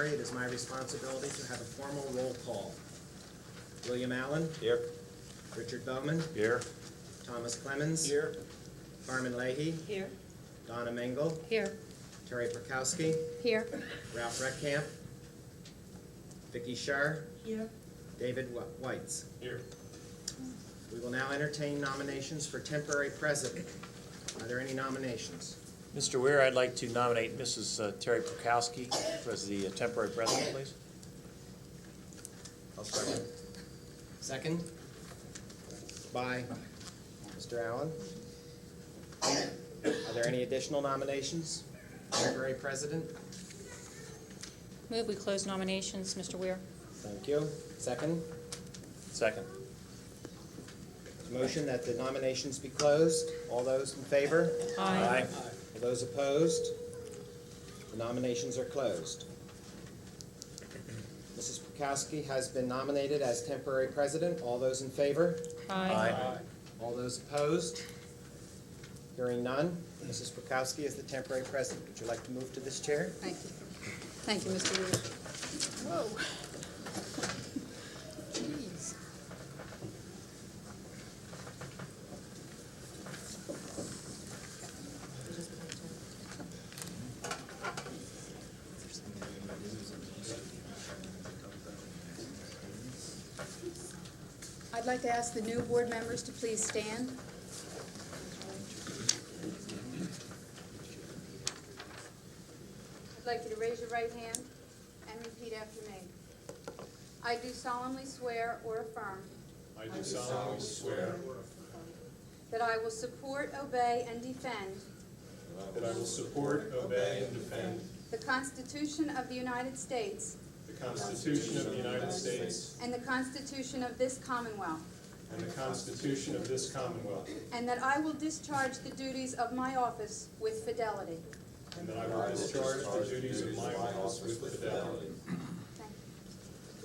secretary, it is my responsibility to have a formal roll call. William Allen. Here. Richard Bowman. Here. Thomas Clemens. Here. Carmen Leahy. Here. Donna Mengel. Here. Terry Prokowski. Here. Ralph Reckcamp. Vicky Scher. Here. David Whites. Here. We will now entertain nominations for temporary president. Are there any nominations? Mr. Weir, I'd like to nominate Mrs. Terry Prokowski as the temporary president, please. I'll second. Second? By Mr. Allen. Are there any additional nominations? Temporary president? Move we close nominations, Mr. Weir. Thank you. Second? Second. Motion that the nominations be closed. All those in favor? Aye. All those opposed? The nominations are closed. Mrs. Prokowski has been nominated as temporary president. All those in favor? Aye. All those opposed? Hearing none, Mrs. Prokowski is the temporary president. Would you like to move to this chair? Thank you. Thank you, Mr. Weir. Whoa. Jeez. I'd like to ask the new board members to please stand. I'd like you to raise your right hand and repeat after me. I do solemnly swear or affirm I do solemnly swear that I will support, obey, and defend that I will support, obey, and defend the Constitution of the United States the Constitution of the United States and the Constitution of this Commonwealth, and the Constitution of this Commonwealth, and that I will discharge the duties of my office with fidelity. and that I will discharge the duties of my office with fidelity. Thank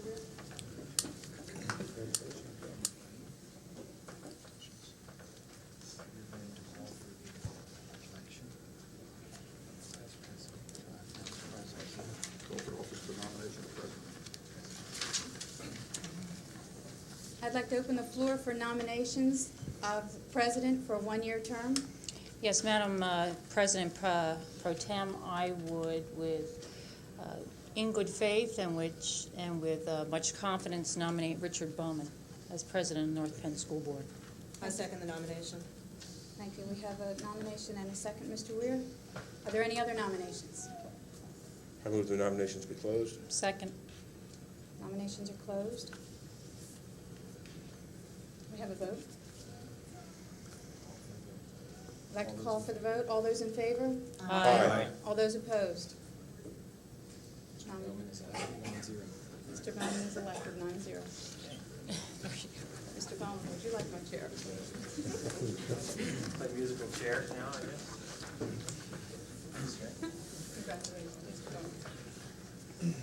you. I'd like to open the floor for nominations of president for a one-year term. Yes, Madam President Pro Tem, I would, in good faith and with much confidence, nominate Richard Bowman as president of North Penn School Board. I second the nomination. Thank you. We have a nomination and a second. Mr. Weir, are there any other nominations? I move the nominations be closed. Second. Nominations are closed. We have a vote. I'd like to call for the vote. All those in favor? Aye. All those opposed? Mr. Bowman is elected 9-0. Mr. Bowman, would you like my chair? Play musical chairs now, I guess. Congratulations, Mr. Bowman.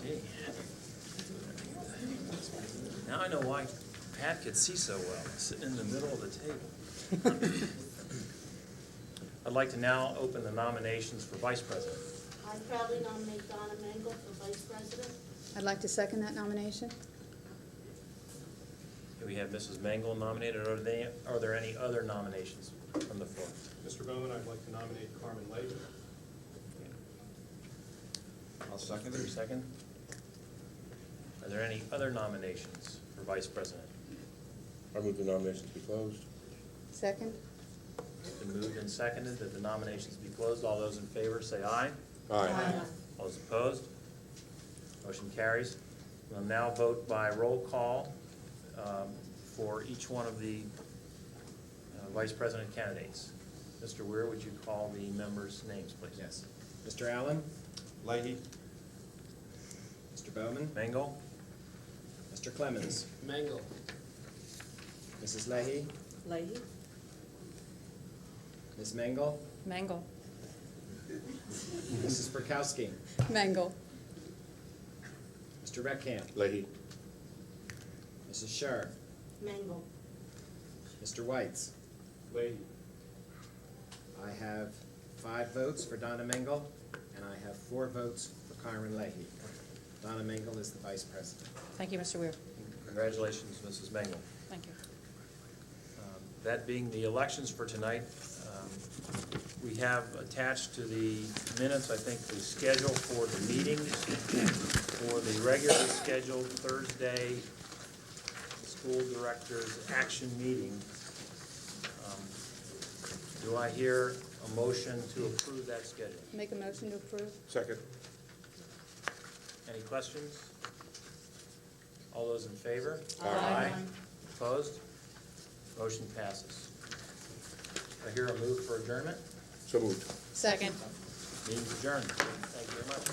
Gee. Now I know why Pat could see so well, sitting in the middle of the table. I'd like to now open the nominations for vice president. I proudly nominate Donna Mengel for vice president. I'd like to second that nomination. Here we have Mrs. Mengel nominated. Are there any other nominations from the floor? Mr. Bowman, I'd like to nominate Carmen Leahy. I'll second it. Second. Are there any other nominations for vice president? I move the nominations be closed. Second? It's been moved and seconded that the nominations be closed. All those in favor say aye. Aye. All those opposed? Motion carries. We'll now vote by roll call for each one of the vice president candidates. Mr. Weir, would you call the members' names, please? Yes. Mr. Allen? Leahy. Mr. Bowman? Mengel. Mr. Clemens? Mengel. Mrs. Leahy? Leahy. Ms. Mengel? Mengel. Mrs. Prokowski? Mengel. Mr. Reckcamp? Leahy. Mrs. Scher? Mengel. Mr. Whites? Leahy. I have 5 votes for Donna Mengel, and I have 4 votes for Carmen Leahy. Donna Mengel is the Vice President. Thank you, Mr. Weir. Congratulations, Mrs. Mengel. Thank you. That being the elections for tonight, we have attached to the minutes, I think, the schedule for the meetings for the regularly scheduled Thursday school directors action meeting. Do I hear a motion to approve that schedule? Make a motion to approve. Second. Any questions? All those in favor? Aye. Opposed? Motion passes. I hear a move for adjournment. So moved. Second. Meeting's adjourned. Thank you very much.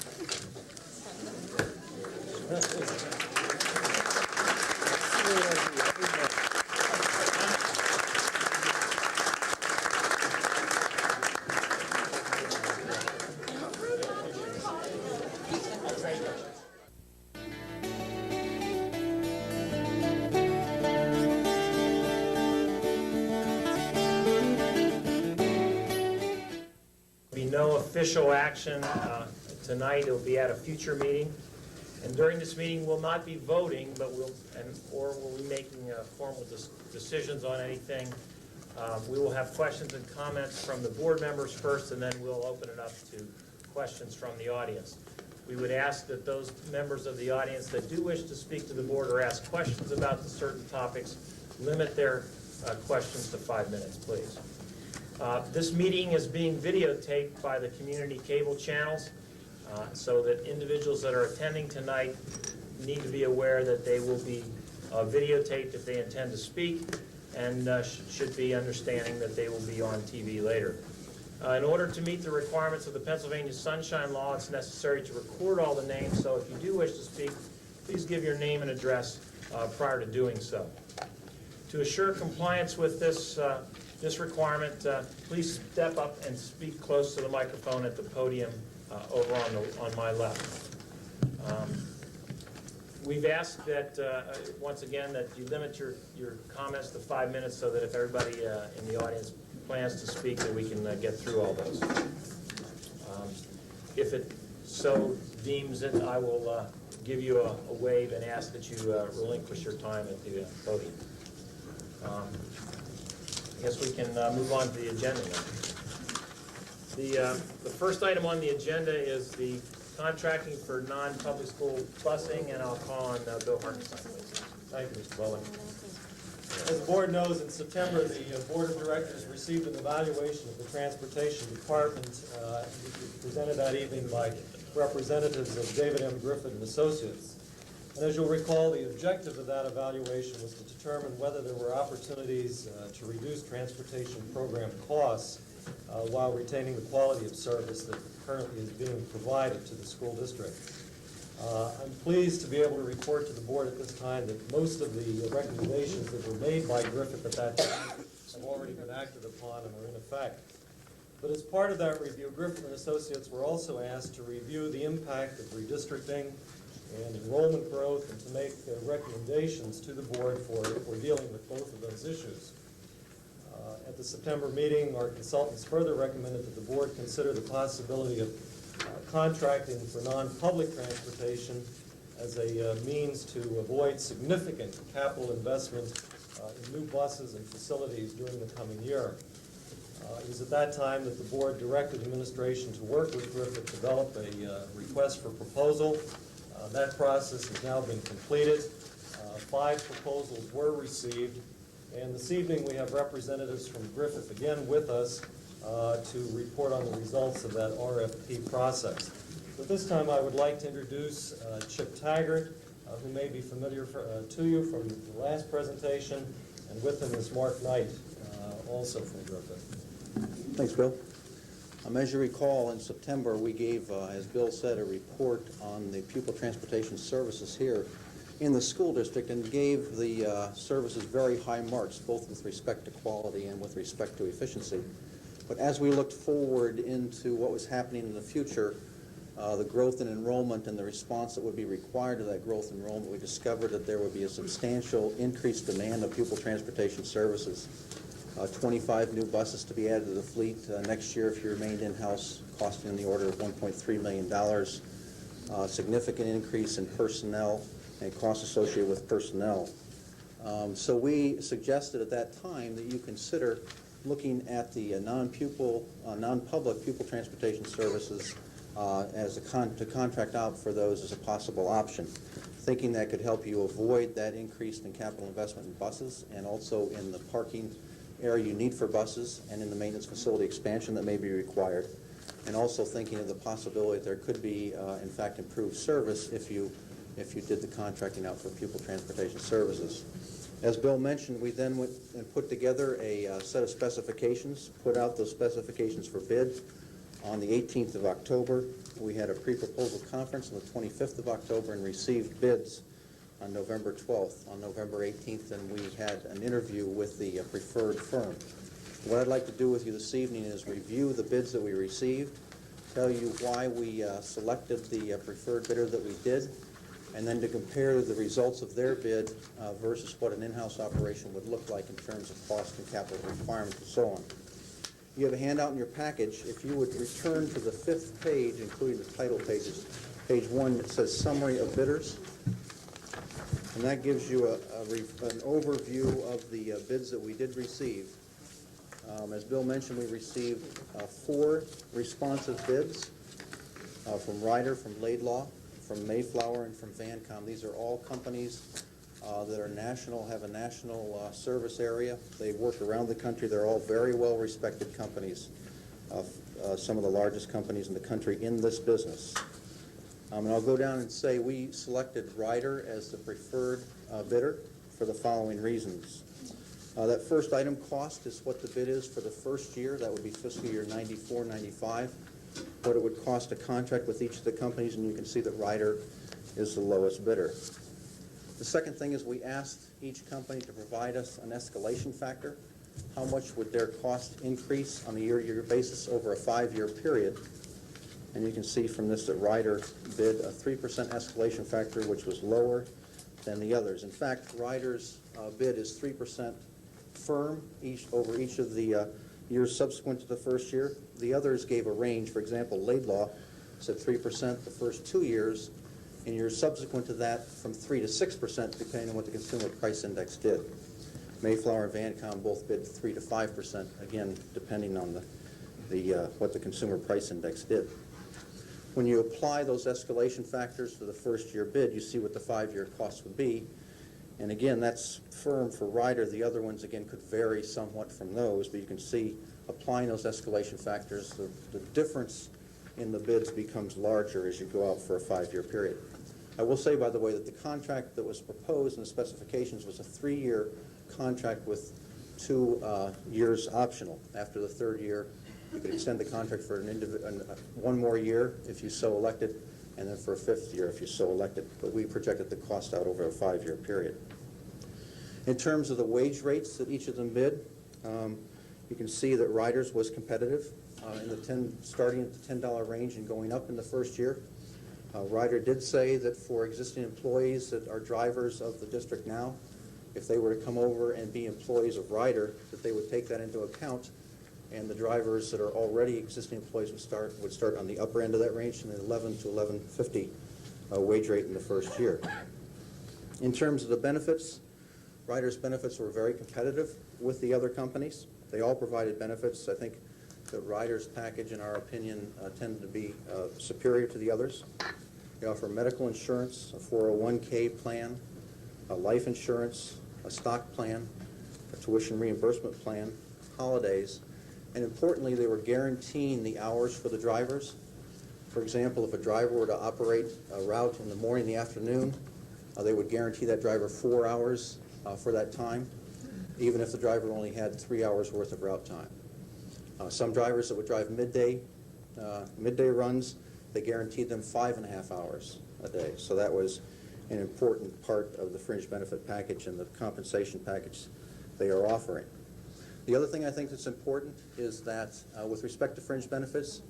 Be no official action tonight. It'll be at a future meeting. And during this meeting, we'll not be voting, but or we'll be making formal decisions on anything. We will have questions and comments from the board members first, and then we'll open it up to questions from the audience. We would ask that those members of the audience that do wish to speak to the board or ask questions about the certain topics limit their questions to 5 minutes, please. This meeting is being videotaped by the community cable channels, so that individuals that are attending tonight need to be aware that they will be videotaped if they intend to speak, and should be understanding that they will be on TV later. In order to meet the requirements of the Pennsylvania Sunshine Law, it's necessary to record all the names, so if you do wish to speak, please give your name and address prior to doing so. To assure compliance with this requirement, please step up and speak close to the microphone at the podium over on my left. We've asked that, once again, that you limit your comments to 5 minutes so that if everybody in the audience plans to speak, that we can get through all those. If it so deems it, I will give you a wave and ask that you relinquish your time at the podium. I guess we can move on to the agenda now. The first item on the agenda is the contracting for non-public school busing, and I'll call on Bill Hartenstein, please. Thank you, Mr. Bowling. As the board knows, in September, the Board of Directors received an evaluation of the Transportation Department, presented that evening by representatives of David M. Griffith and Associates. And as you'll recall, the objective of that evaluation was to determine whether there were opportunities to reduce transportation program costs while retaining the quality of service that currently is being provided to the school district. I'm pleased to be able to report to the board at this time that most of the recommendations that were made by Griffith at that time have already been acted upon and are in effect. But as part of that review, Griffith and Associates were also asked to review the impact of redistricting and enrollment growth, and to make recommendations to the board for dealing with both of those issues. At the September meeting, our consultants further recommended that the board consider the possibility of contracting for non-public transportation as a means to avoid significant capital investment in new buses and facilities during the coming year. It was at that time that the board directed administration to work with Griffith to develop a request for proposal. That process has now been completed. 5 proposals were received, and this evening we have representatives from Griffith again with us to report on the results of that RFP process. But this time I would like to introduce Chip Taggart, who may be familiar to you from the last presentation, and with him is Mark Knight, also from Griffith. Thanks, Bill. As you recall, in September, we gave, as Bill said, a report on the pupil transportation services here in the school district, and gave the services very high marks, both with respect to quality and with respect to efficiency. But as we looked forward into what was happening in the future, the growth in enrollment and the response that would be required to that growth in enrollment, we discovered that there would be a substantial increased demand of pupil transportation services. 25 new buses to be added to the fleet next year if you remained in-house, costing in the order of $1.3 million. Significant increase in personnel and costs associated with personnel. So we suggested at that time that you consider looking at the non-public pupil transportation services to contract out for those as a possible option, thinking that could help you avoid that increase in capital investment in buses and also in the parking area you need for buses and in the maintenance facility expansion that may be required, and also thinking of the possibility that there could be, in fact, improved service if you did the contracting out for pupil transportation services. As Bill mentioned, we then went and put together a set of specifications, put out those specifications for bid on the 18th of October. We had a pre-proposal conference on the 25th of October and received bids on November 12th. On November 18th, and we had an interview with the preferred firm. What I'd like to do with you this evening is review the bids that we received, tell you why we selected the preferred bidder that we did, and then to compare the results of their bid versus what an in-house operation would look like in terms of cost and capital requirements and so on. You have a handout in your package. If you would return to the 5th page, including the title pages, page 1, it says Summary of Bidders. And that gives you an overview of the bids that we did receive. As Bill mentioned, we received 4 responsive bids from Ryder, from Laidlaw, from Mayflower, and from Vancom. These are all companies that are national, have a national service area. They work around the country. They're all very well-respected companies, some of the largest companies in the country in this business. And I'll go down and say we selected Ryder as the preferred bidder for the following reasons. That first item, cost, is what the bid is for the first year. That would be fiscal year 94-95. What it would cost to contract with each of the companies, and you can see that Ryder is the lowest bidder. The second thing is we asked each company to provide us an escalation factor. How much would their cost increase on a year-to-year basis over a 5-year period? And you can see from this that Ryder bid a 3% escalation factor, which was lower than the others. In fact, Ryder's bid is 3% firm over each of the years subsequent to the first year. The others gave a range. For example, Laidlaw said 3% the first 2 years, and years subsequent to that from 3 to 6%, depending on what the consumer price index did. Mayflower and Vancom both bid 3 to 5%, again, depending on what the consumer price index did. When you apply those escalation factors for the first year bid, you see what the 5-year cost would be. And again, that's firm for Ryder. The other ones, again, could vary somewhat from those, but you can see applying those escalation factors, the difference in the bids becomes larger as you go out for a 5-year period. I will say, by the way, that the contract that was proposed in the specifications was a 3-year contract with 2 years optional. After the 3rd year, you could extend the contract for one more year if you so elected, and then for a 5th year if you so elected. But we projected the cost out over a 5-year period. In terms of the wage rates that each of them bid, you can see that Ryder's was competitive, starting at the $10 range and going up in the first year. Ryder did say that for existing employees that are drivers of the district now, if they were to come over and be employees of Ryder, that they would take that into account, and the drivers that are already existing employees would start on the upper end of that range, in the $11 to $11.50 wage rate in the first year. In terms of the benefits, Ryder's benefits were very competitive with the other companies. They all provided benefits. I think that Ryder's package, in our opinion, tended to be superior to the others. They offer medical insurance, a 401k plan, a life insurance, a stock plan, a tuition reimbursement plan, holidays, and importantly, they were guaranteeing the hours for the drivers. For example, if a driver were to operate a route in the morning, the afternoon, they would guarantee that driver 4 hours for that time, even if the driver only had 3 hours worth of route time. Some drivers that would drive midday runs, they guaranteed them 5.5 hours a day. So that was an important part of the fringe benefit package and the compensation package they are offering. The other thing I think that's important is that with respect to fringe benefits,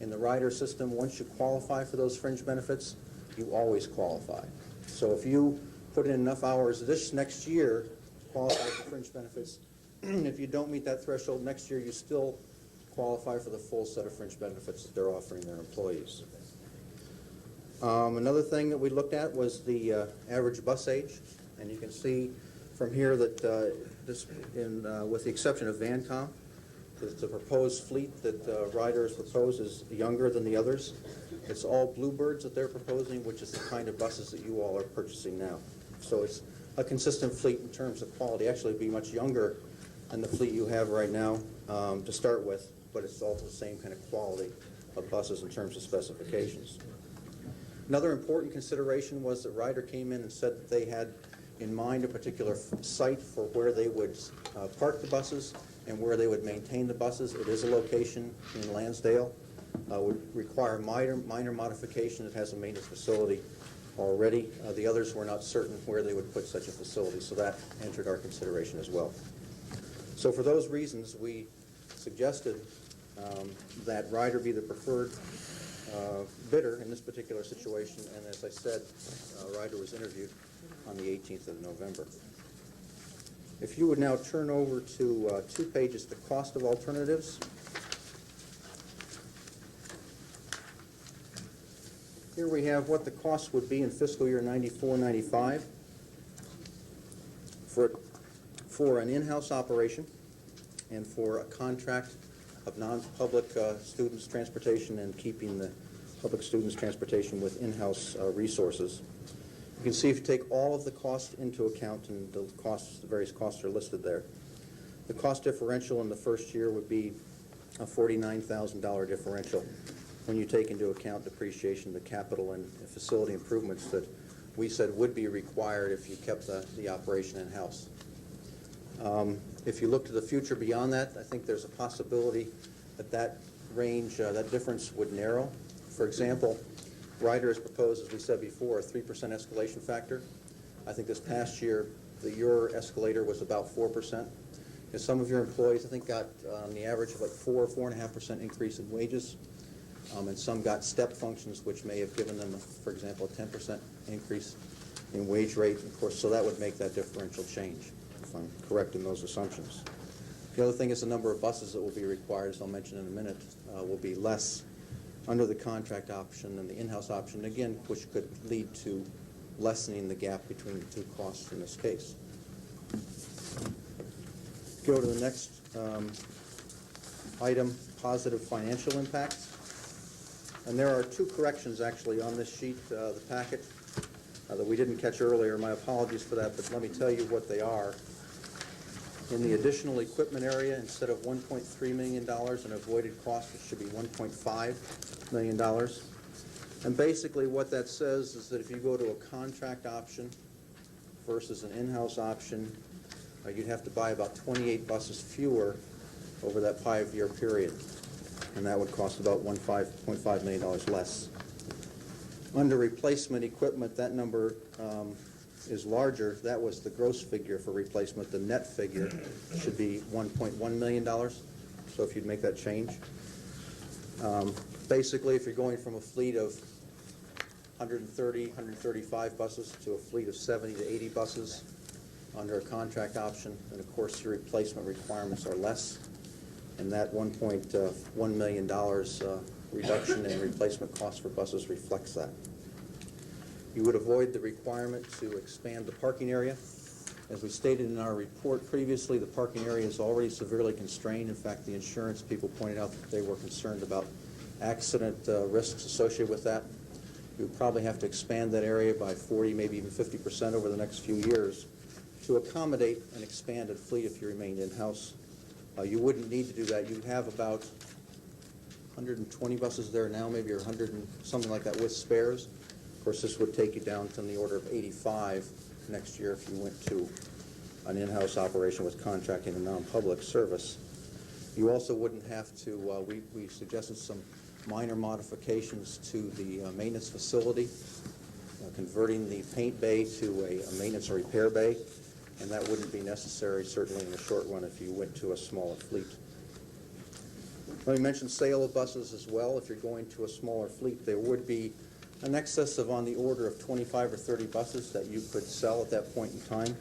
in the Ryder system, once you qualify for those fringe benefits, you always qualify. So if you put in enough hours this next year to qualify for fringe benefits, If you don't meet that threshold next year, you still qualify for the full set of fringe benefits that they're offering their employees. Another thing that we looked at was the average bus age, and you can see from here that with the exception of Vancom, the proposed fleet that Ryder has proposed is younger than the others. It's all Bluebirds that they're proposing, which is the kind of buses that you all are purchasing now. So it's a consistent fleet in terms of quality. Actually, it'd be much younger than the fleet you have right now to start with, but it's also the same kind of quality of buses in terms of specifications. Another important consideration was that Ryder came in and said that they had in mind a particular site for where they would park the buses and where they would maintain the buses. It is a location in Lansdale. Would require minor modification. It has a maintenance facility already. The others were not certain where they would put such a facility, so that entered our consideration as well. So for those reasons, we suggested that Ryder be the preferred bidder in this particular situation, and as I said, Ryder was interviewed on the 18th of November. If you would now turn over to 2 pages, the cost of alternatives. Here we have what the cost would be in fiscal year 94-95 for an in-house operation and for a contract of non-public students' transportation and keeping the public students' transportation with in-house resources. You can see if you take all of the costs into account, and the various costs are listed there. The cost differential in the first year would be a $49,000 differential when you take into account depreciation, the capital and facility improvements that we said would be required if you kept the operation in-house. If you look to the future beyond that, I think there's a possibility that range, that difference would narrow. For example, Ryder has proposed, as we said before, a 3% escalation factor. I think this past year, your escalator was about 4%. And some of your employees, I think, got on the average about 4.5% increase in wages. And some got step functions, which may have given them, for example, a 10% increase in wage rate. Of course, so that would make that differential change, if I'm correct in those assumptions. The other thing is the number of buses that will be required, as I'll mention in a minute, will be less under the contract option than the in-house option, again, which could lead to lessening the gap between the two costs in this case. Go to the next item, positive financial impacts. And there are 2 corrections actually on this sheet, the packet, that we didn't catch earlier. My apologies for that, but let me tell you what they are. In the additional equipment area, instead of $1.3 million in avoided cost, it should be $1.5 million. And basically what that says is that if you go to a contract option versus an in-house option, you'd have to buy about 28 buses fewer over that 5-year period. And that would cost about $1.5 million less. Under replacement equipment, that number is larger. That was the gross figure for replacement. The net figure should be $1.1 million. So if you'd make that change. Basically, if you're going from a fleet of 130, 135 buses to a fleet of 70 to 80 buses under a contract option, then of course your replacement requirements are less. And that $1.1 million reduction in replacement costs for buses reflects that. You would avoid the requirement to expand the parking area. As we stated in our report previously, the parking area is already severely constrained. In fact, the insurance people pointed out that they were concerned about accident risks associated with that. You would probably have to expand that area by 40, maybe even 50% over the next few years to accommodate an expanded fleet if you remained in-house. You wouldn't need to do that. You have about 120 buses there now, maybe, or 100 and something like that with spares. Of course, this would take you down to the order of 85 next year if you went to an in-house operation with contracting and non-public service. You also wouldn't have to, we suggested some minor modifications to the maintenance facility, converting the paint bay to a maintenance or repair bay. And that wouldn't be necessary, certainly in the short run, if you went to a smaller fleet. Let me mention sale of buses as well. If you're going to a smaller fleet, there would be an excess of on the order of 25 or 30 buses that you could sell at that point in time.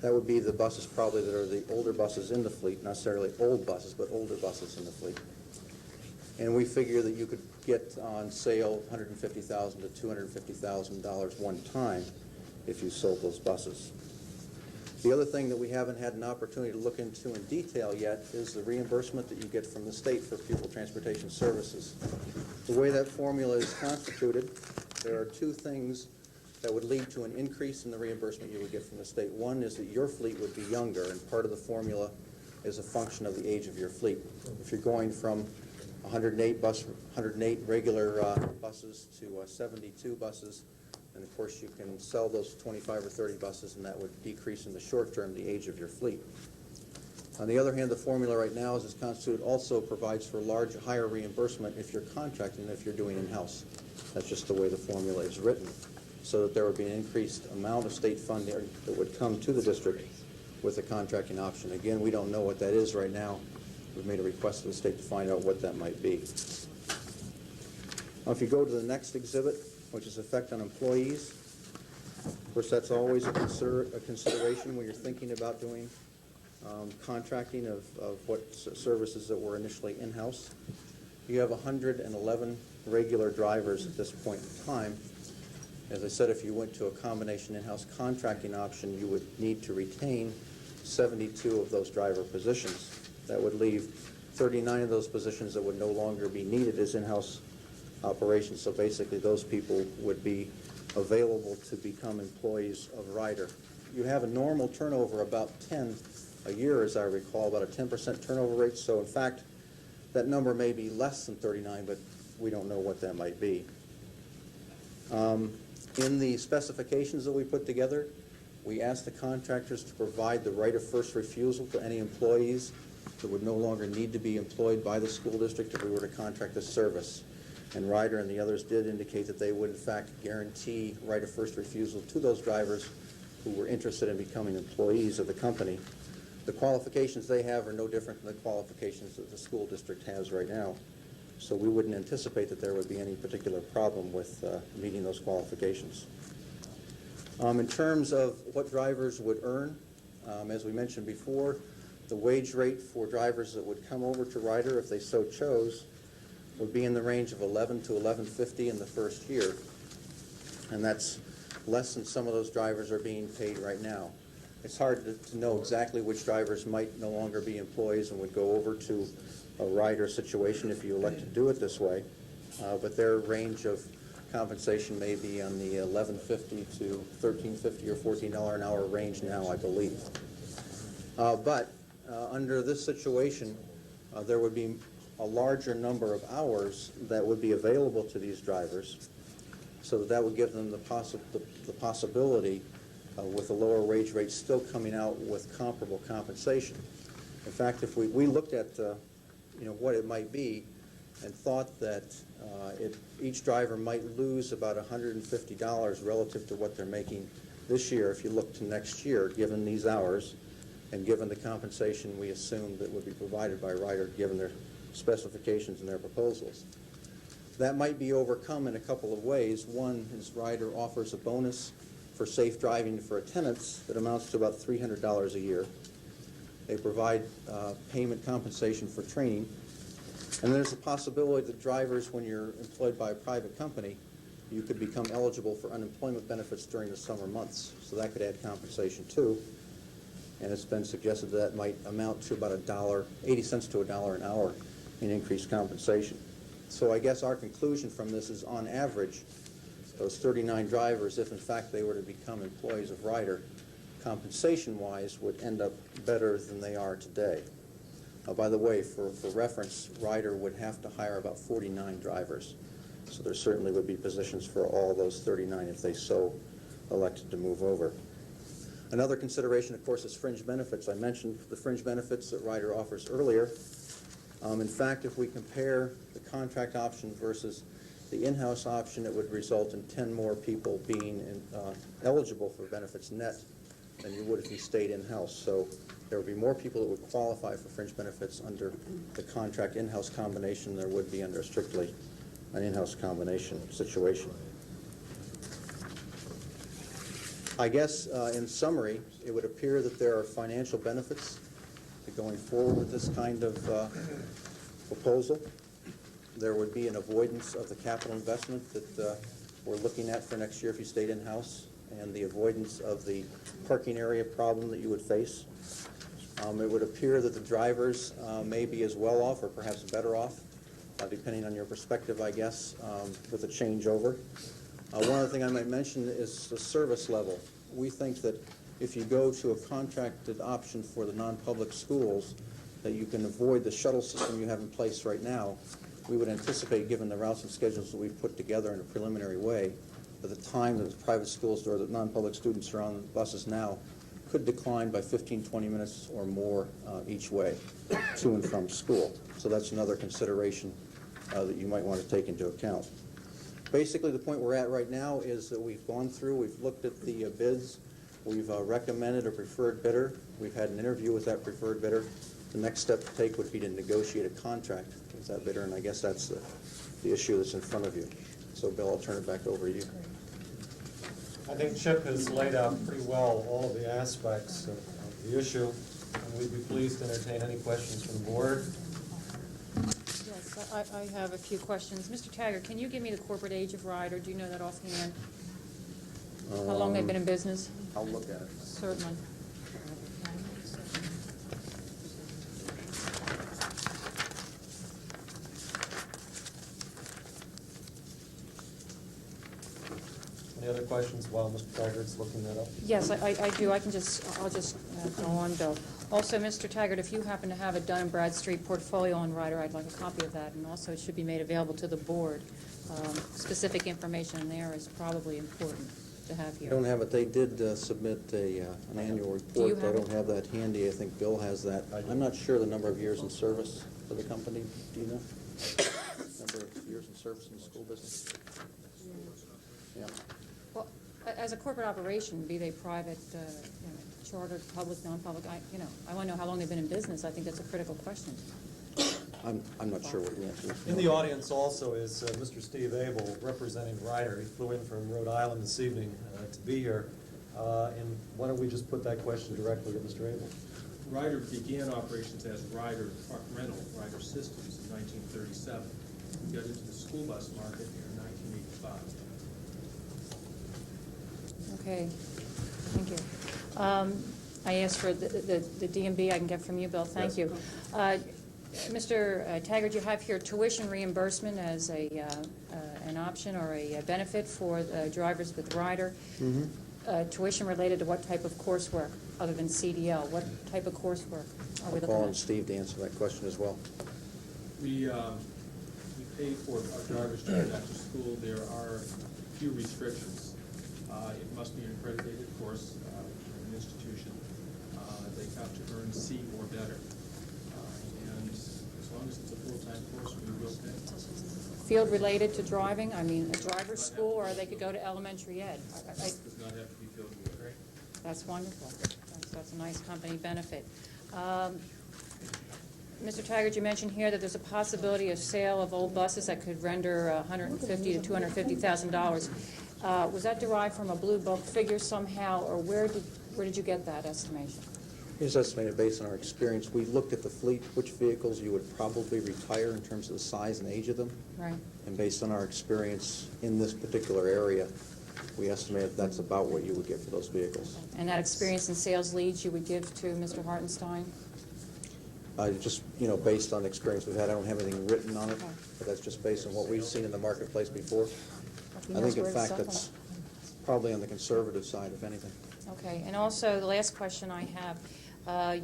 That would be the buses probably that are the older buses in the fleet, not necessarily old buses, but older buses in the fleet. And we figure that you could get on sale $150,000 to $250,000 one time if you sold those buses. The other thing that we haven't had an opportunity to look into in detail yet is the reimbursement that you get from the state for pupil transportation services. The way that formula is constituted, there are two things that would lead to an increase in the reimbursement you would get from the state. One is that your fleet would be younger, and part of the formula is a function of the age of your fleet. If you're going from 108 regular buses to 72 buses, and of course you can sell those 25 or 30 buses, and that would decrease in the short term the age of your fleet. On the other hand, the formula right now as it's constituted also provides for higher reimbursement if you're contracting than if you're doing in-house. That's just the way the formula is written, so that there would be an increased amount of state funding that would come to the district with a contracting option. Again, we don't know what that is right now. We've made a request to the state to find out what that might be. Now, if you go to the next exhibit, which is effect on employees, of course, that's always a consideration when you're thinking about doing contracting of what services that were initially in-house. You have 111 regular drivers at this point in time. As I said, if you went to a combination in-house contracting option, you would need to retain 72 of those driver positions. That would leave 39 of those positions that would no longer be needed as in-house operations. So basically, those people would be available to become employees of Ryder. You have a normal turnover about 10 a year, as I recall, about a 10% turnover rate. So in fact, that number may be less than 39, but we don't know what that might be. In the specifications that we put together, we asked the contractors to provide the right of first refusal to any employees that would no longer need to be employed by the school district if we were to contract this service. And Ryder and the others did indicate that they would in fact guarantee right of first refusal to those drivers who were interested in becoming employees of the company. The qualifications they have are no different than the qualifications that the school district has right now. So we wouldn't anticipate that there would be any particular problem with meeting those qualifications. In terms of what drivers would earn, as we mentioned before, the wage rate for drivers that would come over to Ryder, if they so chose, would be in the range of $11 to $11.50 in the first year. And that's less than some of those drivers are being paid right now. It's hard to know exactly which drivers might no longer be employees and would go over to a Ryder situation if you elect to do it this way. But their range of compensation may be on the $11.50 to $13.50 or $14 an hour range now, I believe. But under this situation, there would be a larger number of hours that would be available to these drivers, so that would give them the possibility with a lower wage rate still coming out with comparable compensation. In fact, if we looked at what it might be and thought that each driver might lose about $150 relative to what they're making this year, if you look to next year, given these hours and given the compensation we assume that would be provided by Ryder, given their specifications and their proposals. That might be overcome in a couple of ways. One is Ryder offers a bonus for safe driving for attendants that amounts to about $300 a year. They provide payment compensation for training. And there's a possibility that drivers, when you're employed by a private company, you could become eligible for unemployment benefits during the summer months. So that could add compensation too. And it's been suggested that might amount to about $80 cents to $1 an hour in increased compensation. So I guess our conclusion from this is, on average, those 39 drivers, if in fact they were to become employees of Ryder, compensation-wise would end up better than they are today. By the way, for reference, Ryder would have to hire about 49 drivers. So there certainly would be positions for all those 39 if they so elected to move over. Another consideration, of course, is fringe benefits. I mentioned the fringe benefits that Ryder offers earlier. In fact, if we compare the contract option versus the in-house option, it would result in 10 more people being eligible for benefits net than you would if you stayed in-house. So there would be more people that would qualify for fringe benefits under the contract in-house combination than there would be under strictly an in-house combination situation. I guess, in summary, it would appear that there are financial benefits to going forward with this kind of proposal. There would be an avoidance of the capital investment that we're looking at for next year if you stayed in-house, and the avoidance of the parking area problem that you would face. It would appear that the drivers may be as well off or perhaps better off, depending on your perspective, I guess, with the changeover. One other thing I might mention is the service level. We think that if you go to a contracted option for the non-public schools, that you can avoid the shuttle system you have in place right now. We would anticipate, given the routes and schedules that we've put together in a preliminary way, that the time that the private schools or the non-public students are on the buses now could decline by 15, 20 minutes or more each way to and from school. So that's another consideration that you might want to take into account. Basically, the point we're at right now is that we've gone through, we've looked at the bids, we've recommended a preferred bidder, we've had an interview with that preferred bidder. The next step to take would be to negotiate a contract with that bidder, and I guess that's the issue that's in front of you. So, Bill, I'll turn it back over to you. I think Chip has laid out pretty well all of the aspects of the issue, and we'd be pleased to entertain any questions from the board. Yes, I have a few questions. Mr. Taggart, can you give me the corporate age of Ryder? Do you know that offhand? How long they've been in business? I'll look at it. Certainly. Any other questions while Mr. Taggart's looking that up? Yes, I do. I'll just go on, Bill. Also, Mr. Taggart, if you happen to have a Dun & Bradstreet portfolio on Ryder, I'd like a copy of that, and also it should be made available to the board. Specific information in there is probably important to have I here. don't have it. They did submit an annual report. you have I don't it? have that handy. I think Bill has that. I'm not sure the number of years in service for the company. Do you know? Number of years in service in the school business? Yeah. Well, as a corporate operation, be they private, chartered, public, non-public, I want to know how long they've been in business. I think that's a critical question. I'm not sure what the answer is. In the audience also is Mr. Steve Abel, representing Ryder. He flew in from Rhode Island this evening to be here. And why don't we just put that question directly to Mr. Abel? Ryder began operations as Ryder Truck Rental, Ryder Systems, in 1937. We got into the school bus market in 1985. Okay, thank you. I asked for the DMB I can get from you, Bill. Thank you. Mr. Taggart, you have here tuition reimbursement as an option or a benefit for the drivers with Ryder. Tuition related to what type of coursework other than CDL? What type of coursework are we I'll looking call on at? Steve to answer that question as well. We pay for our drivers to go back to school. There are a few restrictions. It must be an accredited course in an institution. They have to earn C or better. And as long as it's a full-time course, we will pay. Field related to driving? I mean, a driver's school, or they could go to elementary ed? It does not have to be filled with grade. That's wonderful. That's a nice company benefit. Mr. Taggart, you mentioned here that there's a possibility of sale of old buses that could render $150,000 to $250,000. Was that derived from a blue book figure somehow, or where did you get that estimation? It's estimated based on our experience. We looked at the fleet, which vehicles you would probably retire in terms of the size and age of them. Right. And based on our experience in this particular area, we estimated that's about what you would get for those vehicles. And that experience in sales leads you would give to Mr. Hartenstein? Just, based on the experience we've had, I don't have anything written on it, but that's just based on what we've seen in the marketplace before. I think, in fact, that's probably on the conservative side, if anything. Okay, and also the last question I have,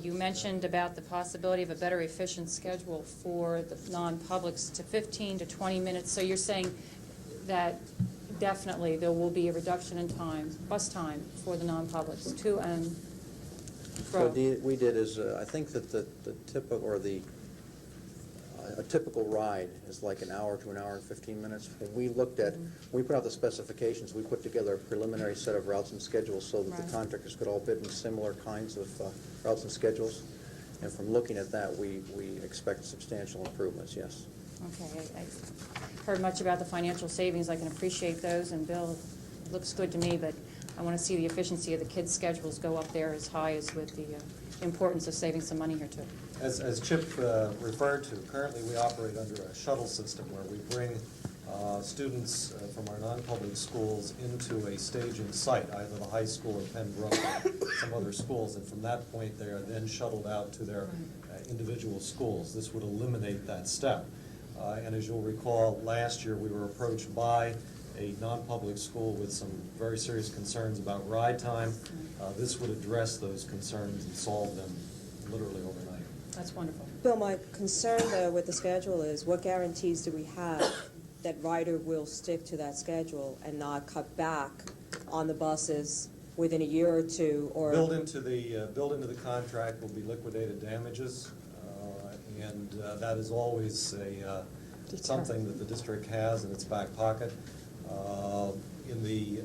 you mentioned about the possibility of a better efficient schedule for the non-publics to 15 to 20 minutes. So you're saying that definitely there will be a reduction in time, bus time for the non-publics to and fro. What we did is, I think that the typical, or a typical ride is like an hour to an hour and 15 minutes. When we looked at, when we put out the specifications, we put together a preliminary set of routes and schedules so that the contractors could all bid in similar kinds of routes and schedules. And from looking at that, we expect substantial improvements, yes. Okay, I've heard much about the financial savings. I can appreciate those, and Bill, it looks good to me, but I want to see the efficiency of the kids' schedules go up there as high as with the importance of saving some money here too. As Chip referred to, currently we operate under a shuttle system where we bring students from our non-public schools into a staging site, either the high school or Pembroke or some other schools, and from that point they are then shuttled out to their individual schools. This would eliminate that step. And as you'll recall, last year we were approached by a non-public school with some very serious concerns about ride time. This would address those concerns and solve them literally overnight. That's wonderful. Bill, my concern though with the schedule is what guarantees do we have that Ryder will stick to that schedule and not cut back on the buses within a year or two, or? Built into the contract will be liquidated damages, and that is always something that the district has in its back pocket. In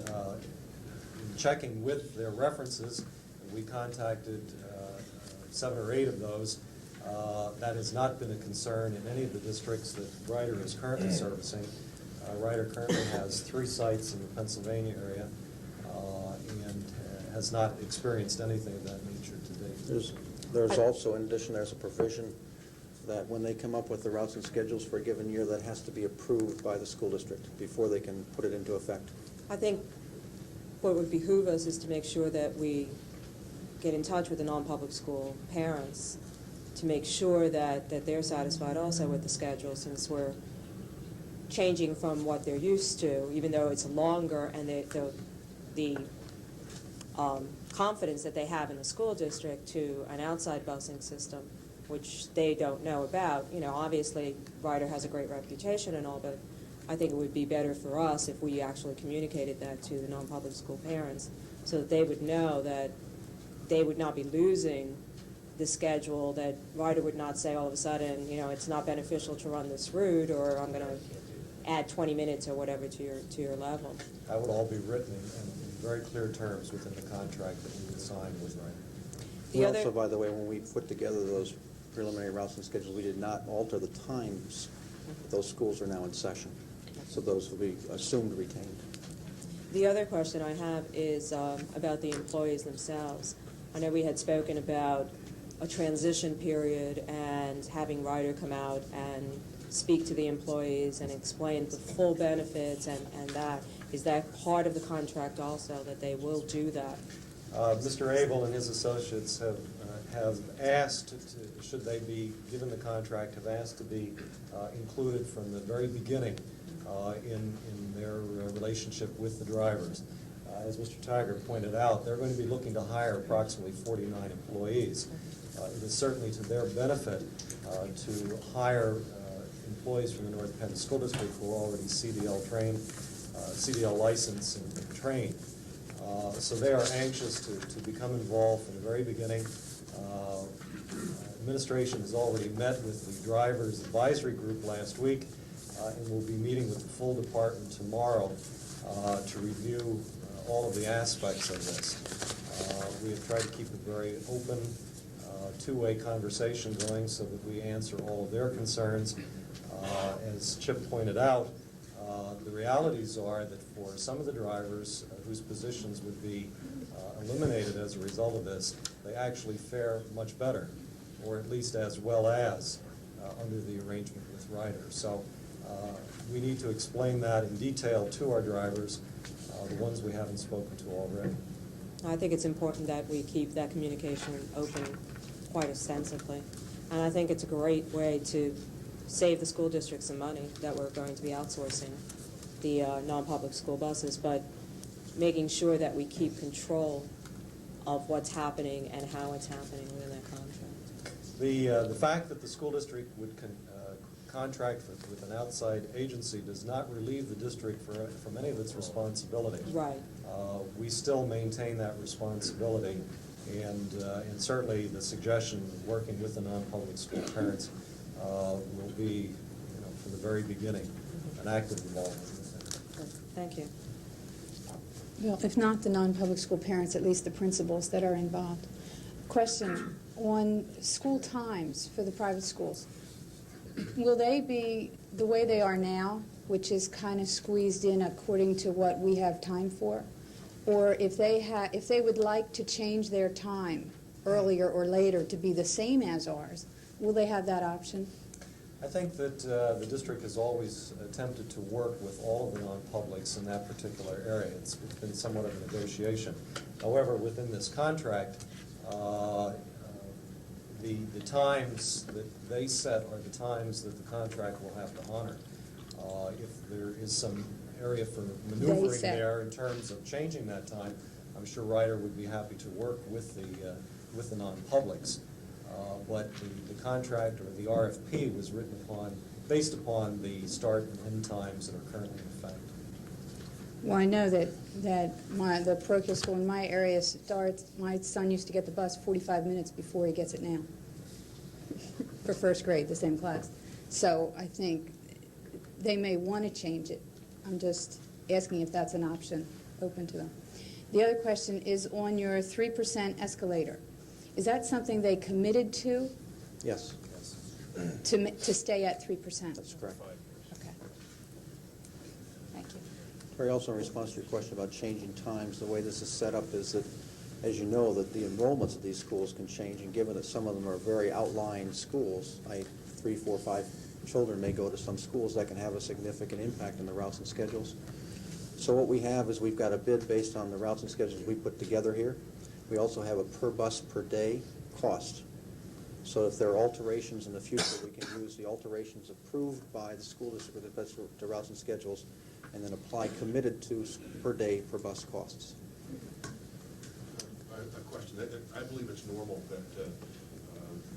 checking with their references, we contacted 7 or 8 of those. That has not been a concern in any of the districts that Ryder is currently servicing. Ryder currently has 3 sites in the Pennsylvania area and has not experienced anything of that nature to date. There's also, in addition, there's a provision that when they come up with the routes and schedules for a given year, that has to be approved by the school district before they can put it into effect. I think what would behoove us is to make sure that we get in touch with the non-public school parents to make sure that they're satisfied also with the schedule, since we're changing from what they're used to, even though it's longer, and the confidence that they have in the school district to an outside busing system, which they don't know about. You know, obviously, Ryder has a great reputation and all, but I think it would be better for us if we actually communicated that to the non-public school parents so that they would know that they would not be losing the schedule, that Ryder would not say all of a sudden, you know, it's not beneficial to run this route, or I'm going to add 20 minutes or whatever to your level. That would all be written in very clear terms within the contract that we would sign with Ryder. We also, by the way, when we put together those preliminary routes and schedules, we did not alter the times. Those schools are now in session, so those will be assumed retained. The other question I have is about the employees themselves. I know we had spoken about a transition period and having Ryder come out and speak to the employees and explain the full benefits and that. Is that part of the contract also, that they will do that? Mr. Abel and his associates have asked, should they be given the contract, have asked to be included from the very beginning in their relationship with the drivers. As Mr. Tiger pointed out, they're going to be looking to hire approximately 49 employees. It is certainly to their benefit to hire employees from the North Penn School District who are already CDL trained, CDL licensed and trained. So they are anxious to become involved from the very beginning. Administration has already met with the drivers advisory group last week and will be meeting with the full department tomorrow to review all of the aspects of this. We have tried to keep a very open, two-way conversation going so that we answer all of their concerns. As Chip pointed out, the realities are that for some of the drivers whose positions would be eliminated as a result of this, they actually fare much better, or at least as well as under the arrangement with Ryder. So we need to explain that in detail to our drivers, the ones we haven't spoken to already. I think it's important that we keep that communication open quite extensively. And I think it's a great way to save the school district some money that we're going to be outsourcing the non-public school buses, but making sure that we keep control of what's happening and how it's happening within that contract. The fact that the school district would contract with an outside agency does not relieve the district from any of its responsibilities. Right. We still maintain that responsibility, and certainly the suggestion of working with the non-public school parents will be, from the very beginning, an active involvement with them. Thank you. Well, if not the non-public school parents, at least the principals that are involved. Question on school times for the private schools. Will they be the way they are now, which is kind of squeezed in according to what we have time for? or if they would like to change their time earlier or later to be the same as ours, will they have that option? I think that the district has always attempted to work with all of the non-publics in that particular area. It's been somewhat of a negotiation. However, within this contract, the times that they set are the times that the contract will have to honor. If there is some area for maneuvering there in terms of changing that time, I'm sure Ryder would be happy to work with the non-publics. But the contract or the RFP was written based upon the start and end times that are currently in effect. Well, I know that the parochial school in my area starts, my son used to get the bus 45 minutes before he gets it now for first grade, the same class. So I think they may want to change it. I'm just asking if that's an option open to them. The other question is on your 3% escalator. Is that something they committed to? Yes, To stay at 3%? that's correct. Okay. Thank you. Terry, also in response to your question about changing times, the way this is set up is that, as you know, that the enrollments of these schools can change, and given that some of them are very outlying schools, 3, 4, 5 children may go to some schools, that can have a significant impact on the routes and schedules. So what we have is we've got a bid based on the routes and schedules we put together here. We also have a per bus per day cost. So if there are alterations in the future, we can use the alterations approved by the school district with respect to routes and schedules, and then apply committed to per day per bus costs. A question. I believe it's normal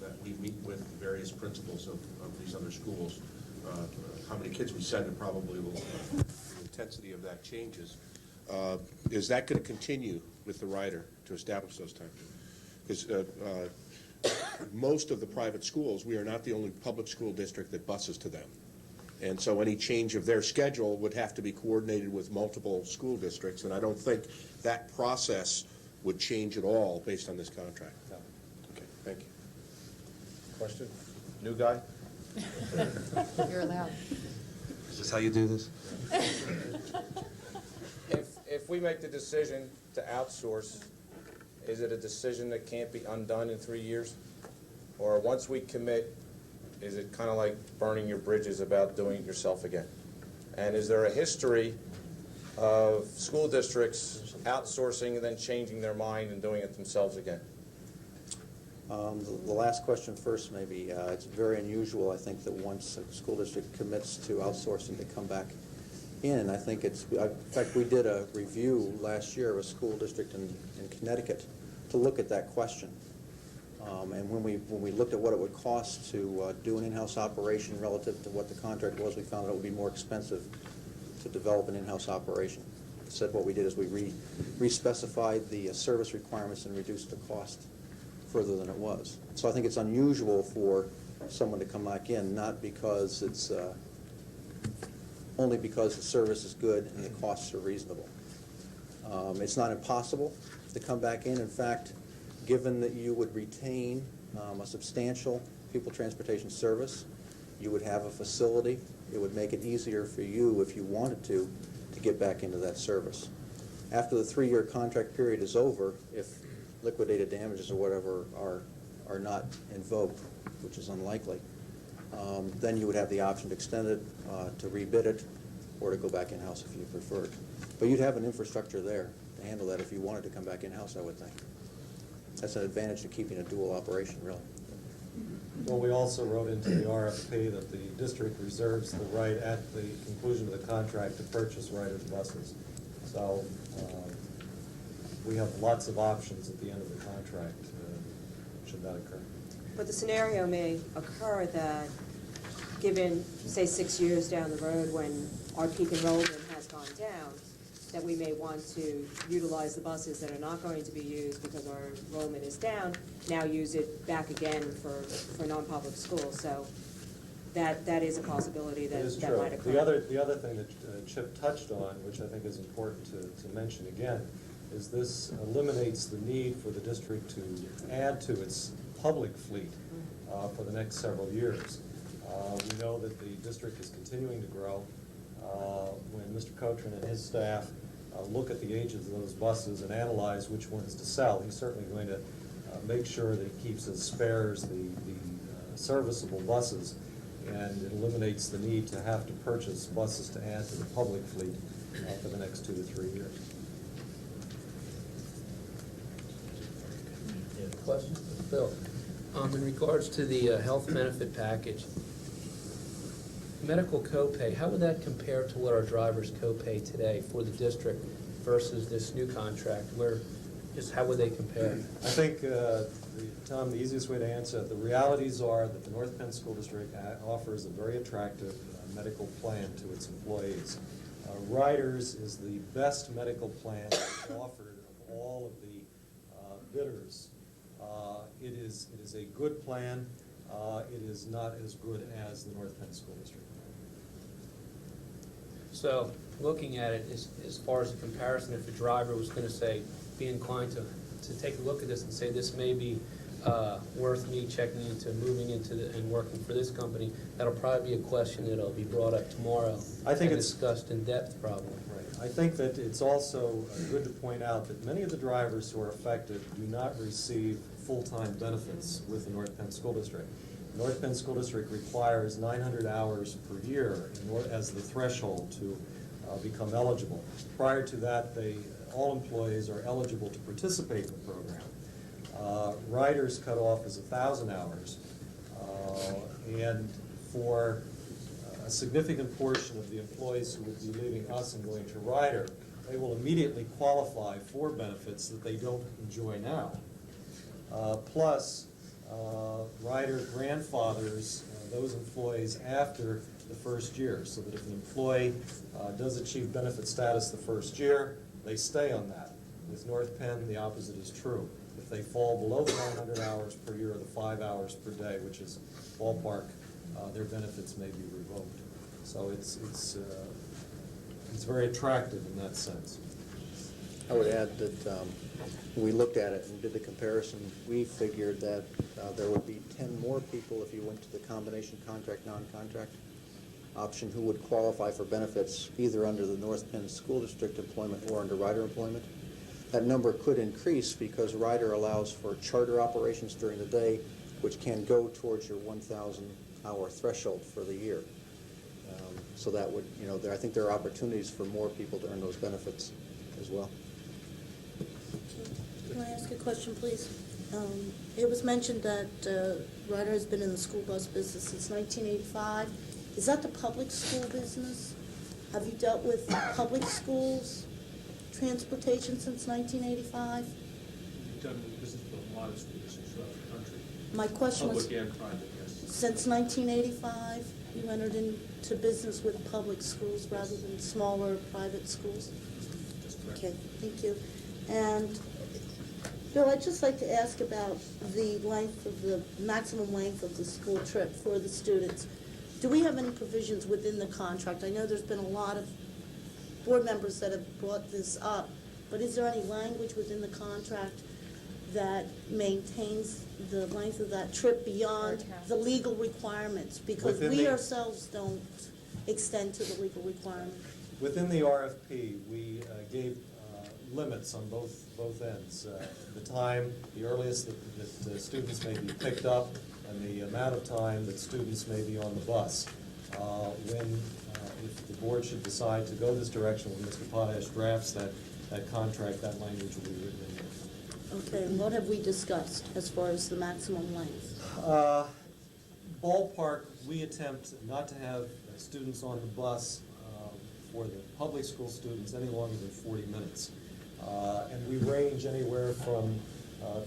that we meet with various principals of these other schools. How many kids we send, and probably the intensity of that changes. Is that going to continue with the rider to establish those times? Because most of the private schools, we are not the only public school district that buses to them. And so any change of their schedule would have to be coordinated with multiple school districts, and I don't think that process would change at all based on this contract. No. Okay, thank you. Question? New guy? You're allowed. Is this how you do this? If we make the decision to outsource, is it a decision that can't be undone in 3 years? Or once we commit, is it kind of like burning your bridges about doing it yourself again? And is there a history of school districts outsourcing and then changing their mind and doing it themselves again? The last question first, maybe. It's very unusual, I think, that once a school district commits to outsourcing, to come back in. I think in fact, we did a review last year of a school district in Connecticut to look at that question. And when we looked at what it would cost to do an in-house operation relative to what the contract was, we found that it would be more expensive to develop an in-house operation. Instead, what we did is we re-specified the service requirements and reduced the cost further than it was. So I think it's unusual for someone to come back in, not because it's only because the service is good and the costs are reasonable. It's not impossible to come back in. In fact, given that you would retain a substantial pupil transportation service, you would have a facility, it would make it easier for you, if you wanted to get back into that service. After the 3-year contract period is over, if liquidated damages or whatever are not invoked, which is unlikely, then you would have the option to extend it, to rebid it, or to go back in-house if you preferred. But you'd have an infrastructure there to handle that if you wanted to come back in-house, I would think. That's an advantage to keeping a dual operation, really. Well, we also wrote into the RFP that the district reserves the right at the conclusion of the contract to purchase Ryder's buses. So we have lots of options at the end of the contract should that occur. But the scenario may occur that, given, say, 6 years down the road when our peak enrollment has gone down, that we may want to utilize the buses that are not going to be used because our enrollment is down, now use it back again for non-public schools. So that is a possibility that might occur. The other thing that Chip touched on, which I think is important to mention again, is this eliminates the need for the district to add to its public fleet for the next several years. We know that the district is continuing to grow. When Mr. Cochran and his staff look at the ages of those buses and analyze which ones to sell. He's certainly going to make sure that he keeps as spares the serviceable buses, and it eliminates the need to have to purchase buses to add to the public fleet for the next 2 to 3 years. Question, Bill. In regards to the health benefit package, medical copay, how would that compare to what our drivers copay today for the district versus this new contract? How would they compare? I think, Tom, the easiest way to answer it, the realities are that the North Penn School District offers a very attractive medical plan to its employees. Riders is the best medical plan offered of all of the bidders. It is a good plan. It is not as good as the North Penn School District. So, looking at it, as far as a comparison, if a driver was going to say, be inclined to take a look at this and say, this may be worth me checking into, moving into and working for this company, that'll probably be a question that'll be brought up tomorrow and discussed in depth probably. Right. I think that it's also good to point out that many of the drivers who are affected do not receive full-time benefits with the North Penn School District. The North Penn School District requires 900 hours per year as the threshold to become eligible. Prior to that, all employees are eligible to participate in the program. Riders cut off is 1,000 hours, and for a significant portion of the employees who would be leaving us and going to Rider, they will immediately qualify for benefits that they don't enjoy now. Plus, Rider grandfathers those employees after the first year, so that if an employee does achieve benefit status the first year, they stay on that. With North Penn, the opposite is true. If they fall below the 900 hours per year or the 5 hours per day, which is ballpark, their benefits may be revoked. So it's very attractive in that sense. I would add that when we looked at it and did the comparison, we figured that there would be 10 more people if you went to the combination contract, non-contract option who would qualify for benefits either under the North Penn School District employment or under Rider employment. That number could increase because Rider allows for charter operations during the day, which can go towards your 1,000-hour threshold for the year. So that would, I think there are opportunities for more people to earn those benefits as well. Can I ask a question, please? It was mentioned that Rider has been in the school bus business since 1985. Is that the public school business? Have you dealt with public schools transportation since 1985? We've done business with a lot of school districts throughout the country. My question was, public and private, yes. since 1985, you entered into business with public schools rather than smaller private schools? That's correct. Okay, thank you. And Bill, I'd just like to ask about the maximum length of the school trip for the students. Do we have any provisions within the contract? I know there's been a lot of board members that have brought this up, but is there any language within the contract that maintains the length of that trip beyond the legal requirements? Because we ourselves don't extend to the legal requirement. Within the RFP, we gave limits on both ends. The time, the earliest that students may be picked up, and the amount of time that students may be on the bus. If the board should decide to go this direction, when Mr. Potash drafts that contract, that language will be written in there. Okay, and what have we discussed as far as the maximum length? Ballpark, we attempt not to have students on the bus for the public school students any longer than 40 minutes. And we range anywhere from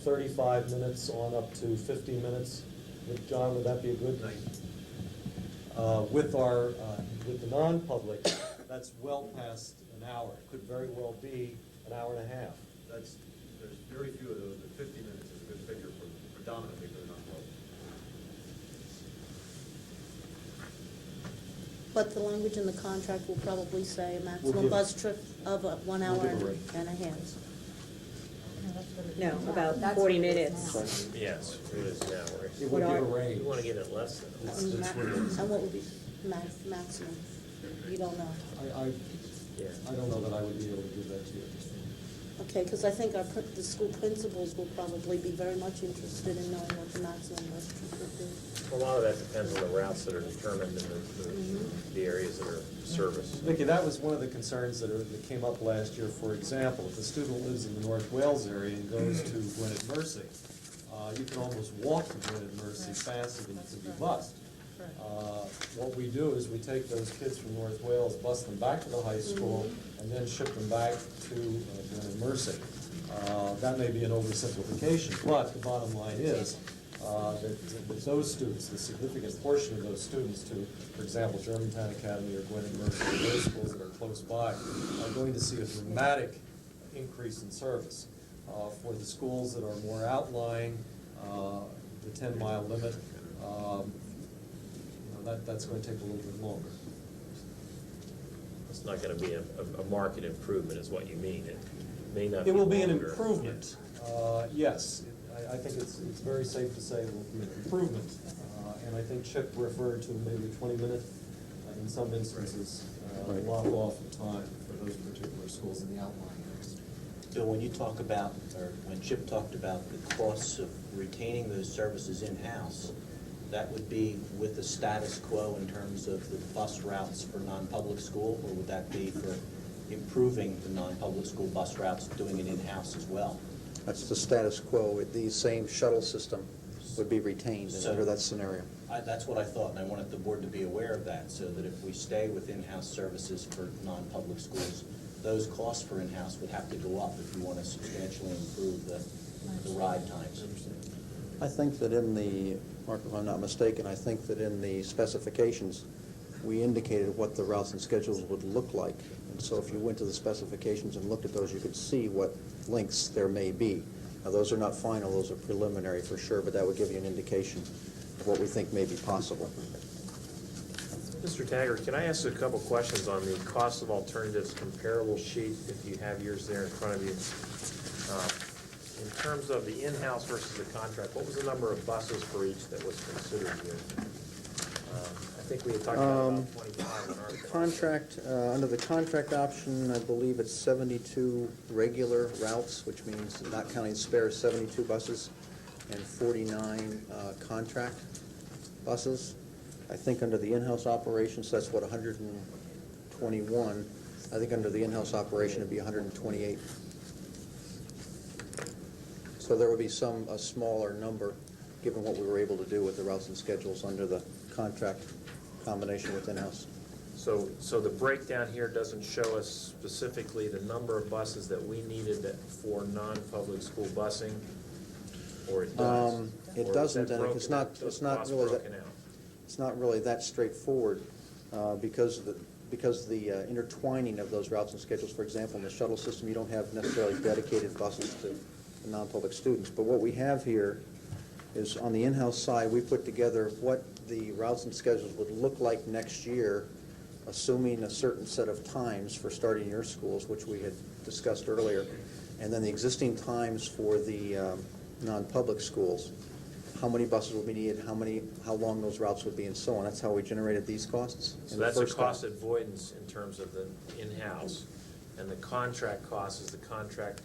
35 minutes on up to 50 minutes. John, would that be a good thing? With the non-public, that's well past an hour. It could very well be an hour and a half. There's very few of those, but 50 minutes is a good figure predominantly for the non-public. But the language in the contract will probably say a maximum bus trip of 1 hour and a half. No, about 40 minutes. Yes, it is now. It would give a range. You want to get it less than. And what would be maximum? You don't know. Yeah. I don't know that I would be able to give that to you. Okay, because I think the school principals will probably be very much interested in knowing what the maximum bus trip would be. A lot of that depends on the routes that are determined and the areas that are serviced. Vicki, that was one of the concerns that came up last year. For example, if a student lives in the North Wales area and goes to Gwynedd Mercy, you can almost walk to Gwynedd Mercy faster than you can be bused. What we do is we take those kids from North Wales, bus them back to the high school, and then ship them back to Gwynedd Mercy. That may be an oversimplification, but the bottom line is that those students, the significant portion of those students to, for example, Germantown Academy or Gwynedd Mercy, or those schools that are close by, are going to see a dramatic increase in service. For the schools that are more outlying, the 10-mile limit, that's going to take a little bit longer. It's not going to be a market improvement is what you mean. It may not be It will be an longer. improvement, yes. I think it's very safe to say it will be an improvement. And I think Chip referred to maybe a 20-minute, in some instances, block off of time for those particular schools in the outlying areas. Bill, when you talk about, or when Chip talked about the costs of retaining those services in-house, that would be with the status quo in terms of the bus routes for non-public school, or would that be for improving the non-public school bus routes, doing it in-house as well? That's the status quo. The same shuttle system would be retained So- under that scenario. That's what I thought, and I wanted the board to be aware of that, so that if we stay with in-house services for non-public schools, those costs for in-house would have to go up if you want to substantially improve the ride times. I think that in the, Mark, if I'm not mistaken, I think that in the specifications, we indicated what the routes and schedules would look like. And so if you went to the specifications and looked at those, you could see what links there may be. Now, those are not final, those are preliminary for sure, but that would give you an indication of what we think may be possible. Mr. Taggart, can I ask a couple questions on the cost of alternatives comparable sheet, if you have yours there in front of you? In terms of the in-house versus the contract, what was the number of buses for each that was considered here? I think we had talked about 25 in our Contract, under the contract option, I believe it's 72 regular routes, which means not counting spares, 72 buses, and 49 contract buses. I think under the in-house operations, that's what, 121. I think under the in-house operation, it'd be 128. So there would be a smaller number, given what we were able to do with the routes and schedules under the contract combination with in-house. So the breakdown here doesn't show us specifically the number of buses that we needed for non-public school busing, or it does? It Or doesn't, is that and broken- it's not those really costs that, broken out? it's not really that straightforward, because the intertwining of those routes and schedules, for example, in the shuttle system, you don't have necessarily dedicated buses to the non-public students. But what we have here is on the in-house side, we put together what the routes and schedules would look like next year, assuming a certain set of times for starting your schools, which we had discussed earlier, and then the existing times for the non-public schools, how many buses would be needed, how long those routes would be, and so on. That's how we generated these costs. So in the that's a first cost step. avoidance in terms of the in-house, and the contract cost is the contract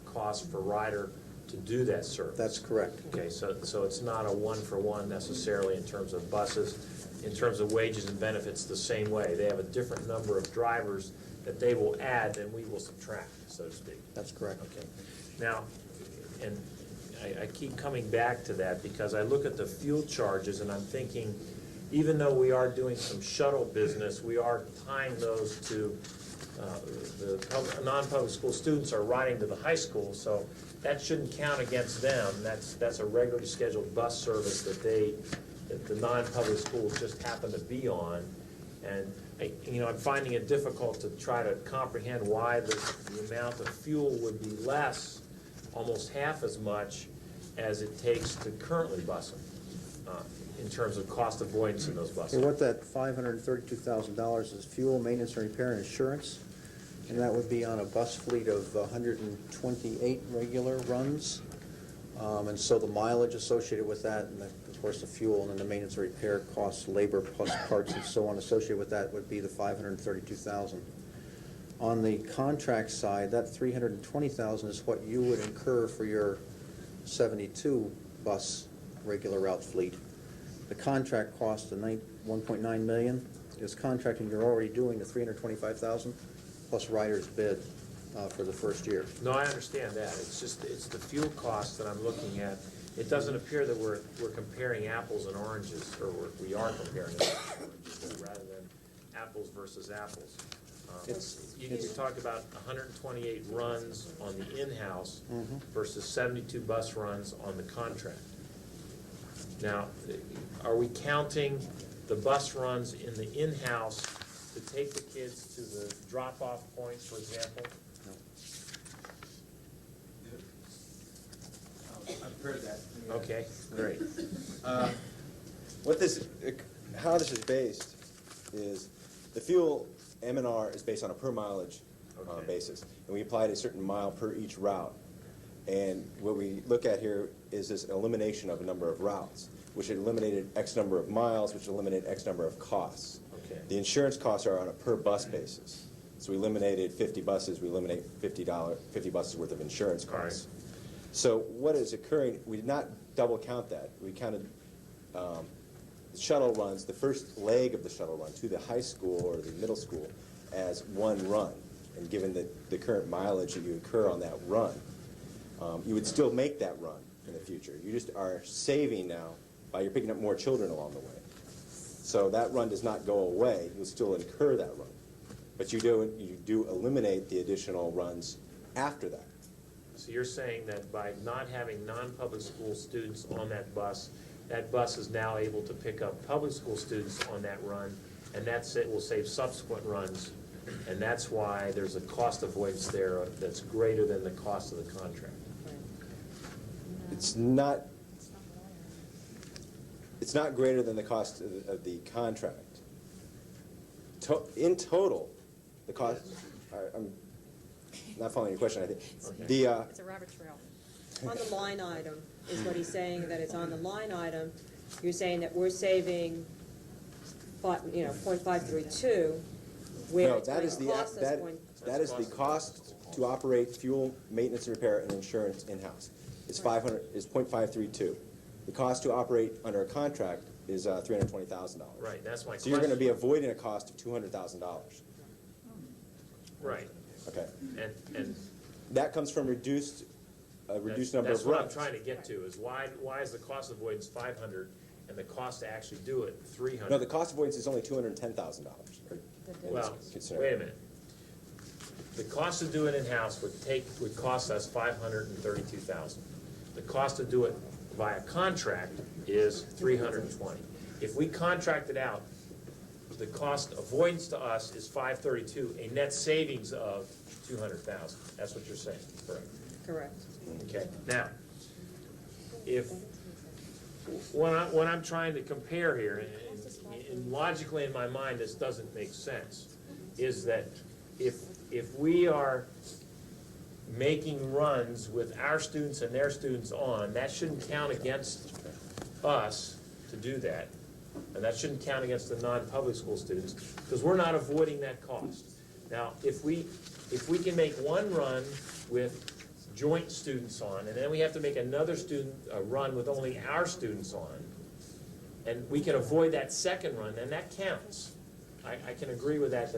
cost for Ryder to do that service. That's correct. Okay, so it's not a one-for-one necessarily in terms of buses. In terms of wages and benefits, the same way. They have a different number of drivers that they will add than we will subtract, so to speak. That's correct. Okay. Now, and I keep coming back to that because I look at the fuel charges and I'm thinking, even though we are doing some shuttle business, we are tying those to the non-public school students are riding to the high school, so that shouldn't count against them. That's a regularly scheduled bus service that the non-public schools just happen to be on. And I'm finding it difficult to try to comprehend why the amount of fuel would be less, almost half as much as it takes to currently bus them, in terms of cost avoidance in those buses. Okay, what that $532,000 is fuel, maintenance, and repair, and insurance, and that would be on a bus fleet of 128 regular runs. And so the mileage associated with that, and of course the fuel, and then the maintenance and repair costs, labor plus parts and so on associated with that would be the $532,000. On the contract side, that $320,000 is what you would incur for your 72 bus regular route fleet. The contract cost of $1.9 million is contracting you're already doing the $325,000 plus rider's bid for the first year. No, I understand that. It's just, it's the fuel cost that I'm looking at. It doesn't appear that we're comparing apples and oranges, or we are comparing apples and oranges, rather than apples versus apples. You talk about 128 runs on the in-house versus 72 bus runs on the contract. Now, are we counting the bus runs in the in-house to take the kids to the drop-off point, for example? I've heard that. Okay, great. How this is based is the fuel M&R is based on a per mileage basis, and we applied a certain mile per each route. And what we look at here is this elimination of a number of routes, which eliminated X number of miles, which eliminated X number of costs. Okay. The insurance costs are on a per bus basis. So we eliminated 50 buses, we eliminate $50 buses worth of insurance costs. All right. So what is occurring, we did not double count that. We counted shuttle runs, the first leg of the shuttle run to the high school or the middle school as one run. And given the current mileage that you incur on that run, you would still make that run in the future. You just are saving now by you're picking up more children along the way. So that run does not go away. You'll still incur that run. But you do eliminate the additional runs after that. So you're saying that by not having non-public school students on that bus is now able to pick up public school students on that run, and will save subsequent runs, and that's why there's a cost avoidance there that's greater than the cost of the contract. It's not greater than the cost of the contract. In total, the cost, I'm not following your question, I think. Okay. It's a rabbit trail. On the line item is what he's saying, that it's on the line item. You're saying that we're saving, .532, where No, it's that going is to the, cost us that is the cost to operate fuel, maintenance, and repair, and insurance in-house. It's .532. The cost to operate under a contract is $320,000. Right, that's my question. So you're going to be avoiding a cost of $200,000. Right. Okay. And that comes from reduced number of runs. That's what I'm trying to get to, is why is the cost avoidance $500 and the cost to actually do it $300? No, the cost avoidance is only $210,000. Well, wait a minute. The cost to do it in-house would cost us $532,000. The cost to do it via contract is $320. If we contract it out, the cost avoidance to us is $532, a net savings of $200,000. That's what you're saying, correct? Correct. Okay. Now, when I'm trying to compare here, and logically in my mind this doesn't make sense, is that if we are making runs with our students and their students on, that shouldn't count against us to do that. And that shouldn't count against the non-public school students, because we're not avoiding that cost. Now, if we can make one run with joint students on, and then we have to make another run with only our students on, and we can avoid that second run, then that counts. I can agree with that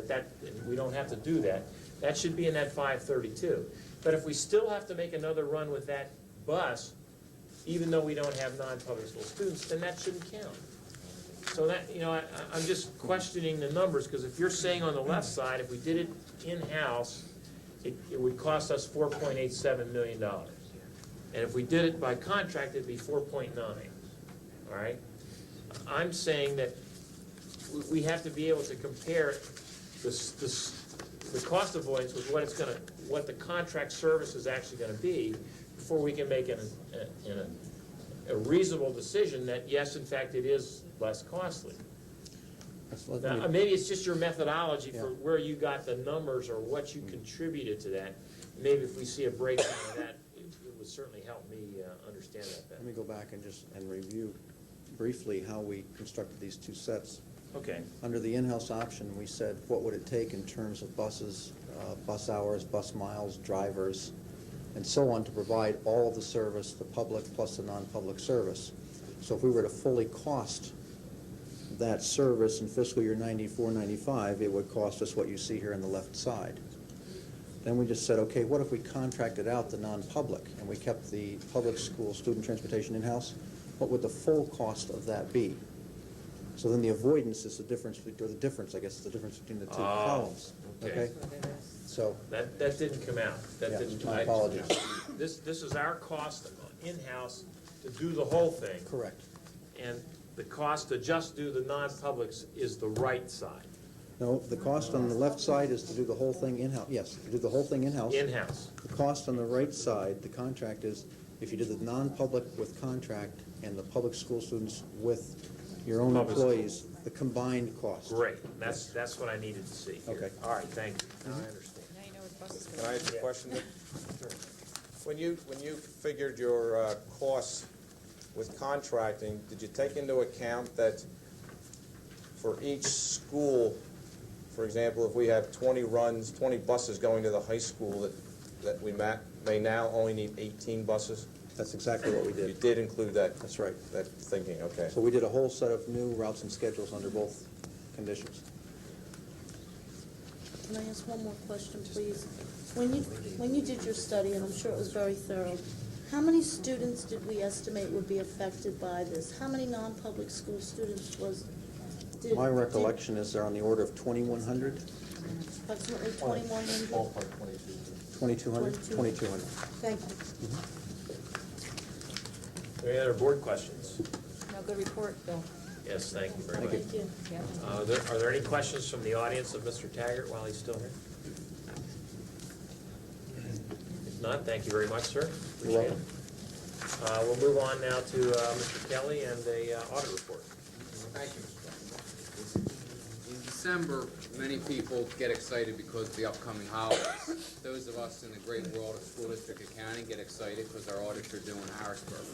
we don't have to do that. That should be in that 532. But if we still have to make another run with that bus, even though we don't have non-public school students, then that shouldn't count. So that, I'm just questioning the numbers, because if you're saying on the left side, if we did it in-house, it would cost us $4.87 million. And if we did it by contract, it'd be 4.9, all right? I'm saying that we have to be able to compare the cost avoidance with what the contract service is actually going to be before we can make a reasonable decision that, yes, in fact, it is less costly. Now, maybe it's just your methodology for where you got the numbers or what you contributed to that. Maybe if we see a breakdown of that, it would certainly help me understand that better. Let me go back and review briefly how we constructed these two sets. Okay. Under the in-house option, we said, what would it take in terms of buses, bus hours, bus miles, drivers, and so on, to provide all of the service, the public plus the non-public service. So if we were to fully cost that service in fiscal year 94-95, it would cost us what you see here on the left side. Then we just said, okay, what if we contracted out the non-public and we kept the public school student transportation in-house? What would the full cost of that be? So then the avoidance is the difference, or the difference, I guess, is the difference between the two columns. Okay. So That didn't come out. That Yeah, didn't. my apologies. This is our cost in-house to do the whole thing. correct. And the cost to just do the non-publics is the right side, No, the cost on the left side is to do the whole thing in-house. Yes, to do the whole thing in-house. in-house. The cost on the right side, the contract is, if you did the non-public with contract and the public school students with your own Public employees, the combined cost. Great, that's what I needed to see here. Okay. All right, thank you, now I understand. Now you know what bus is Can I ask a question? When you figured your costs with contracting, did you take into account that for each school, for example, if we have 20 runs, 20 buses going to the high school, that we may now only need 18 buses? That's exactly what we You did. did include that? That's right. That thinking, okay. So we did a whole set of new routes and schedules under both conditions. Can I ask one more question, please? When you did your study, and I'm sure it was very thorough, how many students did we estimate would be affected by this? How many non-public school students My recollection is they're on the order of 2,100, approximately 2,100? Ballpark 22. 2,200, 2,200. Thank you. Any other board questions? No, good report, Bill. Yes, thank you very much. Thank you. Yeah. Are there any questions from the audience of Mr. Taggart while he's still here? If not, thank you very much, sir. You're Appreciate it. We'll move on now to Mr. Kelly and the audit report. Thank you, Mr. President. In December, many people get excited because of the upcoming holidays. Those of us in the great world of school district accounting get excited because our audits are due in Harrisburg.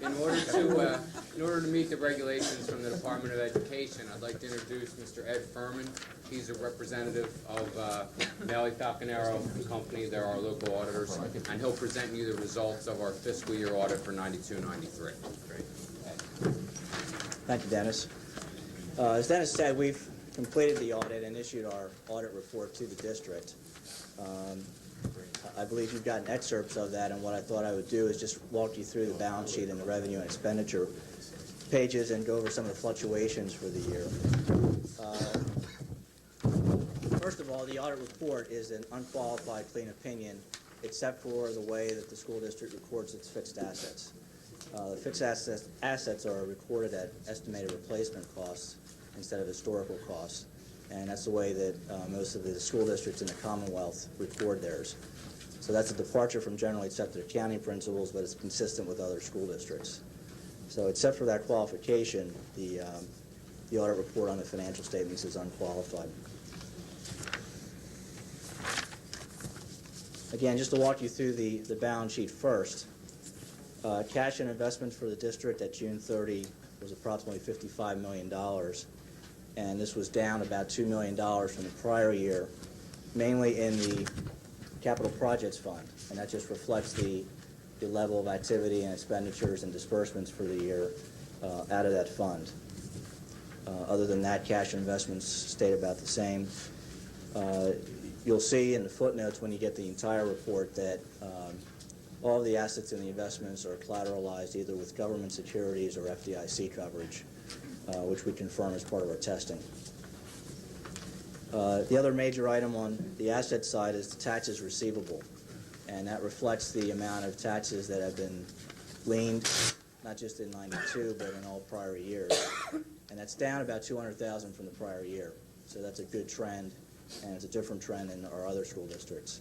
In order to meet the regulations from the Department of Education, I'd like to introduce Mr. Ed Furman. He's a representative of Nellie Falconero and Company. They're our local auditors, and he'll present you the results of our fiscal year audit for 92-93. Great. Thank you, Dennis. As Dennis said, we've completed the audit and issued our audit report to the district. I believe you've gotten excerpts of that, and what I thought I would do is just walk you through the balance sheet and the revenue and expenditure pages and go over some of the fluctuations for the year. First of all, the audit report is an unqualified clean opinion, except for the way that the school district records its fixed assets. The fixed assets are recorded at estimated replacement costs instead of historical costs, and that's the way that most of the school districts in the Commonwealth record theirs. So that's a departure from generally accepted accounting principles, but it's consistent with other school districts. So except for that qualification, the audit report on the financial statements is unqualified. Again, just to walk you through the balance sheet first, cash and investments for the district at June 30 was approximately $55 million, and this was down about $2 million from the prior year, mainly in the Capital Projects Fund, and that just reflects the level of activity and expenditures and disbursements for the year out of that fund. Other than that, cash and investments stayed about the same. You'll see in the footnotes when you get the entire report that all of the assets and the investments are collateralized either with government securities or FDIC coverage, which we confirm as part of our testing. The other major item on the asset side is the taxes receivable, and that reflects the amount of taxes that have been leaned, not just in 92, but in all prior years. And that's down about $200,000 from the prior year. So that's a good trend, and it's a different trend in our other school districts.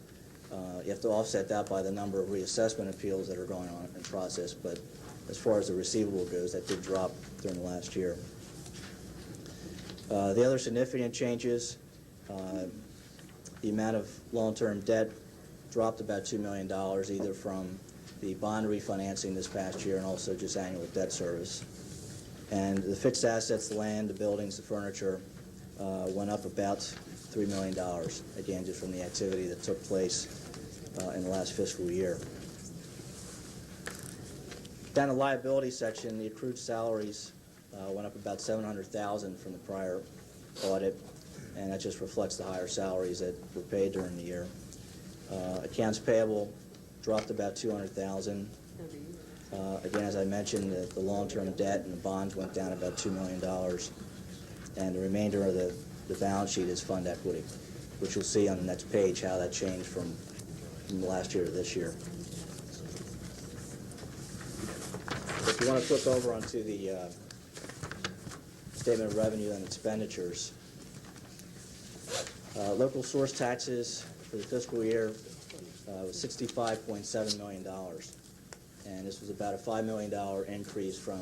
You have to offset that by the number of reassessment appeals that are going on in process, but as far as the receivable goes, that did drop during the last year. The other significant changes, the amount of long-term debt dropped about $2 million, either from the bond refinancing this past year and also just annual debt service. And the fixed assets, the land, the buildings, the furniture, went up about $3 million, again, just from the activity that took place in the last fiscal year. Down the liability section, the accrued salaries went up about $700,000 from the prior audit, and that just reflects the higher salaries that were paid during the year. Accounts payable dropped about $200,000. Again, as I mentioned, the long-term debt and the bonds went down about $2 million, and the remainder of the balance sheet is fund equity, which you'll see on the next page how that changed from last year to this year. If you want to flip over onto the statement of revenue and expenditures, local source taxes for the fiscal year was $65.7 million, and this was about a $5 million increase from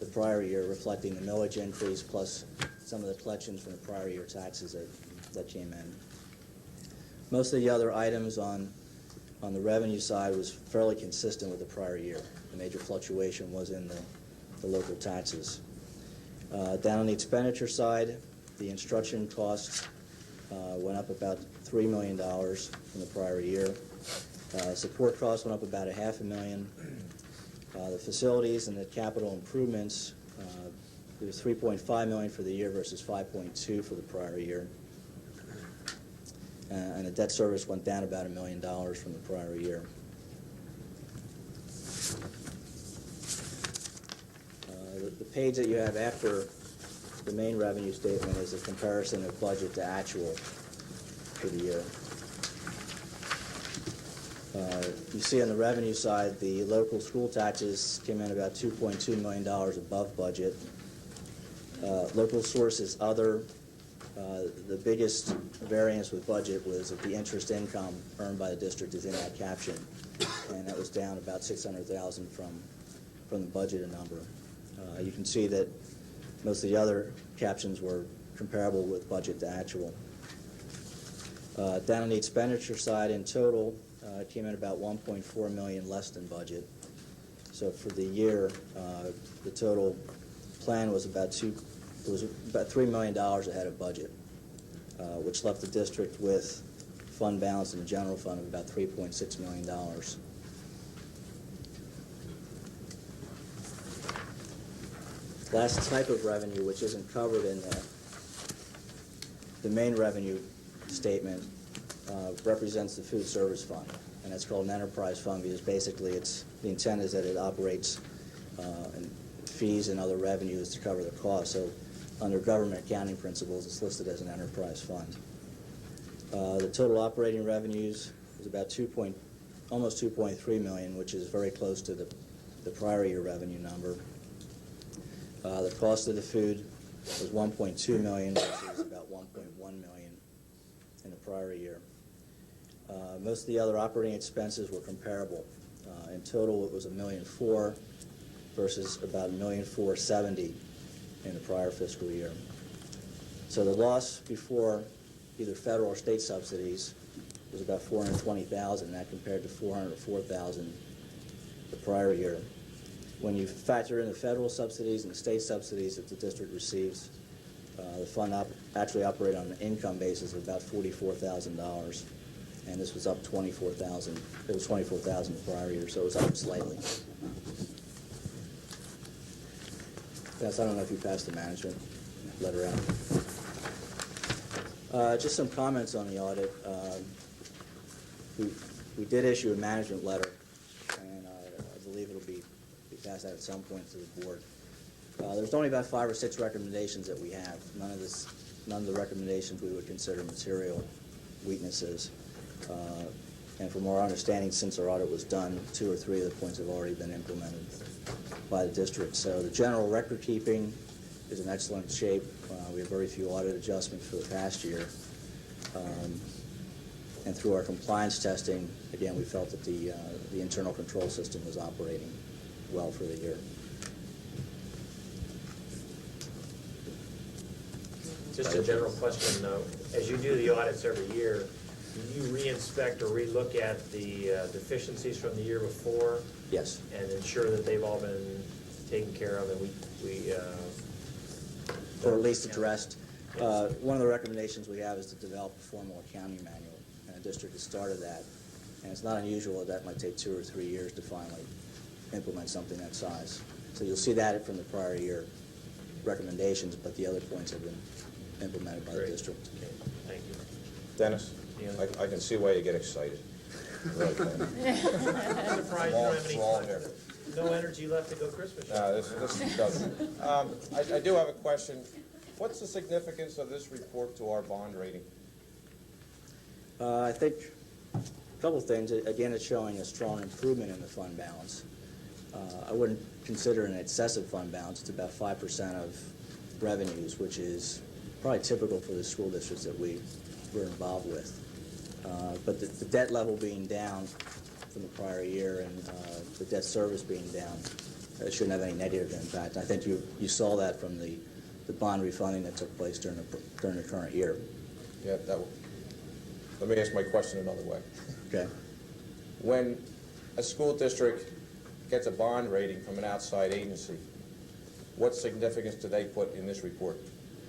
the prior year, reflecting the millage increase plus some of the collections from the prior year taxes that came in. Most of the other items on the revenue side was fairly consistent with the prior year. The major fluctuation was in the local taxes. Down on the expenditure side, the instruction costs went up about $3 million from the prior year. Support costs went up about $500,000. The facilities and the capital improvements, it was $3.5 million for the year versus $5.2 million for the prior year. And the debt service went down about $1 million from the prior year. The page that you have after the main revenue statement is a comparison of budget to actual for the year. You see on the revenue side, the local school taxes came in about $2.2 million above budget. Local sources other, the biggest variance with budget was that the interest income earned by the district is in that caption, and that was down about $600,000 from the budgeted number. You can see that most of the other captions were comparable with budget to actual. Down on the expenditure side, in total, it came in about $1.4 million less than budget. So for the year, the total plan was about $3 million ahead of budget, which left the district with fund balance in the general fund of about $3.6 million. Last type of revenue, which isn't covered in the main revenue statement, represents the food service fund, and it's called an enterprise fund because basically the intent is that it operates and fees and other revenues to cover the cost. So under government accounting principles, it's listed as an enterprise fund. The total operating revenues was about almost $2.3 million, which is very close to the prior year revenue number. The cost of the food was $1.2 million, which is about $1.1 million in the prior year. Most of the other operating expenses were comparable. In total, it was $1.4 million versus about $1.470 in the prior fiscal year. So the loss before either federal or state subsidies was about $420,000. That compared to $404,000 the prior year. When you factor in the federal subsidies and the state subsidies that the district receives, the fund actually operated on an income basis of about $44,000, and this was up $24,000. It was $24,000 the prior year, so it was up slightly. Yes, I don't know if you passed the management letter out. Just some comments on the audit. We did issue a management letter, and I believe it'll be passed out at some point to the board. There's only about 5 or 6 recommendations that we have. None of the recommendations we would consider material weaknesses. And from our understanding, since our audit was done, 2 or 3 of the points have already been implemented by the district. So the general record keeping is in excellent shape. We have very few audit adjustments for the past year. And through our compliance testing, again, we felt that the internal control system was operating well for the year. Just a general question, though. As you do the audits every year, do you re-inspect or re-look at the deficiencies from the year before? Yes. And ensure that they've all been taken care of, and we or at least addressed. One of the recommendations we have is to develop a formal accounting manual, and the district has started that. And it's not unusual that might take 2 or 3 years to finally implement something that size. So you'll see that from the prior year recommendations, but the other points have been implemented by the district. Okay, thank you. Dennis, I can see why you get excited. Really can. I'm surprised you don't have Long hair. no energy left to go Christmas shopping. No, this doesn't. I do have a question. What's the significance of this report to our bond rating? I think a couple of things. Again, it's showing a strong improvement in the fund balance. I wouldn't consider an excessive fund balance. It's about 5% of revenues, which is probably typical for the school districts that we're involved with. But the debt level being down from the prior year and the debt service being down shouldn't have any negative impact. I think you saw that from the bond refunding that took place during the current year. Yeah, let me ask my question another way. Okay. When a school district gets a bond rating from an outside agency, what significance do they put in this report?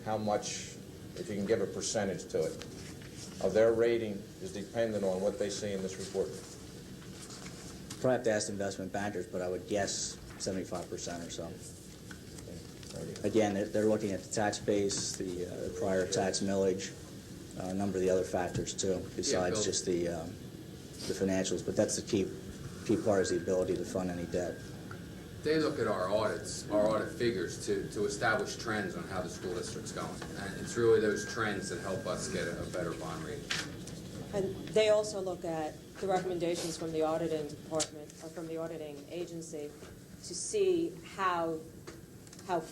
How much, if you can give a percentage to it, of their rating is dependent on what they see in this report? Probably have to ask investment bankers, but I would guess 75% or so. Again, they're looking at the tax base, the prior tax millage, a number of the other factors too, besides just the financials. But that's the key part is the ability to fund any debt. They look at our audits, our audit figures to establish trends on how the school district's going. And it's really those trends that help us get a better bond rating. And they also look at the recommendations from the auditing department, or from the auditing agency, to see how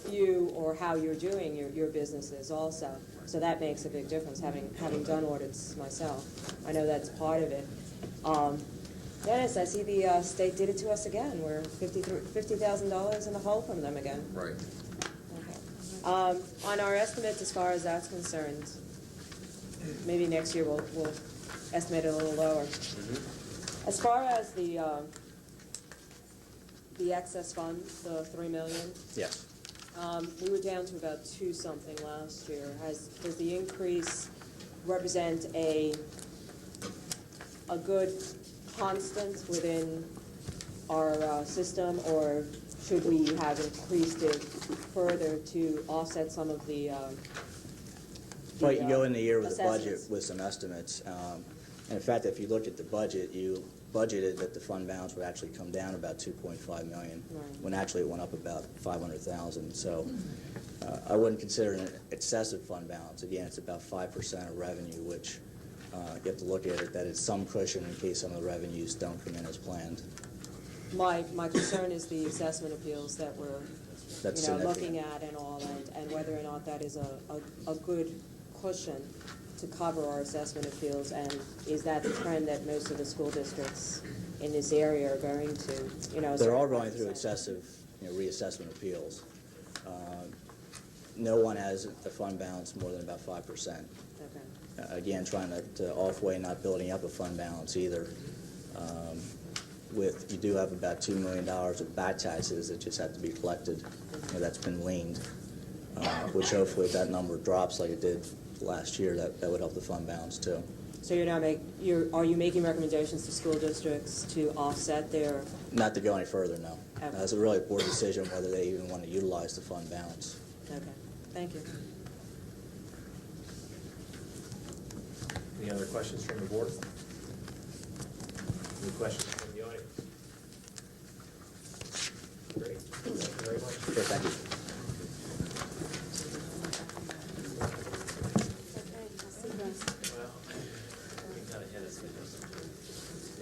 few or how you're doing your businesses also. So that makes a big difference, having done audits myself. I know that's part of it. Dennis, I see the state did it to us again. We're $50,000 in the hole from them again. Right. Okay. On our estimates, as far as that's concerned, maybe next year we'll estimate it a little lower. Mm-hmm. As far as the excess funds, the $3 million. Yes. We were down to about 2-something last year. Does the increase represent a good constant within our system, or should we have increased it further to offset some of the Well, you go in the year with a assessments? budget with some estimates. And in fact, if you look at the budget, you budgeted that the fund balance would actually come down about $2.5 million, when actually it went up about $500,000. So I wouldn't consider it an excessive fund balance. Again, it's about 5% of revenue, which you have to look at it, that it's some cushion in case some of the revenues don't come in as planned. My concern is the assessment appeals that we're looking at and all, and whether or not that is a good cushion to cover our assessment appeals, and is that the trend that most of the school districts in this area are going to, They're all going through excessive reassessment appeals. No one has a fund balance more than about 5%. Okay. Again, trying to off-weigh not building up a fund balance either. You do have about $2 million of back taxes that just have to be collected. That's been leaned, which hopefully if that number drops like it did last year, that would help the fund balance too. So are you making recommendations to school districts to offset their? Not to go any further, no. Okay. It's a really board decision whether they even want to utilize the fund balance. Okay, thank you. Any other questions from the board? Any questions from the audience? Great, thank you very much. Sure, thank you.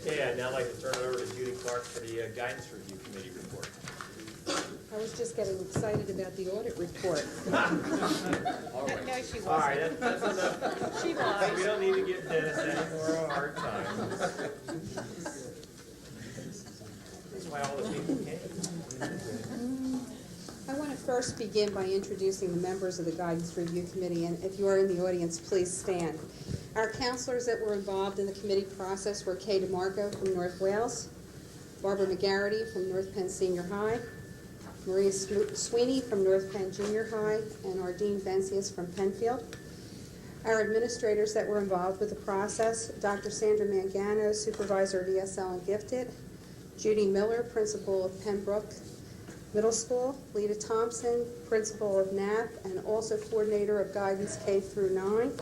Okay, I'd now like to turn it over to Judy Clark for the Guidance Review Committee report. I was just getting excited about the audit report. All right. No, she wasn't. All right, that's enough. She lied. We don't need to give Dennis any more of a hard time. That's why all the people came. I want to first begin by introducing the members of the Guidance Review Committee, and if you are in the audience, please stand. Our counselors that were involved in the committee process were Kay DeMarco from North Wales, Barbara McGarity from North Penn Senior High, Maria Sweeney from North Penn Junior High, and Ardeen Vencius from Penfield. Our administrators that were involved with the process: Dr. Sandra Mangano, Supervisor of ESL and Gifted; Judy Miller, Principal of Pembroke Middle School; Lita Thompson, Principal of Knapp and also Coordinator of Guidance K through 9.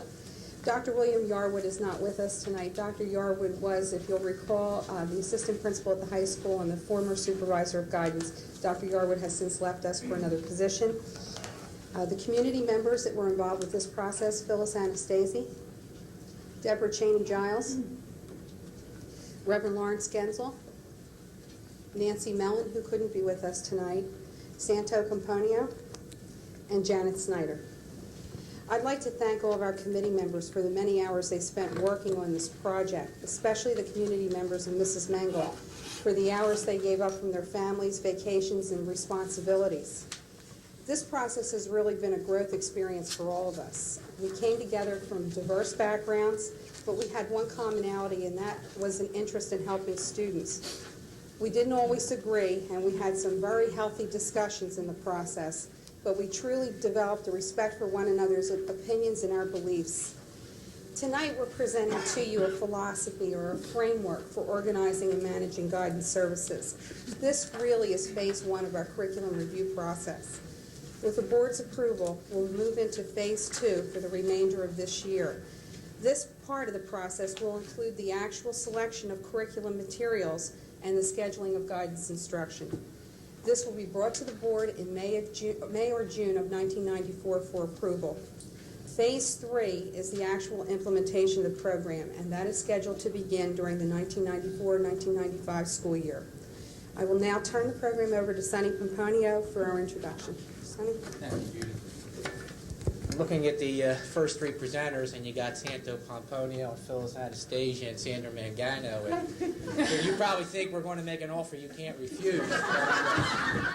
Dr. William Yarwood is not with us tonight. Dr. Yarwood was, if you'll recall, the Assistant Principal at the high school and the former Supervisor of Guidance. Dr. Yarwood has since left us for another position. The community members that were involved with this process: Phyllis Anastasi, Deborah Cheney Giles, Reverend Lawrence Genzel, Nancy Mellon, who couldn't be with us tonight, Santo Componio, and Janet Snyder. I'd like to thank all of our committee members for the many hours they spent working on this project, especially the community members and Mrs. Mangle for the hours they gave up from their families, vacations, and responsibilities. This process has really been a growth experience for all of us. We came together from diverse backgrounds, but we had one commonality, and that was an interest in helping students. We didn't always agree, and we had some very healthy discussions in the process, but we truly developed a respect for one another's opinions and our beliefs. Tonight we're presenting to you a philosophy or a framework for organizing and managing guidance services. This really is phase one of our curriculum review process. With the board's approval, we'll move into phase two for the remainder of this year. This part of the process will include the actual selection of curriculum materials and the scheduling of guidance instruction. This will be brought to the board in May or June of 1994 for approval. Phase 3 is the actual implementation of the program, and that is scheduled to begin during the 1994-1995 school year. I will now turn the program over to Sonny Pomponio for our introduction. Sonny? Thank you, Judy. Looking at the first three presenters, and you got Santo Pomponio, Phyllis Anastasia, and Sandra Mangano, and so you probably think we're going to make an offer you can't refuse. I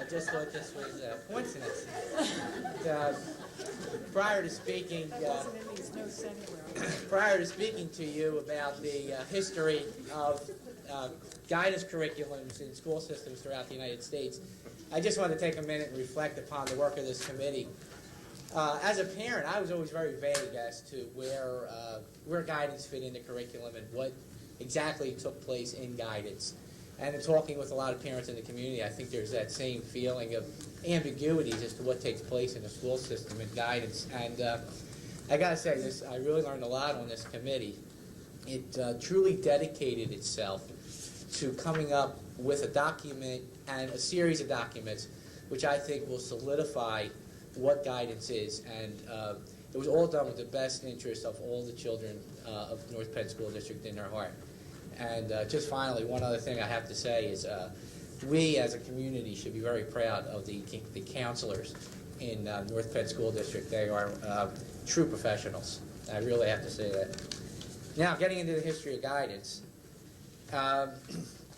just thought this was a coincidence. Prior to speaking to you about the history of guidance curriculums in school systems throughout the United States, I just want to take a minute and reflect upon the work of this committee. As a parent, I was always very vague as to where guidance fit in the curriculum and what exactly took place in guidance. And in talking with a lot of parents in the community, I think there's that same feeling of ambiguities as to what takes place in the school system and guidance. And I got to say, I really learned a lot on this committee. It truly dedicated itself to coming up with a document and a series of documents which I think will solidify what guidance is. And it was all done with the best interest of all the children of North Penn School District in their heart. And just finally, one other thing I have to say is we as a community should be very proud of the counselors in North Penn School District. They are true professionals. I really have to say that. Now, getting into the history of guidance.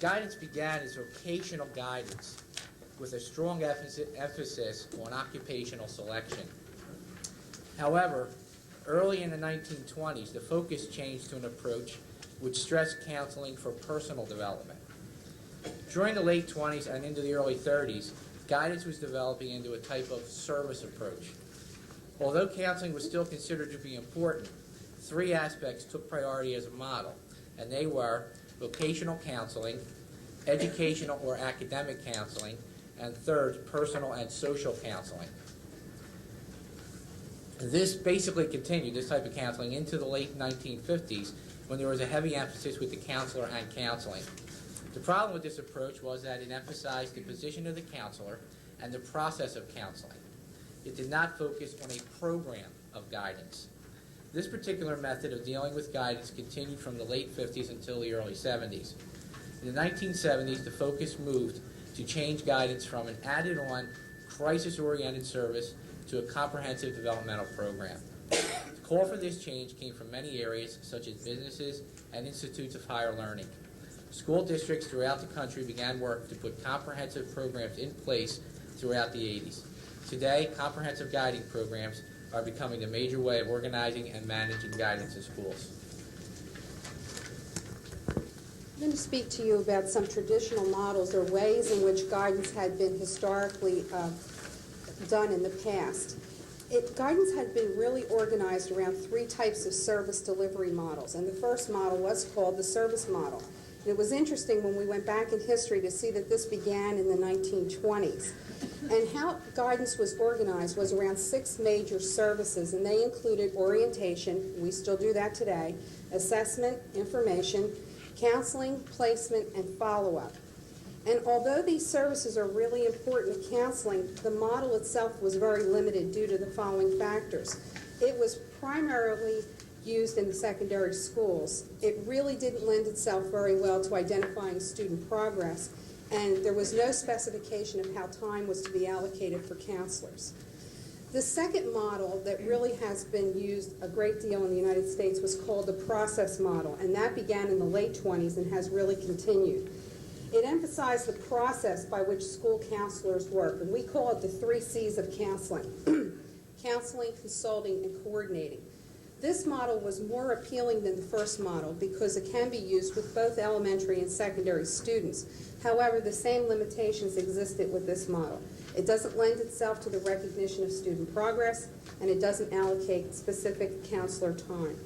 Guidance began as vocational guidance with a strong emphasis on occupational selection. However, early in the 1920s, the focus changed to an approach which stressed counseling for personal development. During the late 20s and into the early 30s, guidance was developing into a type of service approach. Although counseling was still considered to be important, three aspects took priority as a model, and they were vocational counseling, educational or academic counseling, and third, personal and social counseling. This basically continued, this type of counseling, into the late 1950s when there was a heavy emphasis with the counselor and counseling. The problem with this approach was that it emphasized the position of the counselor and the process of counseling. It did not focus on a program of guidance. This particular method of dealing with guidance continued from the late 50s until the early 70s. In the 1970s, the focus moved to change guidance from an added-on, crisis-oriented service to a comprehensive developmental program. The call for this change came from many areas, such as businesses and institutes of higher learning. School districts throughout the country began work to put comprehensive programs in place throughout the 80s. Today, comprehensive guiding programs are becoming the major way of organizing and managing guidance in schools. The to speak to you about some traditional models or ways in which guidance had been historically done in the past. Guidance had been really organized around 3 types of service delivery models, and the first model was called the service model. And it was interesting when we went back in history to see that this began in the 1920s. And how guidance was organized was around 6 major services, and they included orientation, we still do that today, assessment, information, counseling, placement, and follow-up. And although these services are really important in counseling, the model itself was very limited due to the following factors. It was primarily used in the secondary schools. It really didn't lend itself very well to identifying student progress, and there was no specification of how time was to be allocated for counselors. The second model that really has been used a great deal in the United States was called the process model, and that began in the late 20s and has really continued. It emphasized the process by which school counselors work, and we call it the 3 C's of counseling: counseling, consulting, and coordinating. This model was more appealing than the first model because it can be used with both elementary and secondary students. However, the same limitations existed with this model. It doesn't lend itself to the recognition of student progress, and it doesn't allocate specific counselor time.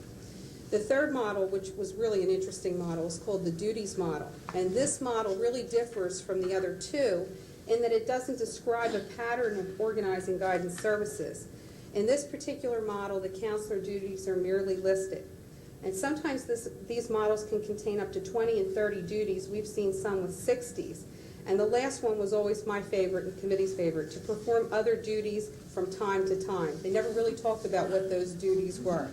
The third model, which was really an interesting model, is called the duties model. And this model really differs from the other 2 in that it doesn't describe a pattern of organizing guidance services. In this particular model, the counselor duties are merely listed. And sometimes these models can contain up to 20 and 30 duties. We've seen some with 60s. And the last one was always my favorite and the committee's favorite, to perform other duties from time to time. They never really talked about what those duties were.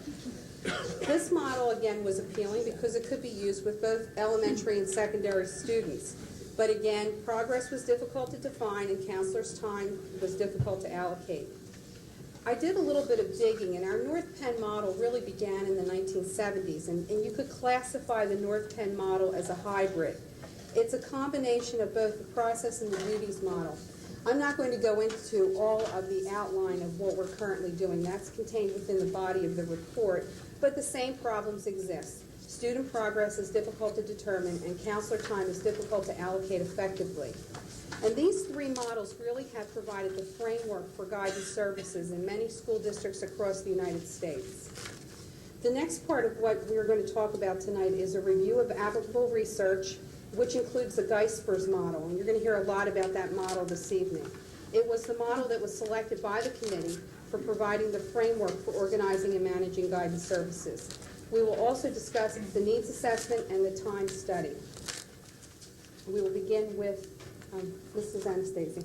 This model, again, was appealing because it could be used with both elementary and secondary students. But again, progress was difficult to define and counselors' time was difficult to allocate. I did a little bit of digging, and our North Penn model really began in the 1970s, and you could classify the North Penn model as a hybrid. It's a combination of both the process and the duties model. I'm not going to go into all of the outline of what we're currently doing. That's contained within the body of the report, but the same problems exist. Student progress is difficult to determine, and counselor time is difficult to allocate effectively. And these 3 models really have provided the framework for guidance services in many school districts across the United States. The next part of what we're going to talk about tonight is a review of applicable research, which includes the Geisper's model, and you're going to hear a lot about that model this evening. It was the model that was selected by the committee for providing the framework for organizing and managing guidance services. We will also discuss the needs assessment and the time study. We will begin with Mrs. Anastasia.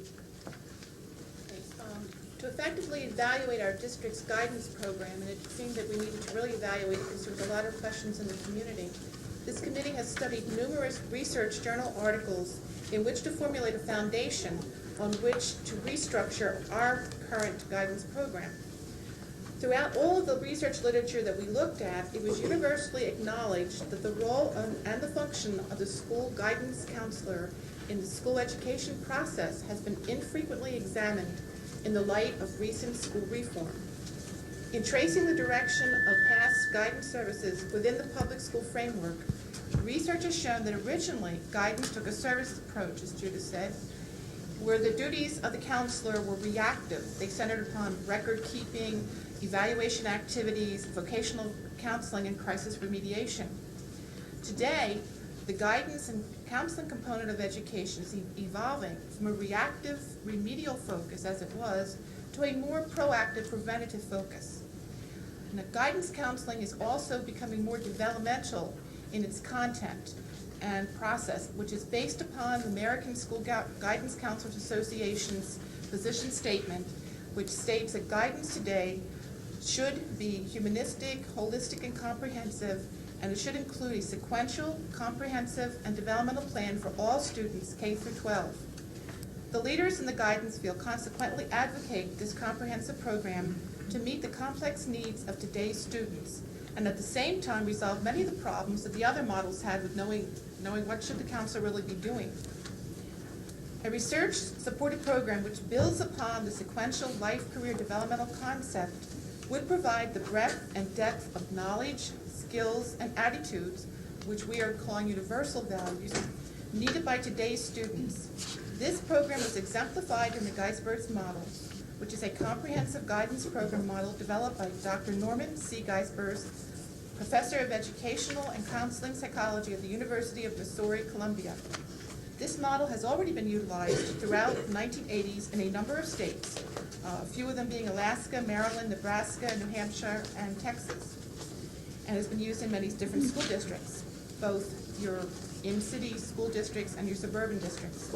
To effectively evaluate our district's guidance program, and it seemed that we needed to really evaluate it because there was a lot of questions in the community, this committee has studied numerous research journal articles in which to formulate a foundation on which to restructure our current guidance program. Throughout all of the research literature that we looked at, it was universally acknowledged that the role and the function of the school guidance counselor in the school education process has been infrequently examined in the light of recent school reform. In tracing the direction of past guidance services within the public school framework, research has shown that originally guidance took a service approach, as Judith said, where the duties of the counselor were reactive. They centered upon record keeping, evaluation activities, vocational counseling, and crisis remediation. Today, the guidance and counseling component of education is evolving from a reactive remedial focus, as it was, to a more proactive preventative focus. And the guidance counseling is also becoming more developmental in its content and process, which is based upon the American School Guidance Counselors Association's position statement, which states that guidance today should be humanistic, holistic, and comprehensive, and it should include a sequential, comprehensive, and developmental plan for all students K through 12. The leaders in the guidance field consequently advocate this comprehensive program to meet the complex needs of today's students, and at the same time resolve many of the problems that the other models had with knowing what should the counselor really be doing. A research-supported program which builds upon the sequential life-career developmental concept would provide the breadth and depth of knowledge, skills, and attitudes which we are calling universal values, needed by today's students. This program is exemplified in the Geisberg's model, which is a comprehensive guidance program model developed by Dr. Norman C. Geisberg, Professor of Educational and Counseling Psychology at the University of Missouri, Columbia. This model has already been utilized throughout the 1980s in a number of states, a few of them being Alaska, Maryland, Nebraska, New Hampshire, and Texas, and has been used in many different school districts, both your in-city school districts and your suburban districts.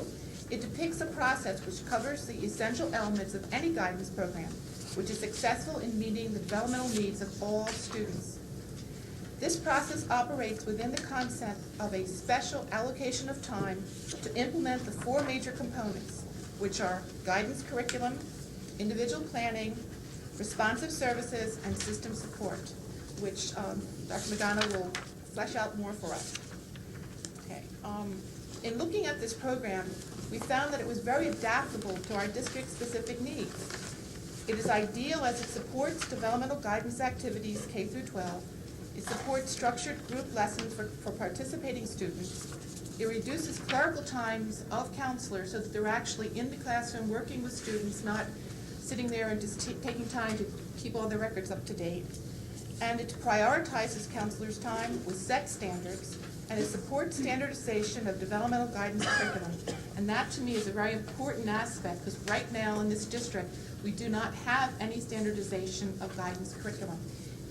It depicts a process which covers the essential elements of any guidance program, which is successful in meeting the developmental needs of all students. This process operates within the concept of a special allocation of time to implement the four major components, which are guidance curriculum, individual planning, responsive services, and system support, which Dr. Madonna will flesh out more for us. Okay. In looking at this program, we found that it was very adaptable to our district-specific needs. It is ideal as it supports developmental guidance activities K through 12. It supports structured group lessons for participating students. It reduces clerical times of counselors so that they're actually in the classroom working with students, not sitting there and just taking time to keep all the records up to date. And it prioritizes counselors' time with set standards, and it supports standardization of developmental guidance curriculum. And that, to me, is a very important aspect, because right now in this district, we do not have any standardization of guidance curriculum.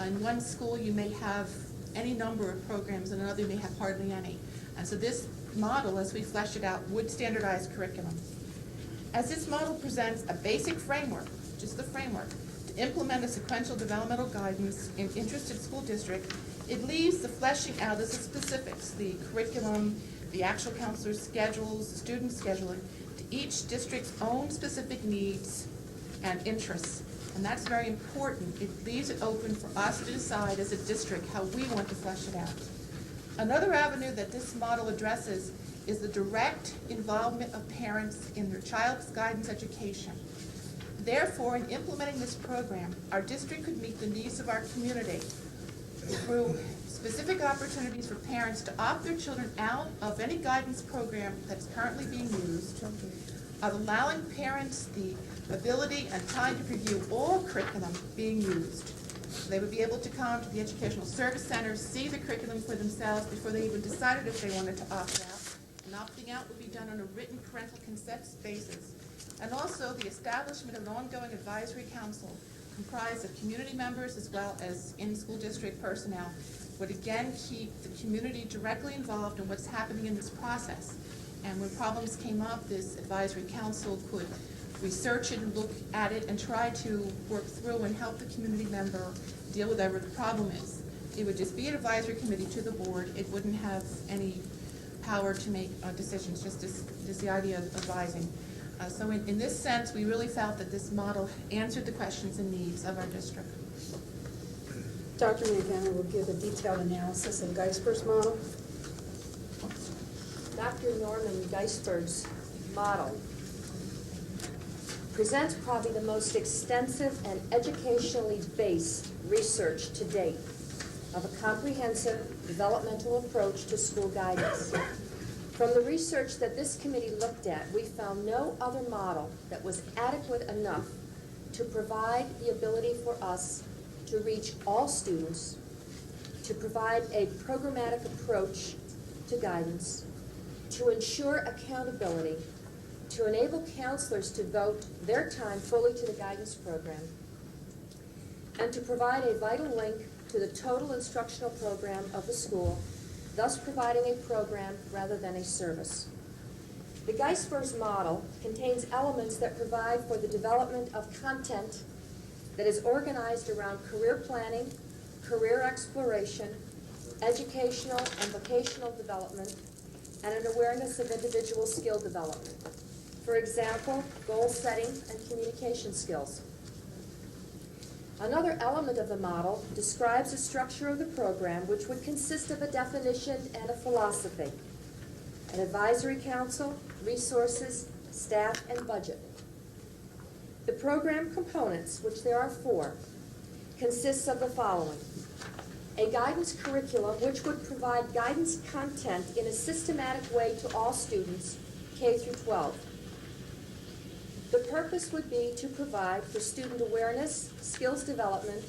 In one school, you may have any number of programs, and another you may have hardly any. And so this model, as we flesh it out, would standardize curriculum. As this model presents a basic framework, just the framework, to implement a sequential developmental guidance in interested school district, it leaves the fleshing out of the specifics, the curriculum, the actual counselor schedules, student scheduling, to each district's own specific needs and interests. And that's very important. It leaves it open for us to decide as a district how we want to flesh it out. Another avenue that this model addresses is the direct involvement of parents in their child's guidance education. Therefore, in implementing this program, our district could meet the needs of our community through specific opportunities for parents to opt their children out of any guidance program that's currently being used, of allowing parents the ability and time to review all curriculum being used. They would be able to come to the Educational Service Center, see the curriculum for themselves before they even decided if they wanted to opt out. And opting out would be done on a written parental consent basis. And also the establishment of an ongoing advisory council comprised of community members as well as in-school district personnel would again keep the community directly involved in what's happening in this process. And when problems came up, this advisory council could research it and look at it and try to work through and help the community member deal with whatever the problem is. It would just be an advisory committee to the board. It wouldn't have any power to make decisions, just the idea of advising. So in this sense, we really felt that this model answered the questions and needs of our district. Dr. Magana will give a detailed analysis of Geisberg's model. Dr. Norman Geisberg's model presents probably the most extensive and educationally based research to date of a comprehensive developmental approach to school guidance. From the research that this committee looked at, we found no other model that was adequate enough to provide the ability for us to reach all students, to provide a programmatic approach to guidance, to ensure accountability, to enable counselors to devote their time fully to the guidance program, and to provide a vital link to the total instructional program of the school, thus providing a program rather than a service. The Geisberg's model contains elements that provide for the development of content that is organized around career planning, career exploration, educational and vocational development, and an awareness of individual skill development. For example, goal setting and communication skills. Another element of the model describes the structure of the program, which would consist of a definition and a philosophy, an advisory council, resources, staff, and budget. The program components, which there are 4, consists of the following: a guidance curriculum which would provide guidance content in a systematic way to all students, K through 12. The purpose would be to provide for student awareness, skills development,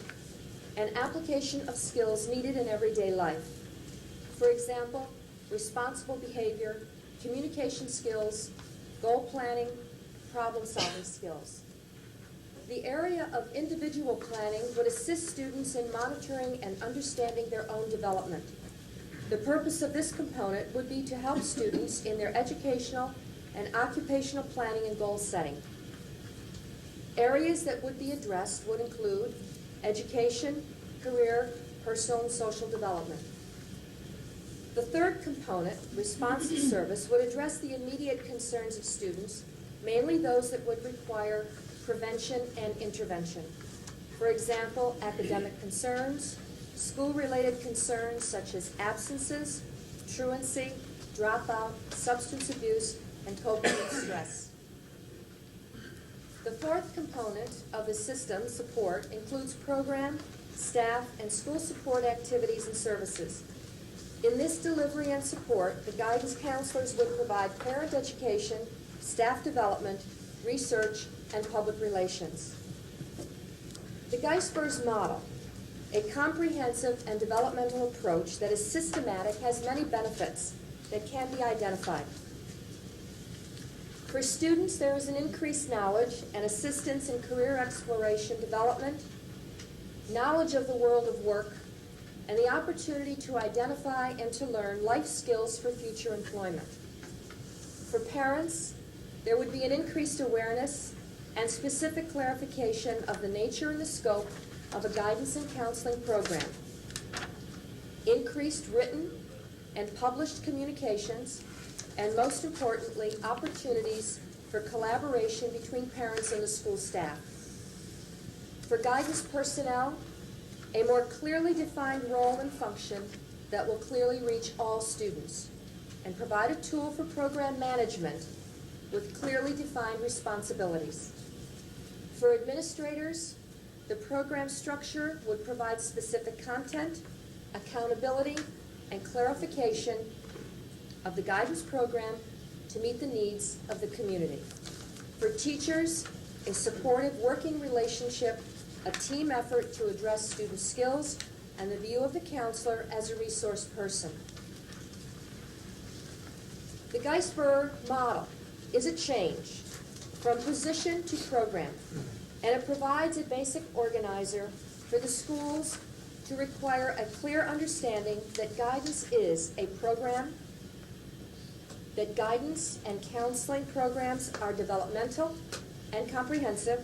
and application of skills needed in everyday life. For example, responsible behavior, communication skills, goal planning, problem-solving skills. The area of individual planning would assist students in monitoring and understanding their own development. The purpose of this component would be to help students in their educational and occupational planning and goal setting. Areas that would be addressed would include education, career, personal and social development. The third component, responsive service, would address the immediate concerns of students, mainly those that would require prevention and intervention. For example, academic concerns, school-related concerns such as absences, truancy, dropout, substance abuse, and coping with stress. The fourth component of the system support includes program, staff, and school support activities and services. In this delivery and support, the guidance counselors would provide parent education, staff development, research, and public relations. The Geisber's model, a comprehensive and developmental approach that is systematic, has many benefits that can be identified. For students, there is an increased knowledge and assistance in career exploration development, knowledge of the world of work, and the opportunity to identify and to learn life skills for future employment. For parents, there would be an increased awareness and specific clarification of the nature and the scope of a guidance and counseling program, increased written and published communications, and most importantly, opportunities for collaboration between parents and the school staff. For guidance personnel, a more clearly defined role and function that will clearly reach all students, and provide a tool for program management with clearly defined responsibilities. For administrators, the program structure would provide specific content, accountability, and clarification of the guidance program to meet the needs of the community. For teachers, a supportive working relationship, a team effort to address student skills, and the view of the counselor as a resource person. The Geisber model is a change from position to program, and it provides a basic organizer for the schools to require a clear understanding that guidance is a program, that guidance and counseling programs are developmental and comprehensive,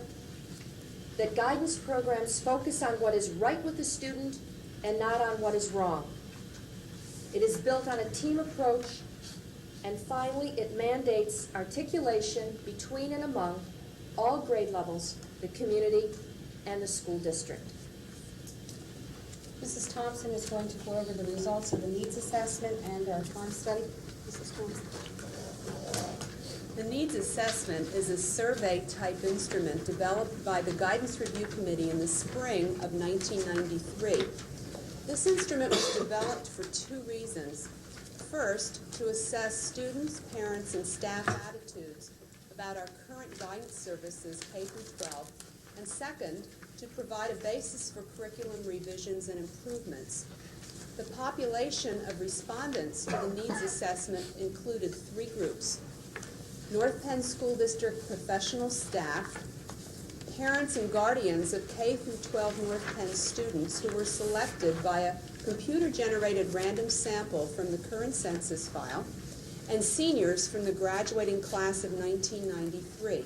that guidance programs focus on what is right with the student and not on what is wrong. It is built on a team approach, and finally, it mandates articulation between and among all grade levels, the community, and the school district. Mrs. Thompson is going to go over the results of the needs assessment and our time study. Mrs. Thompson. The needs assessment is a survey-type instrument developed by the Guidance Review Committee in the spring of 1993. This instrument was developed for two reasons. First, to assess students, parents, and staff attitudes about our current guidance services K through 12, and second, to provide a basis for curriculum revisions and improvements. The population of respondents to the needs assessment included three groups: North Penn School District professional staff, parents and guardians of K through 12 North Penn students who were selected by a computer-generated random sample from the current census file, and seniors from the graduating class of 1993.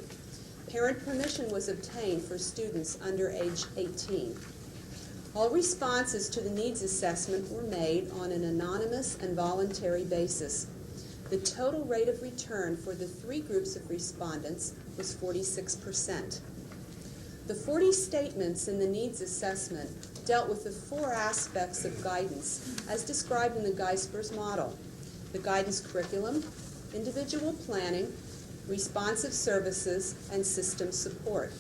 Parent permission was obtained for students under age 18. All responses to the needs assessment were made on an anonymous and voluntary basis. The total rate of return for the three groups of respondents was 46%. The 40 statements in the needs assessment dealt with the four aspects of guidance as described in the Geisber's model: the guidance curriculum, individual planning, responsive services, and system support.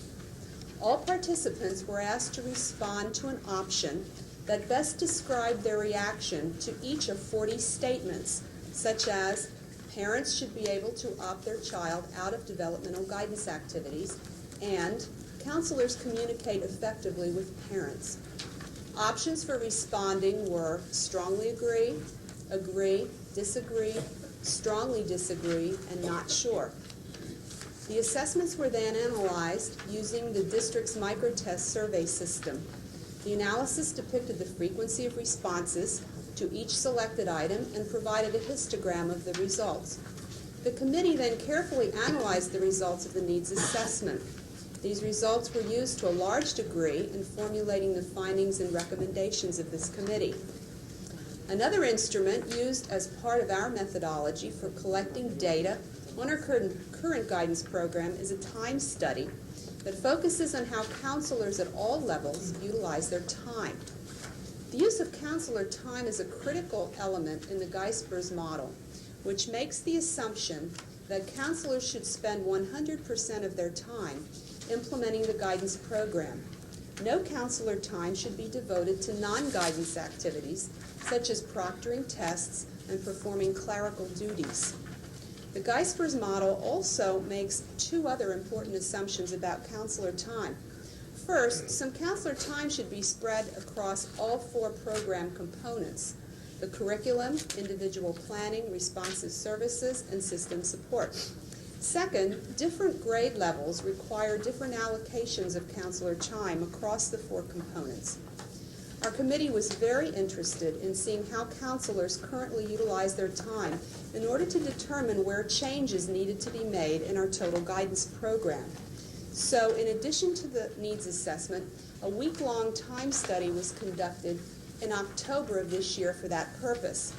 All participants were asked to respond to an option that best describe their reaction to each of 40 statements, such as parents should be able to opt their child out of developmental guidance activities, and counselors communicate effectively with parents. Options for responding were strongly agree, disagree, strongly disagree, and not sure. The assessments were then analyzed using the district's microtest survey system. The analysis depicted the frequency of responses to each selected item and provided a histogram of the results. The committee then carefully analyzed the results of the needs assessment. These results were used to a large degree in formulating the findings and recommendations of this committee. Another instrument used as part of our methodology for collecting data on our current guidance program is a time study that focuses on how counselors at all levels utilize their time. The use of counselor time is a critical element in the Geisber's model, which makes the assumption that counselors should spend 100% of their time implementing the guidance program. No counselor time should be devoted to non-guidance activities, such as proctoring tests and performing clerical duties. The Geisber's model also makes two other important assumptions about counselor time. First, some counselor time should be spread across all 4 program components: the curriculum, individual planning, responsive services, and system support. Second, different grade levels require different allocations of counselor time across the 4 components. Our committee was very interested in seeing how counselors currently utilize their time in order to determine where changes needed to be made in our total guidance program. So, in addition to the needs assessment, a week-long time study was conducted in October of this year for that purpose.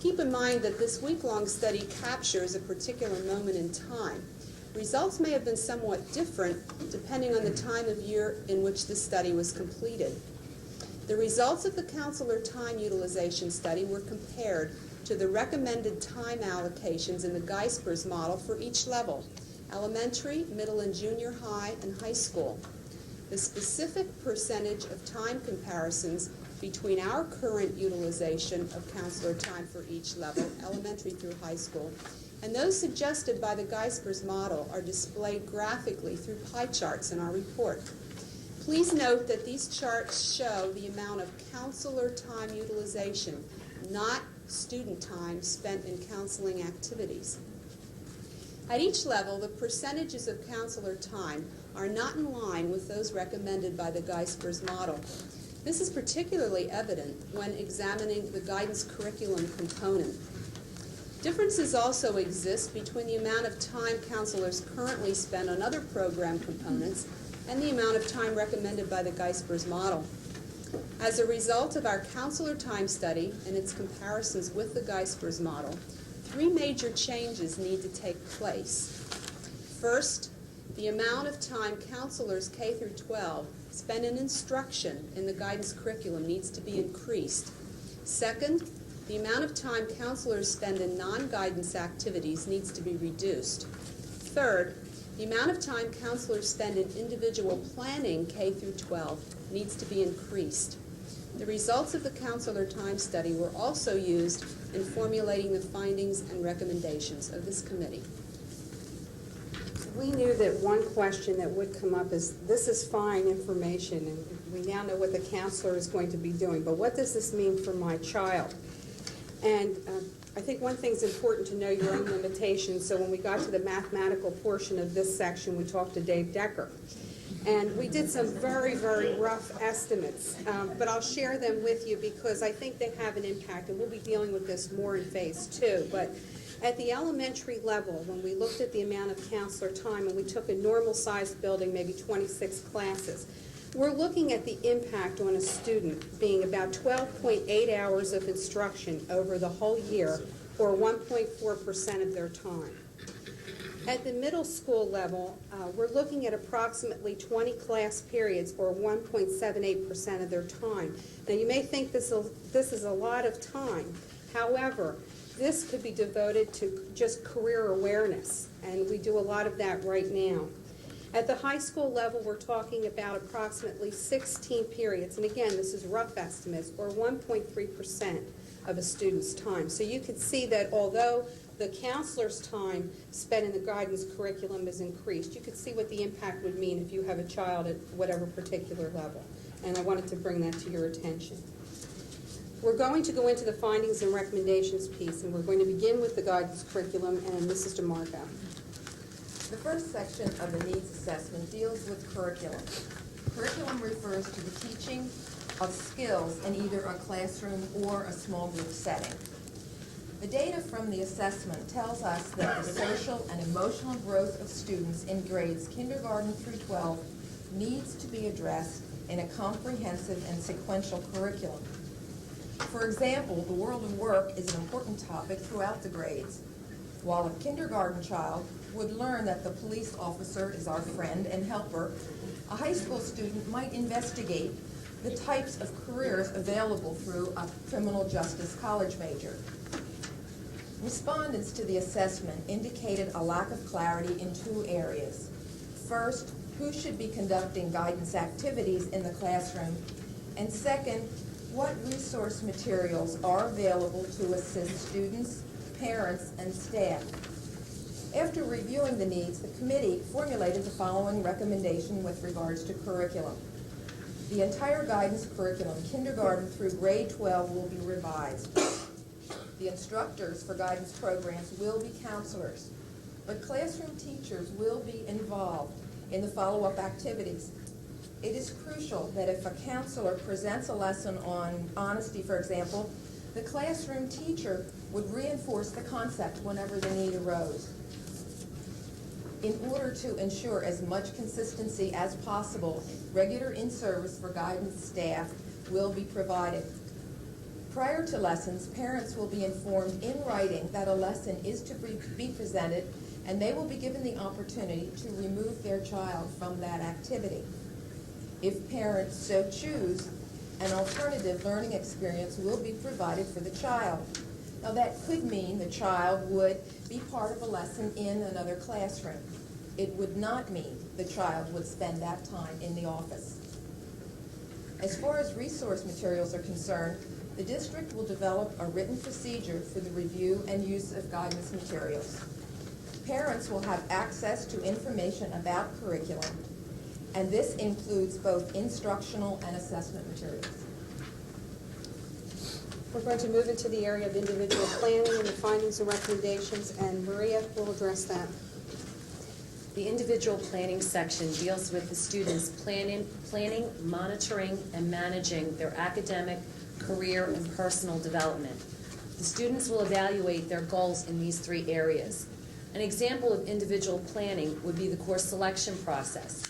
Keep in mind that this week-long study captures a particular moment in time. Results may have been somewhat different depending on the time of year in which the study was completed. The results of the counselor time utilization study were compared to the recommended time allocations in the Geisber's model for each level: elementary, middle and junior high, and high school. The specific percentage of time comparisons between our current utilization of counselor time for each level, elementary through high school, and those suggested by the Geisber's model are displayed graphically through pie charts in our report. Please note that these charts show the amount of counselor time utilization, not student time spent in counseling activities. At each level, the percentages of counselor time are not in line with those recommended by the Geisber's model. This is particularly evident when examining the guidance curriculum component. Differences also exist between the amount of time counselors currently spend on other program components and the amount of time recommended by the Geisber's model. As a result of our counselor time study and its comparisons with the Geisber's model, 3 major changes need to take place. First, the amount of time counselors K through 12 spend in instruction in the guidance curriculum needs to be increased. Second, the amount of time counselors spend in non-guidance activities needs to be reduced. Third, the amount of time counselors spend in individual planning K through 12 needs to be increased. The results of the counselor time study were also used in formulating the findings and recommendations of this committee. We knew that one question that would come up is, this is fine information, and we now know what the counselor is going to be doing, but what does this mean for my child? And I think one thing's important to know your own limitations, so when we got to the mathematical portion of this section, we talked to Dave Decker. And we did some very, very rough estimates, but I'll share them with you because I think they have an impact, and we'll be dealing with this more in phase 2. But at the elementary level, when we looked at the amount of counselor time and we took a normal-sized building, maybe 26 classes, we're looking at the impact on a student being about 12.8 hours of instruction over the whole year, or 1.4% of their time. At the middle school level, we're looking at approximately 20 class periods, or 1.78% of their time. Now, you may think this is a lot of time. However, this could be devoted to just career awareness, and we do a lot of that right now. At the high school level, we're talking about approximately 16 periods, and again, this is rough estimates, or 1.3% of a student's time. So you can see that although the counselor's time spent in the guidance curriculum is increased, you could see what the impact would mean if you have a child at whatever particular level. And I wanted to bring that to your attention. We're going to go into the findings and recommendations piece, and we're going to begin with the guidance curriculum, and Mrs. DeMarco. The first section of the needs assessment deals with curriculum. Curriculum refers to the teaching of skills in either a classroom or a small group setting. The data from the assessment tells us that the social and emotional growth of students in grades kindergarten through 12 needs to be addressed in a comprehensive and sequential curriculum. For example, the world of work is an important topic throughout the grades. While a kindergarten child would learn that the police officer is our friend and helper, a high school student might investigate the types of careers available through a criminal justice college major. Respondents to the assessment indicated a lack of clarity in two areas. First, who should be conducting guidance activities in the classroom? And second, what resource materials are available to assist students, parents, and staff? After reviewing the needs, the committee formulated the following recommendation with regards to curriculum. The entire guidance curriculum, kindergarten through grade 12, will be revised. The instructors for guidance programs will be counselors, but classroom teachers will be involved in the follow-up activities. It is crucial that if a counselor presents a lesson on honesty, for example, the classroom teacher would reinforce the concept whenever the need arose. In order to ensure as much consistency as possible, regular in-service for guidance staff will be provided. Prior to lessons, parents will be informed in writing that a lesson is to be presented, and they will be given the opportunity to remove their child from that activity. If parents so choose, an alternative learning experience will be provided for the child. Now that could mean the child would be part of a lesson in another classroom. It would not mean the child would spend that time in the office. As far as resource materials are concerned, the district will develop a written procedure for the review and use of guidance materials. Parents will have access to information about curriculum, and this includes both instructional and assessment materials. We're going to move into the area of individual planning and the findings and recommendations, and Maria will address that. The individual planning section deals with the students' planning, monitoring, and managing their academic, career, and personal development. The students will evaluate their goals in these three areas. An example of individual planning would be the course selection process.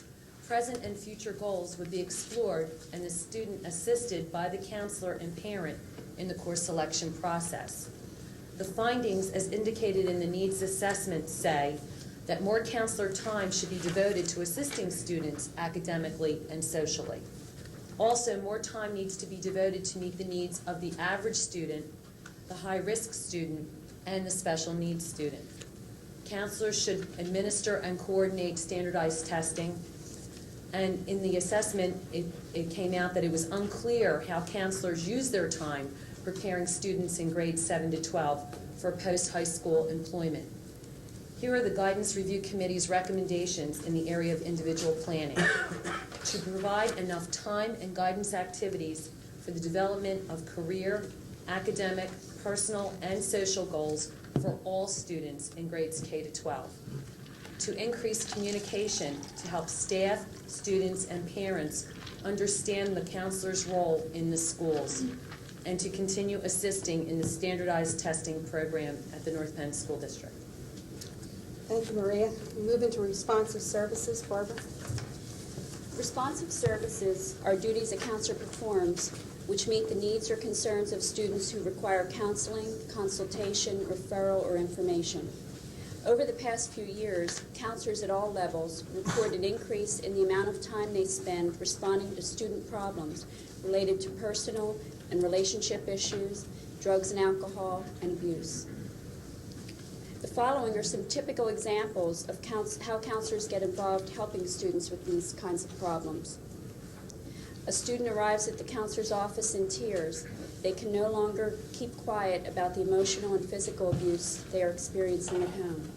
Present and future goals would be explored and the student assisted by the counselor and parent in the course selection process. The findings, as indicated in the needs assessment, say that more counselor time should be devoted to assisting students academically and socially. Also, more time needs to be devoted to meet the needs of the average student, the high-risk student, and the special needs student. Counselors should administer and coordinate standardized testing, and in the assessment, it came out that it was unclear how counselors use their time preparing students in grades 7 to 12 for post-high school employment. Here are the Guidance Review Committee's recommendations in the area of individual planning. To provide enough time and guidance activities for the development of career, academic, personal, and social goals for all students in grades K to 12. To increase communication to help staff, students, and parents understand the counselor's role in the schools, and to continue assisting in the standardized testing program at the North Penn School District. Thank you, Maria. We move into responsive services. Barbara? Responsive services are duties a counselor performs which meet the needs or concerns of students who require counseling, consultation, referral, or information. Over the past few years, counselors at all levels report an increase in the amount of time they spend responding to student problems related to personal and relationship issues, drugs and alcohol, and abuse. The The following are some typical examples of how counselors get involved helping students with these kinds of problems. A student arrives at the counselor's office in tears. They can no longer keep quiet about the emotional and physical abuse they are experiencing at home.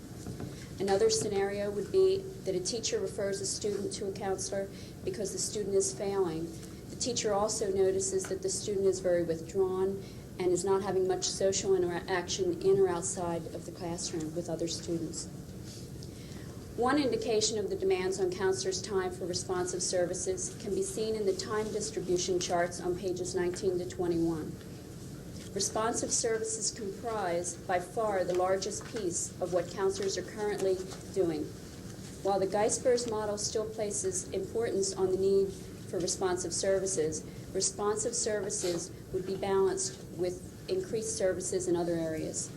Another scenario would be that a teacher refers a student to a counselor because the student is failing. The teacher also notices that the student is very withdrawn and is not having much social interaction in or outside of the classroom with other students. One indication of the demands on counselors' time for responsive services can be seen in the time distribution charts on pages 19 to 21. Responsive services comprise by far the largest piece of what counselors are currently doing. While the Geisber's model still places importance on the need for responsive services would be balanced with increased services in other areas.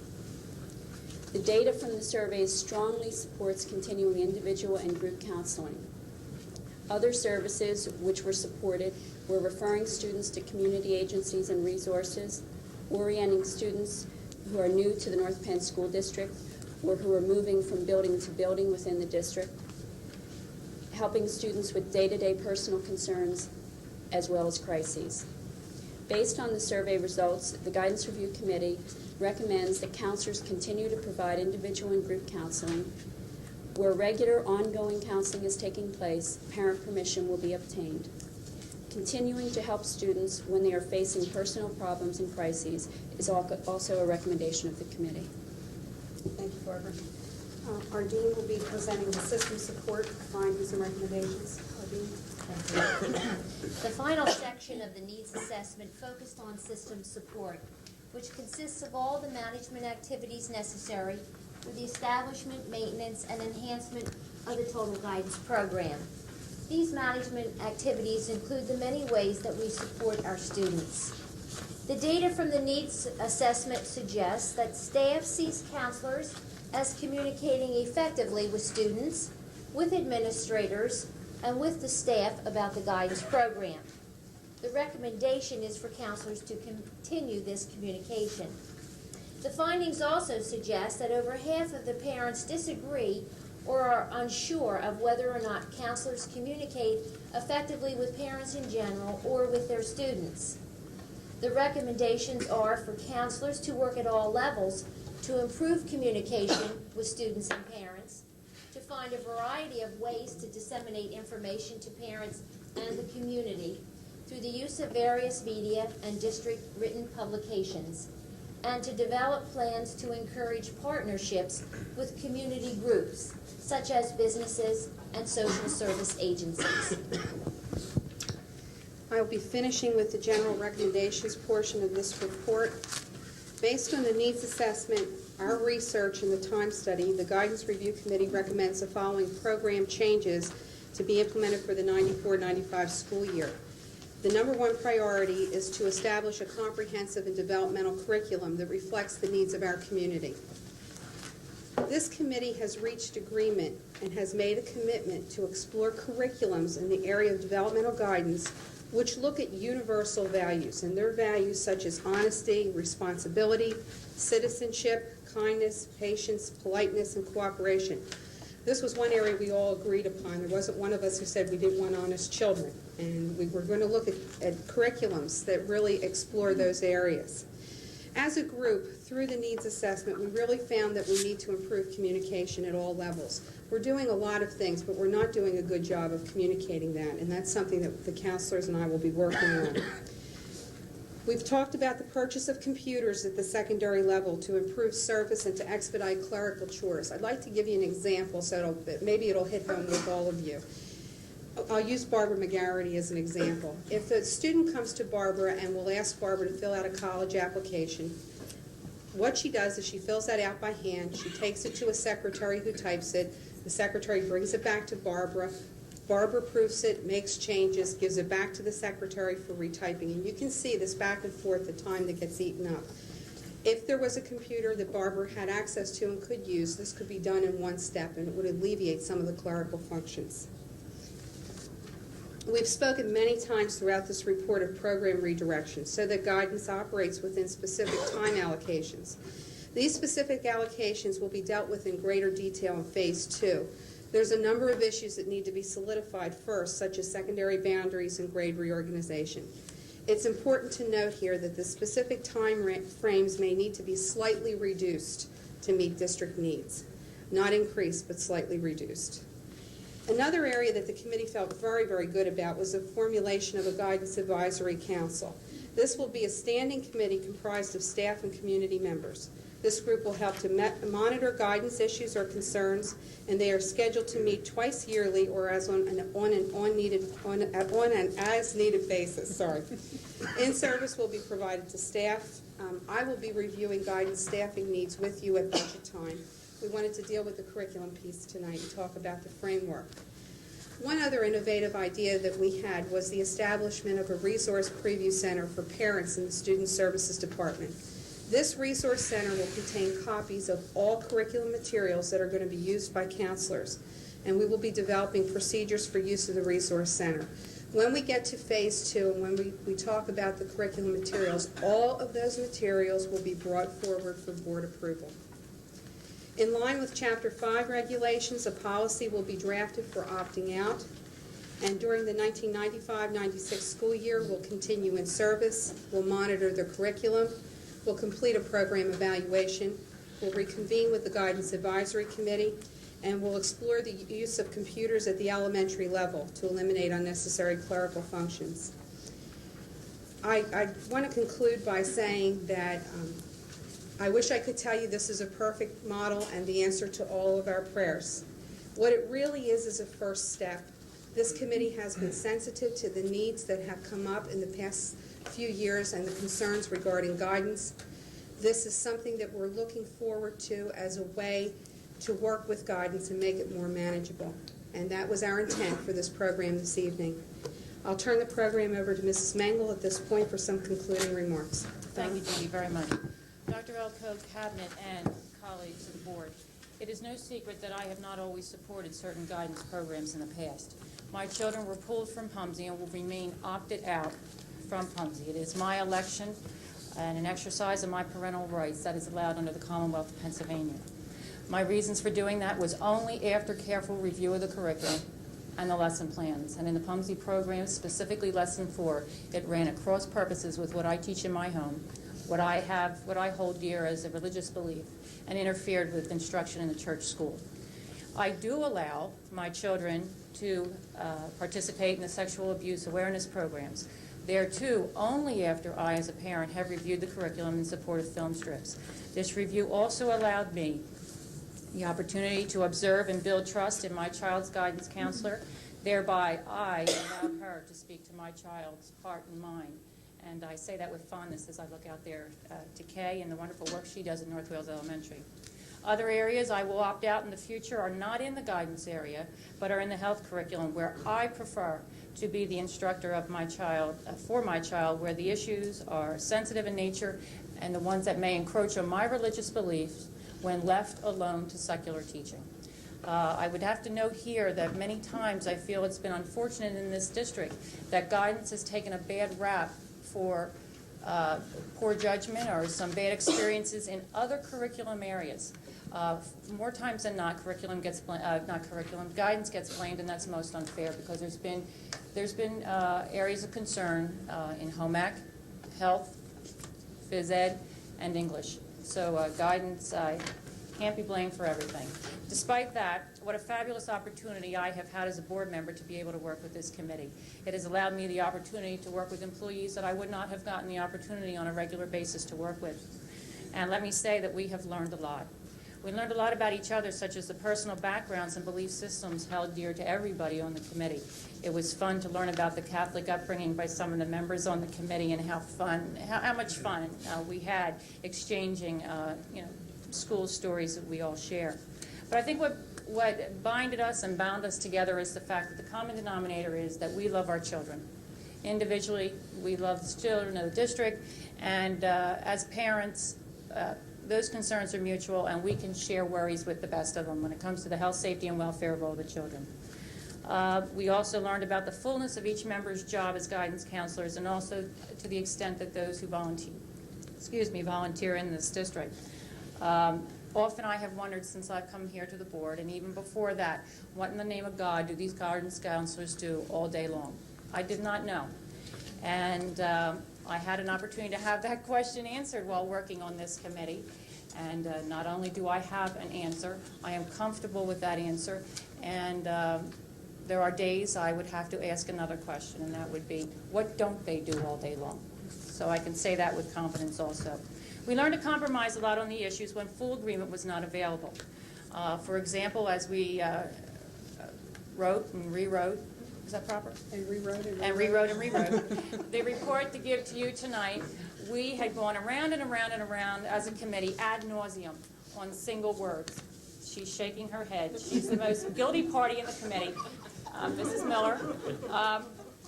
The data from the surveys strongly supports continuing individual and group counseling. Other services which were supported were referring students to community agencies and resources, orienting students who are new to the North Penn School District or who are moving from building to building within the district, helping students with day-to-day personal concerns as well as crises. Based on the survey results, the Guidance Review Committee recommends that counselors continue to provide individual and group counseling. Where regular ongoing counseling is taking place, parent permission will be obtained. Continuing to help students when they are facing personal problems and crises is also a recommendation of the committee. Thank you, Barbara. Our dean will be presenting the system support findings and recommendations. Our dean. The final section of the needs assessment focused on system support, which consists of all the management activities necessary for the establishment, maintenance, and enhancement of the total guidance program. These management activities include the many ways that we support our students. The data from the needs assessment suggests that staff sees counselors as communicating effectively with students, with administrators, and with the staff about the guidance program. The recommendation is for counselors to continue this communication. The findings also suggest that over half of the parents disagree or are unsure of whether or not counselors communicate effectively with parents in general or with their students. The recommendations are for counselors to work at all levels to improve communication with students and parents, to find a variety of ways to disseminate information to parents and the community through the use of various media and district written publications, and to develop plans to encourage partnerships with community groups, such as businesses and social service agencies. I will be finishing with the general recommendations portion of this report. Based on the needs assessment, our research, and the time study, the Guidance Review Committee recommends the following program changes to be implemented for the 94-95 school year. The number one priority is to establish a comprehensive and developmental curriculum that reflects the needs of our community. This committee has reached agreement and has made a commitment to explore curriculums in the area of developmental guidance which look at universal values, and their values such as honesty, responsibility, citizenship, kindness, patience, politeness, and cooperation. This was one area we all agreed upon. There wasn't one of us who said we didn't want honest children. And we were going to look at curriculums that really explore those areas. As a group, through the needs assessment, we really found that we need to improve communication at all levels. We're doing a lot of things, but we're not doing a good job of communicating that, and that's something that the counselors and I will be working on. We've talked about the purchase of computers at the secondary level to improve service and to expedite clerical chores. I'd like to give you an example so maybe it'll hit home with all of you. I'll use Barbara McGarity as an example. If a student comes to Barbara and will ask Barbara to fill out a college application, what she does is she fills that out by hand, she takes it to a secretary who types it, the secretary brings it back to Barbara, Barbara proofs it, makes changes, gives it back to the secretary for retyping, and you can see this back and forth, the time that gets eaten up. If there was a computer that Barbara had access to and could use, this could be done in one step, and it would alleviate some of the clerical functions. We've spoken many times throughout this report of program redirection so that guidance operates within specific time allocations. These specific allocations will be dealt with in greater detail in Phase 2. There's a number of issues that need to be solidified first, such as secondary boundaries and grade reorganization. It's important to note here that the specific time frames may need to be slightly reduced to meet district needs. Not increased, but slightly reduced. Another area that the committee felt very, very good about was the formulation of a guidance advisory council. This will be a standing committee comprised of staff and community members. This group will help to monitor guidance issues or concerns, and they are scheduled to meet twice yearly or as on an as-needed basis. In-service will be provided to staff. I will be reviewing guidance staffing needs with you at budget time. We wanted to deal with the curriculum piece tonight and talk about the framework. One other innovative idea that we had was the establishment of a resource preview center for parents in the Student Services Department. This resource center will contain copies of all curriculum materials that are going to be used by counselors, and we will be developing procedures for use of the resource center. When we get to Phase 2 and when we talk about the curriculum materials, all of those materials will be brought forward for board approval. In line with Chapter 5 regulations, a policy will be drafted for opting out, and during the 1995-96 school year, we'll continue in service, we'll monitor the curriculum, we'll complete a program evaluation, we'll reconvene with the Guidance Advisory Committee, and we'll explore the use of computers at the elementary level to eliminate unnecessary clerical functions. I want to conclude by saying that I wish I could tell you this is a perfect model and the answer to all of our prayers. What it really is a first step. This committee has been sensitive to the needs that have come up in the past few years and the concerns regarding guidance. This is something that we're looking forward to as a way to work with guidance and make it more manageable. And that was our intent for this program this evening. I'll turn the program over to Mrs. Mengel at this point for some concluding remarks. Thank you, Judy, very much. Dr. Elko, Cabinet, and colleagues of the board, it is no secret that I have not always supported certain guidance programs in the past. My children were pulled from PUMSE and will remain opted out from PUMSE. It is my election and an exercise of my parental rights that is allowed under the Commonwealth of Pennsylvania. My reasons for doing that was only after careful review of the curriculum and the lesson plans. And in the PUMSE program, specifically Lesson 4, it ran at cross purposes with what I teach in my home, what I hold dear as a religious belief, and interfered with instruction in the church school. I do allow my children to participate in the sexual abuse awareness programs. There, too, only after I, as a parent, have reviewed the curriculum in support of film strips. This review also allowed me the opportunity to observe and build trust in my child's guidance counselor. Thereby, I allowed her to speak to my child's heart and mind. And I say that with fondness as I look out there to Kay and the wonderful work she does at North Wales Elementary. Other areas I will opt out in the future are not in the guidance area, but are in the health curriculum, where I prefer to be the instructor of my child, for my child, where the issues are sensitive in nature and the ones that may encroach on my religious beliefs when left alone to secular teaching. I would have to note here that many times I feel it's been unfortunate in this district that guidance has taken a bad rap for poor judgment or some bad experiences in other curriculum areas. More times than not, guidance gets blamed, and that's most unfair because there's been areas of concern in home ec, health, phys ed, and English. So guidance can't be blamed for everything. Despite that, what a fabulous opportunity I have had as a board member to be able to work with this committee. It has allowed me the opportunity to work with employees that I would not have gotten the opportunity on a regular basis to work with. And let me say that we have learned a lot. We learned a lot about each other, such as the personal backgrounds and belief systems held dear to everybody on the committee. It was fun to learn about the Catholic upbringing by some of the members on the committee and how much fun we had exchanging school stories that we all share. But I think what binded us and bound us together is the fact that the common denominator is that we love our children. Individually, we love the children of the district, and as parents, those concerns are mutual, and we can share worries with the best of them when it comes to the health, safety, and welfare of all the children. We also learned about the fullness of each member's job as guidance counselors, and also to the extent that those who volunteer in this district. Often I have wondered since I've come here to the board, and even before that, what in the name of God do these guidance counselors do all day long? I did not know. And I had an opportunity to have that question answered while working on this committee. And not only do I have an answer, I am comfortable with that answer. And there are days I would have to ask another question, and that would be, what don't they do all day long? So I can say that with confidence also. We learned to compromise a lot on the issues when full agreement was not available. For example, as we wrote and rewrote, is that proper? And rewrote and rewrote. The report to give to you tonight, we had gone around and around and around as a committee ad nauseum on single words. She's shaking her head. She's the most guilty party in the committee. Mrs. Miller,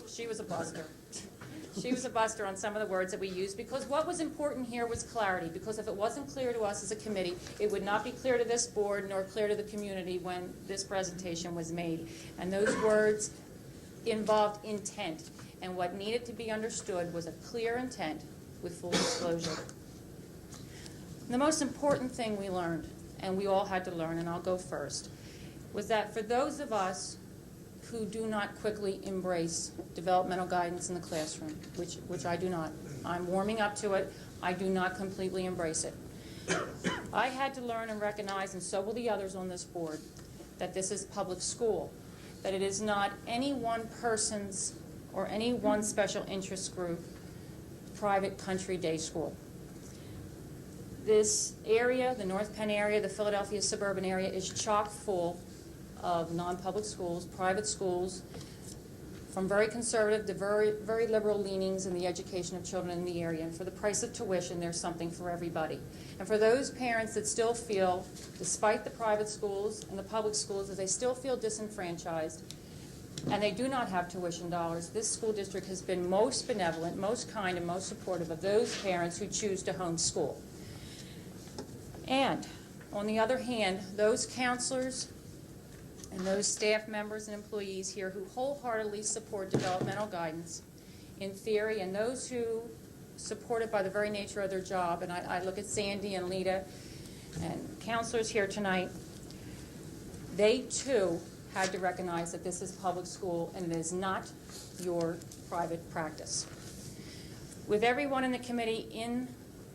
she was a buster. She was a buster on some of the words that we used, because what was important here was clarity, because if it wasn't clear to us as a committee, it would not be clear to this board nor clear to the community when this presentation was made. And those words involved intent, and what needed to be understood was a clear intent with full disclosure. The most important thing we learned, and we all had to learn, and I'll go first, was that for those of us who do not quickly embrace developmental guidance in the classroom, which I do not. I'm warming up to it. I do not completely embrace it. I had to learn and recognize, and so will the others on this board, that this is public school, that it is not any one person's or any one special interest group private country day school. This area, the North Penn area, the Philadelphia suburban area, is chock full of non-public schools, private schools, from very conservative to very liberal leanings in the education of children in the area. And for the price of tuition, there's something for everybody. And for those parents that still feel, despite the private schools and the public schools, that they still feel disenfranchised and they do not have tuition dollars, this school district has been most benevolent, most kind, and most supportive of those parents who choose to homeschool. And on the other hand, those counselors and those staff members and employees here who wholeheartedly support developmental guidance in theory, and those who support it by the very nature of their job, and I look at Sandy and Lita and counselors here tonight, they too had to recognize that this is public school and it is not your private practice. With everyone in the committee in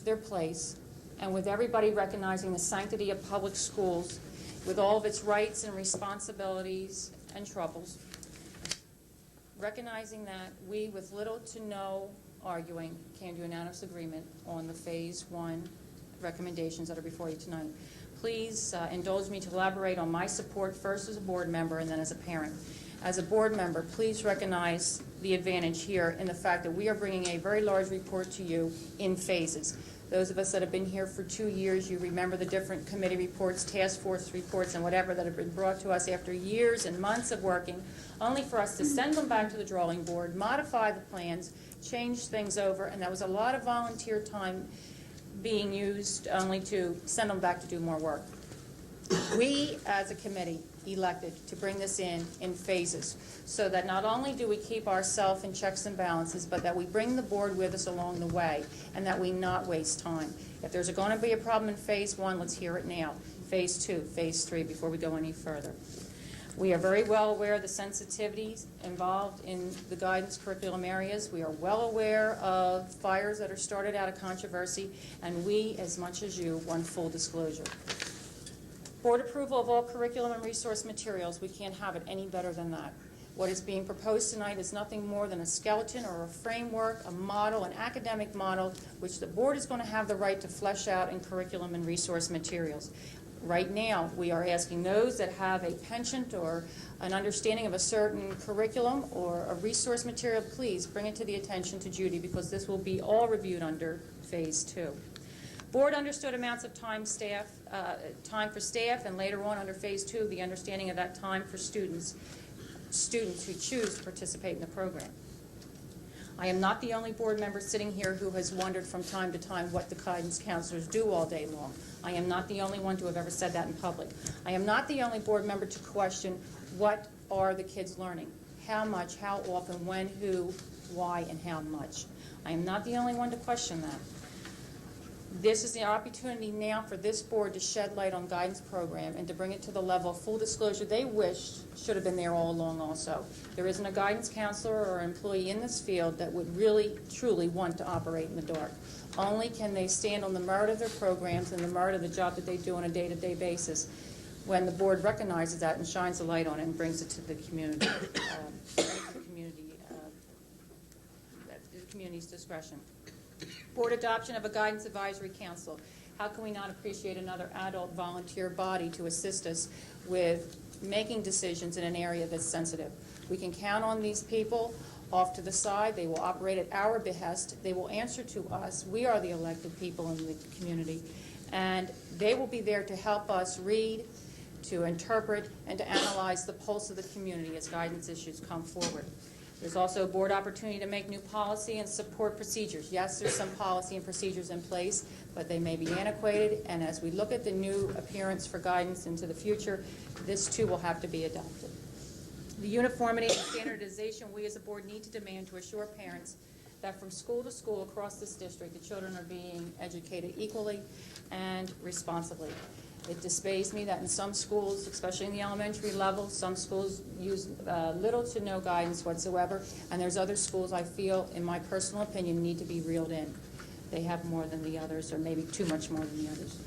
their place, and with everybody recognizing the sanctity of public schools, with all of its rights and responsibilities and troubles, recognizing that we, with little to no arguing, came to unanimous agreement on the Phase 1 recommendations that are before you tonight. Please indulge me to elaborate on my support first as a board member and then as a parent. As a board member, please recognize the advantage here in the fact that we are bringing a very large report to you in phases. Those of us that have been here for 2 years, you remember the different committee reports, task force reports, and whatever that have been brought to us after years and months of working, only for us to send them back to the drawing board, modify the plans, change things over, and that was a lot of volunteer time being used only to send them back to do more work. We, as a committee, elected to bring this in phases, so that not only do we keep ourselves in checks and balances, but that we bring the board with us along the way, and that we not waste time. If there's going to be a problem in Phase 1, let's hear it now. Phase 2, Phase 3, before we go any further. We are very well aware of the sensitivities involved in the guidance curriculum areas. We are well aware of fires that are started out of controversy, and we, as much as you, want full disclosure. Board approval of all curriculum and resource materials, we can't have it any better than that. What is being proposed tonight is nothing more than a skeleton or a framework, a model, an academic model, which the board is going to have the right to flesh out in curriculum and resource materials. Right now, we are asking those that have a penchant or an understanding of a certain curriculum or a resource material, please bring it to the attention to Judy, because this will be all reviewed under Phase 2. Board understood amounts of time for staff, and later on under Phase 2, the understanding of that time for students who choose to participate in the program. I am not the only board member sitting here who has wondered from time to time what the guidance counselors do all day long. I am not the only one to have ever said that in public. I am not the only board member to question what are the kids learning, how much, how often, when, who, why, and how much. I am not the only one to question that. This is the opportunity now for this board to shed light on guidance program and to bring it to the level of full disclosure they wished should have been there all along also. There isn't a guidance counselor or employee in this field that would really, truly want to operate in the dark. Only can they stand on the merit of their programs and the merit of the job that they do on a day-to-day basis when the board recognizes that and shines a light on it and brings it to the community, the community's discretion. Board adoption of a guidance advisory council. How can we not appreciate another adult volunteer body to assist us with making decisions in an area that's sensitive? We can count on these people off to the side. They will operate at our behest. They will answer to us. We are the elected people in the community. And they will be there to help us read, to interpret, and to analyze the pulse of the community as guidance issues come forward. There's also a board opportunity to make new policy and support procedures. Yes, there's some policy and procedures in place, but they may be antiquated, and as we look at the new appearance for guidance into the future, this too will have to be adopted. The uniformity and standardization we as a board need to demand to assure parents that from school to school across this district, the children are being educated equally and responsibly. It dismays me that in some schools, especially in the elementary level, some schools use little to no guidance whatsoever, and there's other schools I feel, in my personal opinion, need to be reeled in. They have more than the others, or maybe too much more than the others.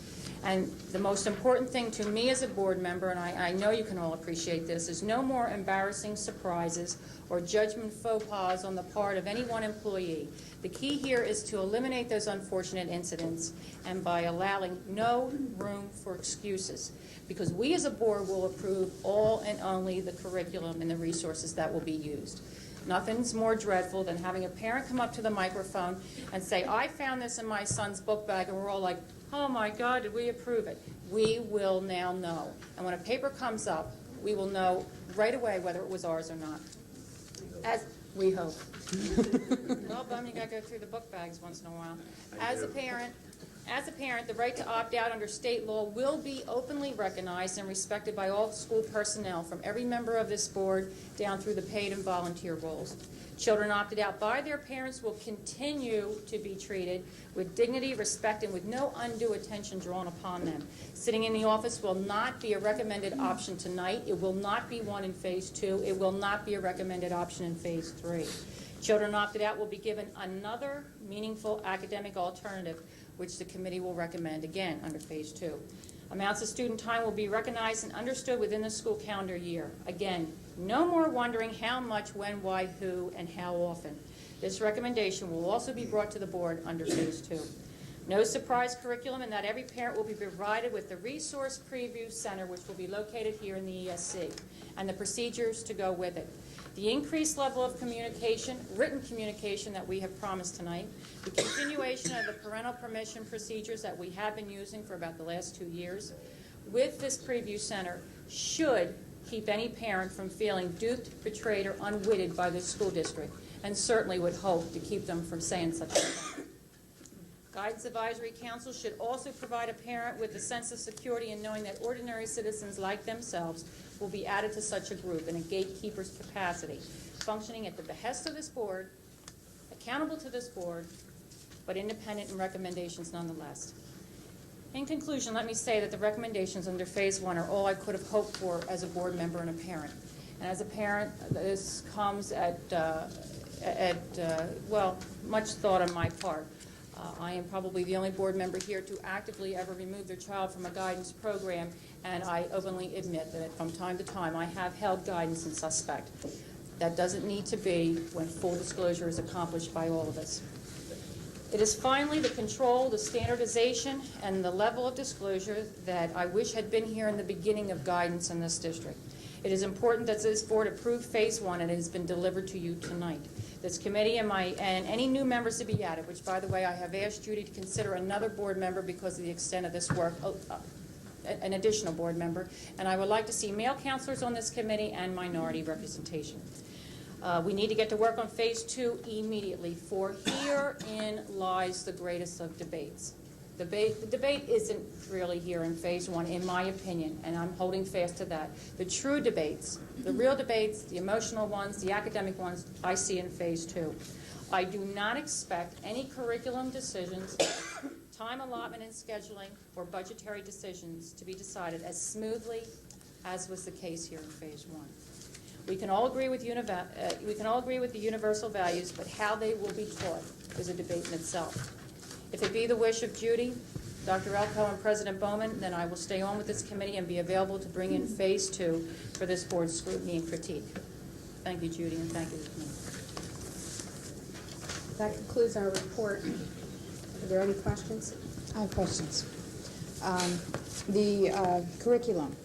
And the most important thing to me as a board member, and I know you can all appreciate this, is no more embarrassing surprises or judgment faux pas on the part of any one employee. The key here is to eliminate those unfortunate incidents and by allowing no room for excuses, because we as a board will approve all and only the curriculum and the resources that will be used. Nothing's more dreadful than having a parent come up to the microphone and say, I found this in my son's book bag, and we're all like, oh my God, did we approve it? We will now know. And when a paper comes up, we will know right away whether it was ours or not. As we hope. Well, bum, you got to go through the book bags once in a while. As a parent, the right to opt out under state law will be openly recognized and respected by all school personnel, from every member of this board down through the paid and volunteer roles. Children opted out by their parents will continue to be treated with dignity, respect, and with no undue attention drawn upon them. Sitting in the office will not be a recommended option tonight. It will not be one in Phase 2. It will not be a recommended option in Phase 3. Children opted out will be given another meaningful academic alternative, which the committee will recommend again under Phase 2. Amounts of student time will be recognized and understood within the school calendar year. Again, no more wondering how much, when, why, who, and how often. This recommendation will also be brought to the board under Phase 2. No surprise curriculum, in that every parent will be provided with the Resource Preview Center, which will be located here in the ESC, and the procedures to go with it. The increased level of communication, written communication that we have promised tonight, the continuation of the parental permission procedures that we have been using for about the last 2 years, with this preview center should keep any parent from feeling duped, betrayed, or unwitted by the school district, and certainly would hope to keep them from saying such a thing. Guidance Advisory Council should also provide a parent with a sense of security in knowing that ordinary citizens like themselves will be added to such a group in a gatekeeper's capacity, functioning at the behest of this board, accountable to this board, but independent in recommendations nonetheless. In conclusion, let me say that the recommendations under Phase 1 are all I could have hoped for as a board member and a parent. And as a parent, this comes at much thought on my part. I am probably the only board member here to actively ever remove their child from a guidance program, and I openly admit that from time to time I have held guidance in suspect. That doesn't need to be when full disclosure is accomplished by all of us. It is finally the control, the standardization, and the level of disclosure that I wish had been here in the beginning of guidance in this district. It is important that this board approve Phase 1, and it has been delivered to you tonight. This committee and any new members to be added, which, by the way, I have asked Judy to consider another board member because of the extent of this work, an additional board member, and I would like to see male counselors on this committee and minority representation. We need to get to work on Phase 2 immediately, for herein lies the greatest of debates. The debate isn't really here in Phase 1, in my opinion, and I'm holding fast to that. The true debates, the real debates, the emotional ones, the academic ones, I see in Phase 2. I do not expect any curriculum decisions time allotment and scheduling, or budgetary decisions to be decided as smoothly as was the case here in Phase 1. We can all agree with the universal values, but how they will be taught is a debate in itself. If it be the wish of Judy, Dr. Elko, and President Bowman, then I will stay on with this committee and be available to bring in Phase 2 for this board's scrutiny and critique. Thank you, Judy, and thank you, the committee. That concludes our report. Are there any questions? I have questions. The curriculum,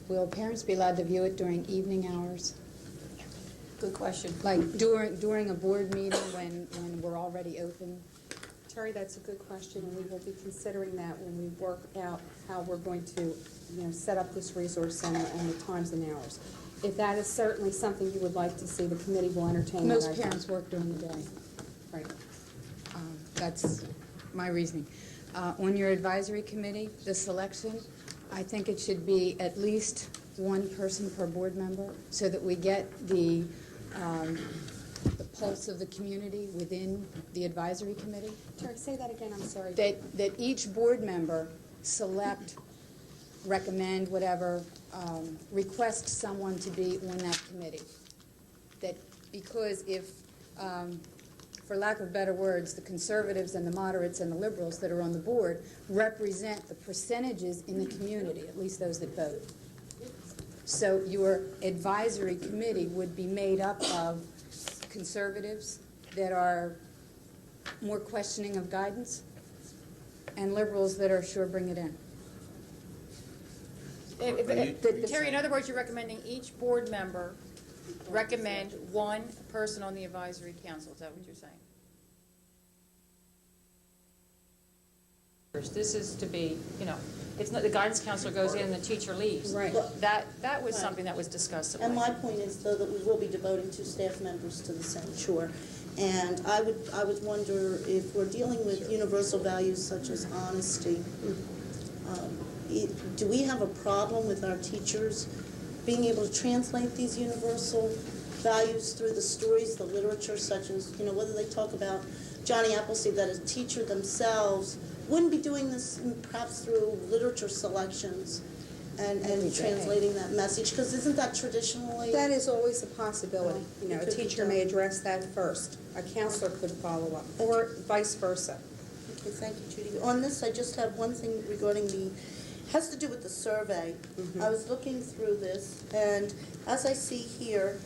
will parents be allowed to view it during evening hours? Good question. Like during a board meeting when we're already open? Terry, that's a good question, and we will be considering that when we work out how we're going to, set up this resource center and the times and hours. If that is certainly something you would like to see, the committee will entertain that. Most parents work during the day. Right. That's my reasoning. On your advisory committee, the selection, I think it should be at least one person per board member so that we get the pulse of the community within the advisory committee. Terry, say that again, I'm sorry. That each board member select, recommend, whatever, request someone to be on that committee. That because if, for lack of better words, the conservatives and the moderates and the liberals that are on the board represent the percentages in the community, at least those that vote. So your advisory committee would be made up of conservatives that are more questioning of guidance and liberals that are sure bring it in. Terry, in other words, you're recommending each board member recommend one person on the advisory council. Is that what you're saying? This is to be, it's not the guidance counselor goes in and the teacher leaves. Right. That was something that was discussed. And my point is, though, that we will be devoting 2 staff members to the Senate, sure. And I would wonder if we're dealing with universal values such as honesty, do we have a problem with our teachers being able to translate these universal values through the stories, the literature, such as, whether they talk about Johnny Appleseed, that a teacher themselves wouldn't be doing this perhaps through literature selections and translating that message, because isn't that traditionally? That is always a possibility. A teacher may address that first. A counselor could follow up, or vice versa. Okay, thank you, Judy. On this, I just have one thing regarding has to do with the survey. I was looking through this, and as I see here,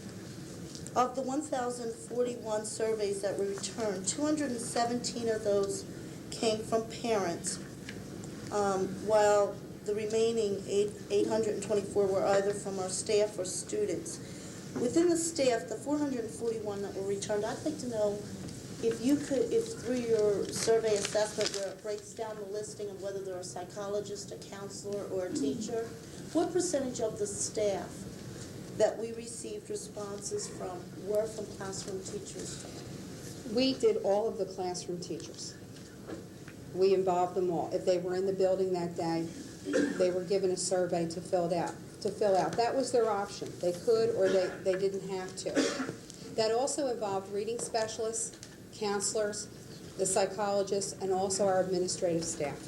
of the 1,041 surveys that were returned, 217 of those came from parents, while the remaining 824 were either from our staff or students. Within the staff, the 441 that were returned, I'd like to know if through your survey assessment where it breaks down the listing of whether they're a psychologist, a counselor, or a teacher, what percentage of the staff that we received responses from were from classroom teachers? We did all of the classroom teachers. We involved them all. If they were in the building that day, they were given a survey to fill out. That was their option. They could or they didn't have to. That also involved reading specialists, counselors, the psychologists, and also our administrative staff.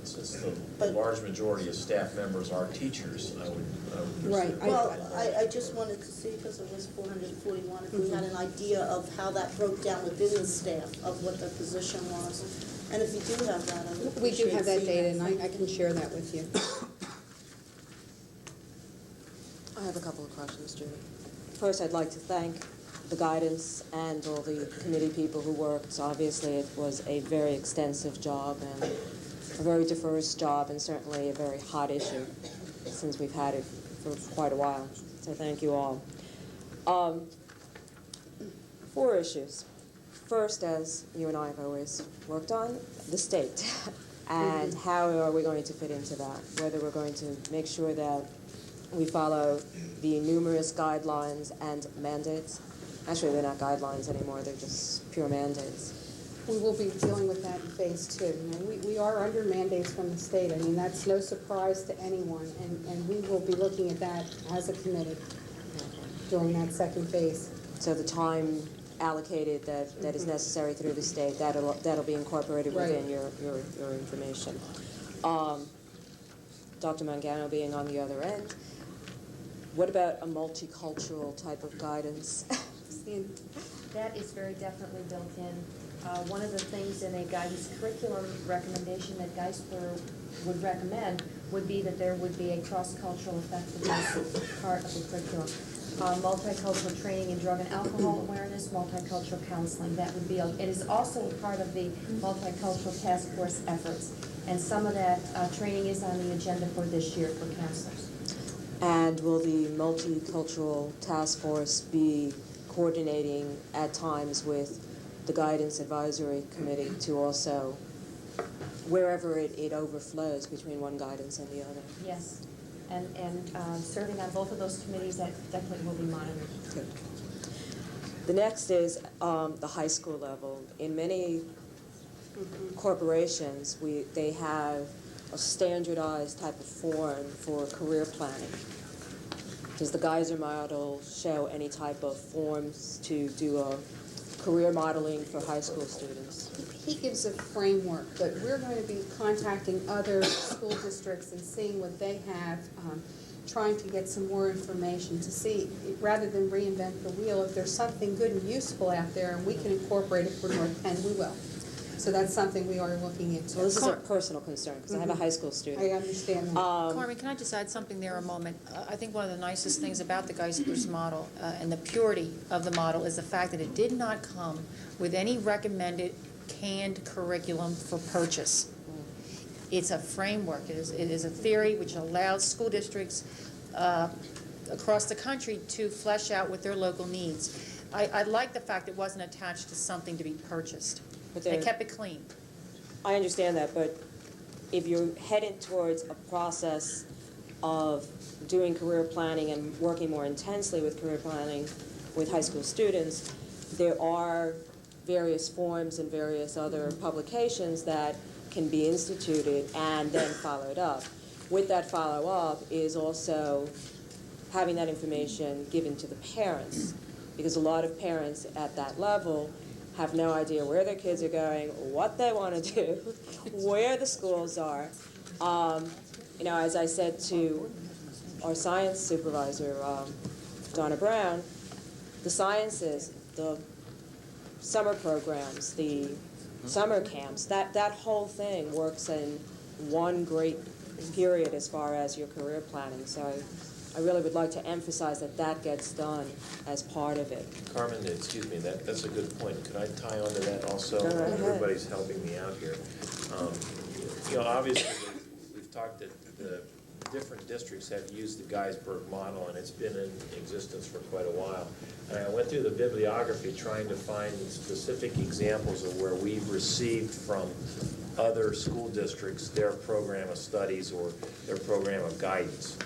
Since the large majority of staff members are teachers, I would right. Well, I just wanted to see, because it was 441, if we had an idea of how that broke down within the staff of what their position was. And if you do have that, I would appreciate. We do have that data, that. and I can share that with you. I have a couple of questions, Judy. First, I'd like to thank the guidance and all the committee people who worked. Obviously, it was a very extensive job and a very diverse job, and certainly a very hot issue since we've had it for quite a while. So thank you all. 4 issues. First, as you and I have always worked on, the state. And how are we going to fit into that? Whether we're going to make sure that we follow the numerous guidelines and mandates. Actually, they're not guidelines anymore, they're just pure mandates. We will be dealing with that in Phase 2. We are under mandates from the state. I mean, that's no surprise to anyone, and we will be looking at that as a committee during that second phase. So the time allocated that is necessary through the state, that'll be incorporated within your information. Dr. Mangano being on the other end, what about a multicultural type of guidance? That is very definitely built in. One of the things in a guidance curriculum recommendation that Geisler would recommend would be that there would be a cross-cultural effectiveness part of the curriculum. Multicultural training in drug and alcohol awareness, multicultural counseling, that would be, it is also part of the multicultural task force efforts. And some of that training is on the agenda for this year for counselors. And will the multicultural task force be coordinating at times with the guidance advisory committee to also, wherever it overflows between one guidance and the other? Yes, and serving on both of those committees, that definitely will be monitored. Good. The next is the high school level. In many corporations, they have a standardized type of form for career planning. Does the Geyser model show any type of forms to do a career modeling for high school students? He gives a framework, but we're going to be contacting other school districts and seeing what they have, trying to get some more information to see, rather than reinvent the wheel, if there's something good and useful out there and we can incorporate it for North Penn, we will. So that's something we are looking into. Well, this is a personal concern because I have a high school student. I understand that. Carmen, can I just add something there a moment? I think one of the nicest things about the Geisler's model and the purity of the model is the fact that it did not come with any recommended canned curriculum for purchase. It's a framework. It is a theory which allows school districts across the country to flesh out what their local needs. I like the fact it wasn't attached to something to be purchased. But they kept it clean. I understand that, but if you're headed towards a process of doing career planning and working more intensely with career planning with high school students, there are various forms and various other publications that can be instituted and then followed up. With that follow-up is also having that information given to the parents, because a lot of parents at that level have no idea where their kids are going, what they want to do, where the schools are. As I said to our science supervisor, Donna Brown, the sciences, the summer programs, the summer camps, that whole thing works in one great period as far as your career planning. So I really would like to emphasize that gets done as part of it. Carmen, excuse me, that's a good point. Could I tie on to that also? Go right ahead. Everybody's helping me out here. Obviously, we've talked that the different districts have used the Geisberg model, and it's been in existence for quite a while. And I went through the bibliography trying to find specific examples of where we've received from other school districts their program of studies or their program of guidance.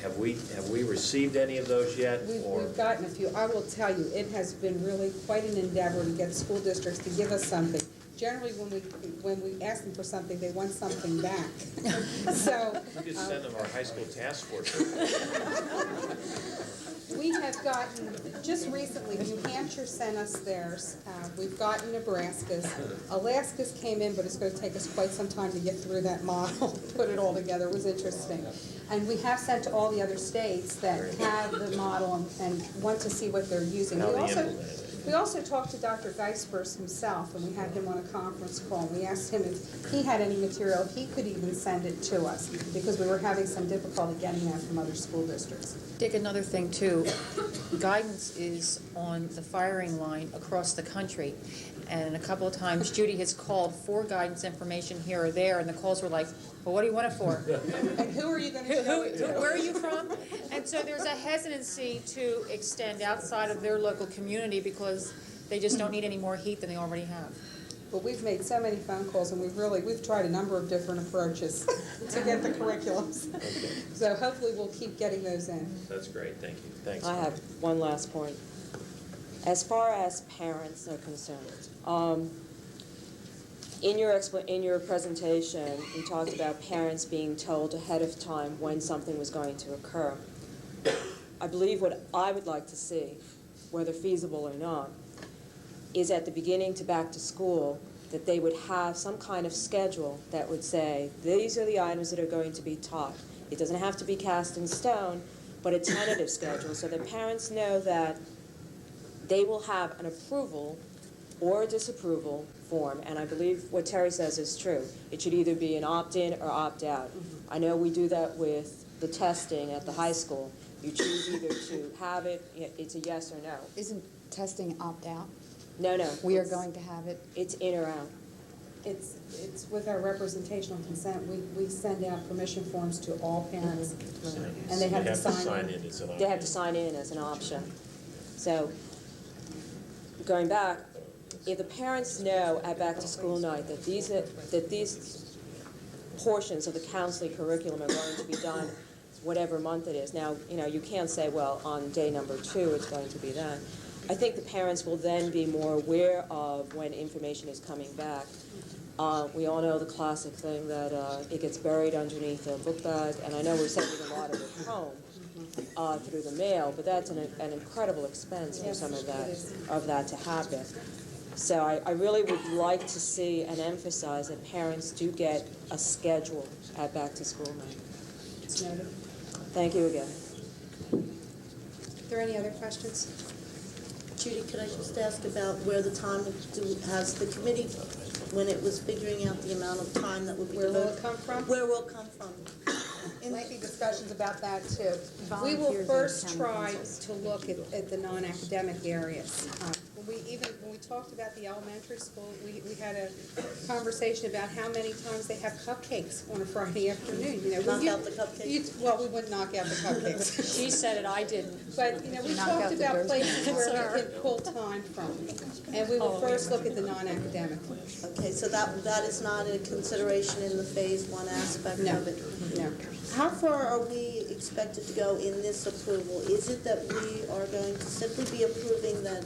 Have we received any of those yet? We've gotten a few. I will tell you, it has been really quite an endeavor to get school districts to give us something. Generally, when we ask them for something, they want something back. So we could send them our high school task force. We have gotten, just recently, New Hampshire sent us theirs. We've gotten Nebraska's. Alaska's came in, but it's going to take us quite some time to get through that model, put it all together. It was interesting. And we have sent to all the other states that have the model and want to see what they're using. We also talked to Dr. Geisbers himself, and we had him on a conference call. We asked him if he had any material, he could even send it to us, because we were having some difficulty getting that from other school districts. Dick, another thing too, guidance is on the firing line across the country. And a couple of times Judy has called for guidance information here or there, and the calls were like, well, what do you want it for? And who are you going to show it to? Where are you from? And so there's a hesitancy to extend outside of their local community because they just don't need any more heat than they already have. But we've made so many phone calls, and we've tried a number of different approaches to get the curriculums. Okay. So hopefully we'll keep getting those in. That's great, thank you. Thanks. I have one last point. As far as parents are concerned, in your presentation, you talked about parents being told ahead of time when something was going to occur. I believe what I would like to see, whether feasible or not, is at the beginning to back to school, that they would have some kind of schedule that would say, these are the items that are going to be taught. It doesn't have to be cast in stone, but a tentative schedule, so that parents know that they will have an approval or a disapproval form, and I believe what Terry says is true. It should either be an opt-in or opt-out. I know we do that with the testing at the high school. You choose either to have it, it's a yes or no. Isn't testing opt-out? No. We are going to have it. It's in or out. It's with our representational consent, we send out permission forms to all parents, and they have to sign in. They have to sign in as an option. So, going back, if the parents know at back-to-school night that these portions of the counseling curriculum are going to be done whatever month it is. Now, you can't say, well, on day number 2 it's going to be that. I think the parents will then be more aware of when information is coming back. We all know the classic thing that it gets buried underneath a book bag, and I know we're sending a lot of it home through the mail, but that's an incredible expense for some of that to happen. So I really would like to see and emphasize that parents do get a schedule at back-to-school night. It's noted. Thank you again. Are there any other questions? Judy, could I just ask about where the time has the committee, when it was figuring out the amount of time that would be Where will devoted? it come from? Where will it come from? Lengthy discussions about that too. We will Volunteers first and try councils. to look at the non-academic areas. When we talked about the elementary school, we had a conversation about how many times they have cupcakes on a Friday afternoon. Knock out the cupcakes? Well, we wouldn't knock out the cupcakes. She said it, I didn't. But, we Knock talked out the about birthday. places where we can pull time from. And we will first look at the non-academic. Okay, so that is not a consideration in the phase 1 aspect No, of it? no. How far are we expected to go in this approval? Is it that we are going to simply be approving that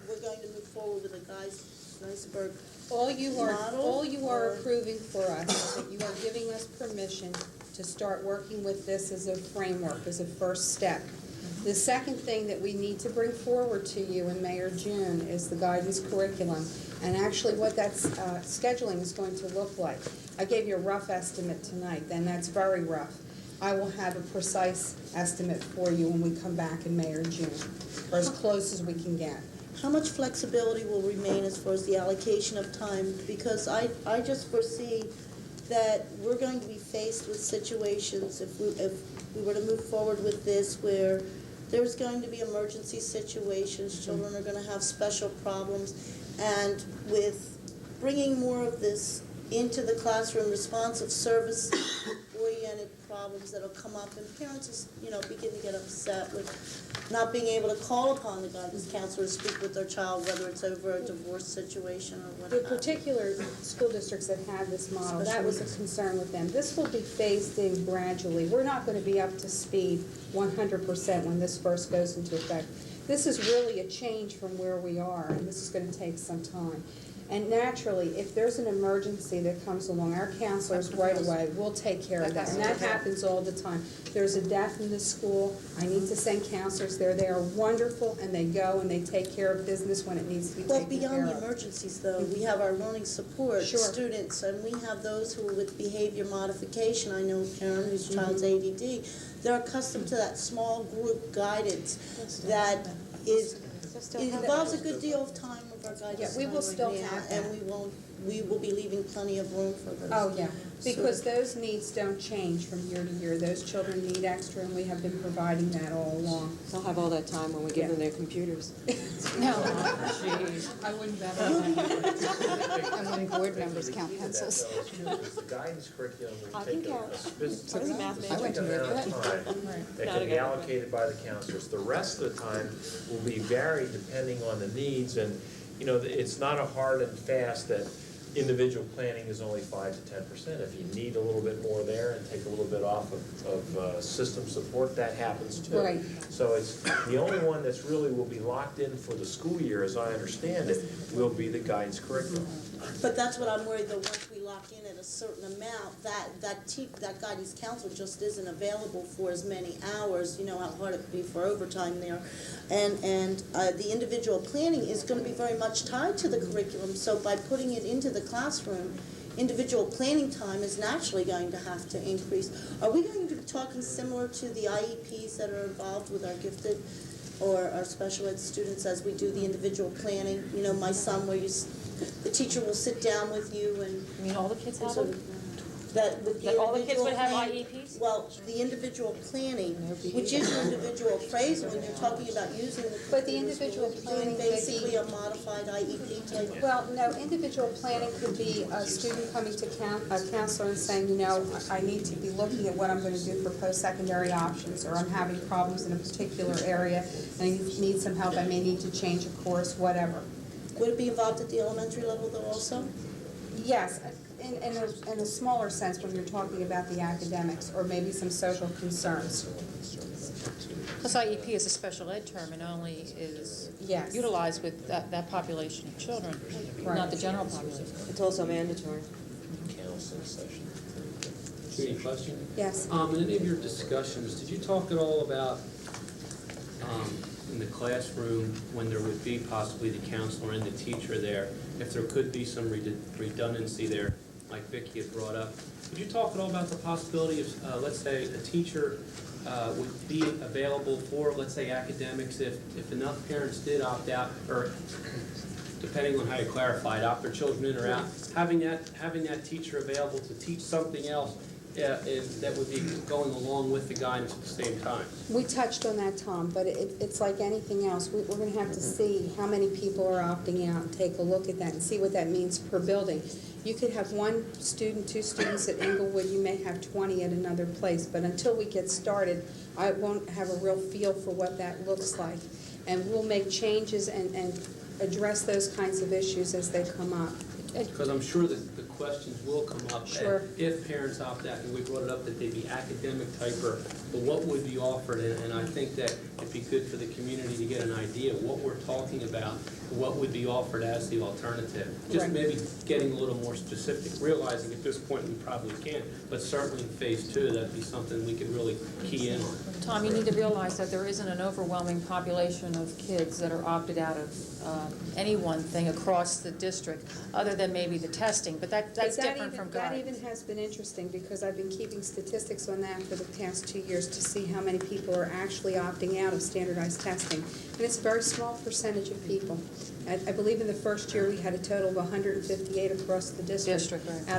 we're going to move forward with a Geisberg All you are or- approving for us is that you are giving us permission to start working with this as a framework, as a first step. The second thing that we need to bring forward to you in May or June is the guidance curriculum, and actually what that scheduling is going to look like. I gave you a rough estimate tonight, and that's very rough. I will have a precise estimate for you when we come back in May or June, or as close as we can get. How much flexibility will remain as far as the allocation of time? Because I just foresee that we're going to be faced with situations, if we were to move forward with this, where there's going to be emergency situations, children are going to have special problems, and with bringing more of this into the classroom, responsive service-oriented problems that'll come up, and parents will, begin to get upset with not being able to call upon the guidance counselor to speak with their child, whether it's over a divorce situation or what The have you. particular school districts that have this model, that was a concern with them. This will be phased in gradually. We're not going to be up to speed 100% when this first goes into effect. This is really a change from where we are, and this is going to take some time. And naturally, if there's an emergency that comes along, our counselors right away will take care of that. And that happens all the time. There's a death in the school, I need to send counselors there. They are wonderful, and they go and they take care of business when it needs to be taken care of. Well, beyond the emergencies, though, we have our learning support Sure. students, and we have those who are with behavior modification. I know a parent whose child's ADD. They're accustomed to that small group guidance that is, it involves a good deal of time of our guidance. Yeah, we will time still right now, have and we will be leaving plenty of room for those. Oh, yeah, because those needs don't change from year to year. Those children need extra, and we have been providing that all along. They'll have all that time when we give them their computers. No, I wouldn't bet on that. And when board members count pencils. The guidance curriculum I will can take count. a specific So does a math major. I went to amount of time that Not can a be good allocated by the counselors. The rest of the time will be varied depending on the needs, and, it's not a hard and fast that individual planning is only 5 to 10%. If you need a little bit more there and take a little bit off of system support, that happens too. Right. So it's, the only one that's really will be locked in for the school year, as I understand it, will be the guidance curriculum. But that's what I'm worried, that once we lock clock in at a certain amount, that guidance counselor just isn't available for as many hours. You know how hard it would be for overtime there. And the individual planning is going to be very much tied to the curriculum, so by putting it into the classroom, individual planning time is naturally going to have to increase. Are we going to be talking similar to the IEPs that are involved with our gifted or our special ed students as we do the individual planning? You know, my son, where the teacher will sit down with you and... You mean all the kids have so them? that with the That all the kids individual would have plan- IEPs? Well, the individual planning, which is your individual appraisal, when you're talking about using the... But the individual planning doing could be- basically a modified IEP type... Well, no, individual planning could be a student coming to a counselor and saying, you know, I need to be looking at what I'm going to do for post-secondary options, or I'm having problems in a particular area and I need some help, I may need to change a course, whatever. Would it be involved at the elementary level though also? Yes, in a smaller sense when you're talking about the academics or maybe some social concerns. Plus IEP is a special ed term and only is Yes. utilized with that population of children, Right. not the general population. It's also mandatory. Counseling session. Judy, question? Yes. In any of your discussions, did you talk at all about, in the classroom, when there would be possibly the counselor and the teacher there, if there could be some redundancy there, like Vicki had brought up? Did you talk at all about the possibility of, let's say, a teacher would be available for, let's say, academics if enough parents did opt out, or depending on how you clarify it, opt their children in or out, having that teacher available to teach something else that would be going along with the guidance at the same time? We touched on that, Tom, but it's like anything else. We're going to have to see how many people are opting out and take a look at that and see what that means per building. You could have one student, two students at Inglewood, you may have 20 at another place, but until we get started, I won't have a real feel for what that looks like. And we'll make changes and address those kinds of issues as they come up. Because I'm sure that the questions will come up. Sure. If parents opt out, and we brought it up that they'd be academic type, but what would be offered? And I think that it'd be good for the community to get an idea of what we're talking about, what would be offered as the alternative. Just Right. maybe getting a little more specific, realizing at this point we probably can't, but certainly in phase 2, that'd be something we could really key in on. Tom, you need to realize that there isn't an overwhelming population of kids that are opted out of any one thing across the district, other than maybe the testing, but that's different from That guidance. even has been interesting because I've been keeping statistics on that for the past 2 years to see how many people are actually opting out of standardized testing. And it's a very small percentage of people. I believe in the first year we had a total of 158 across the district, right.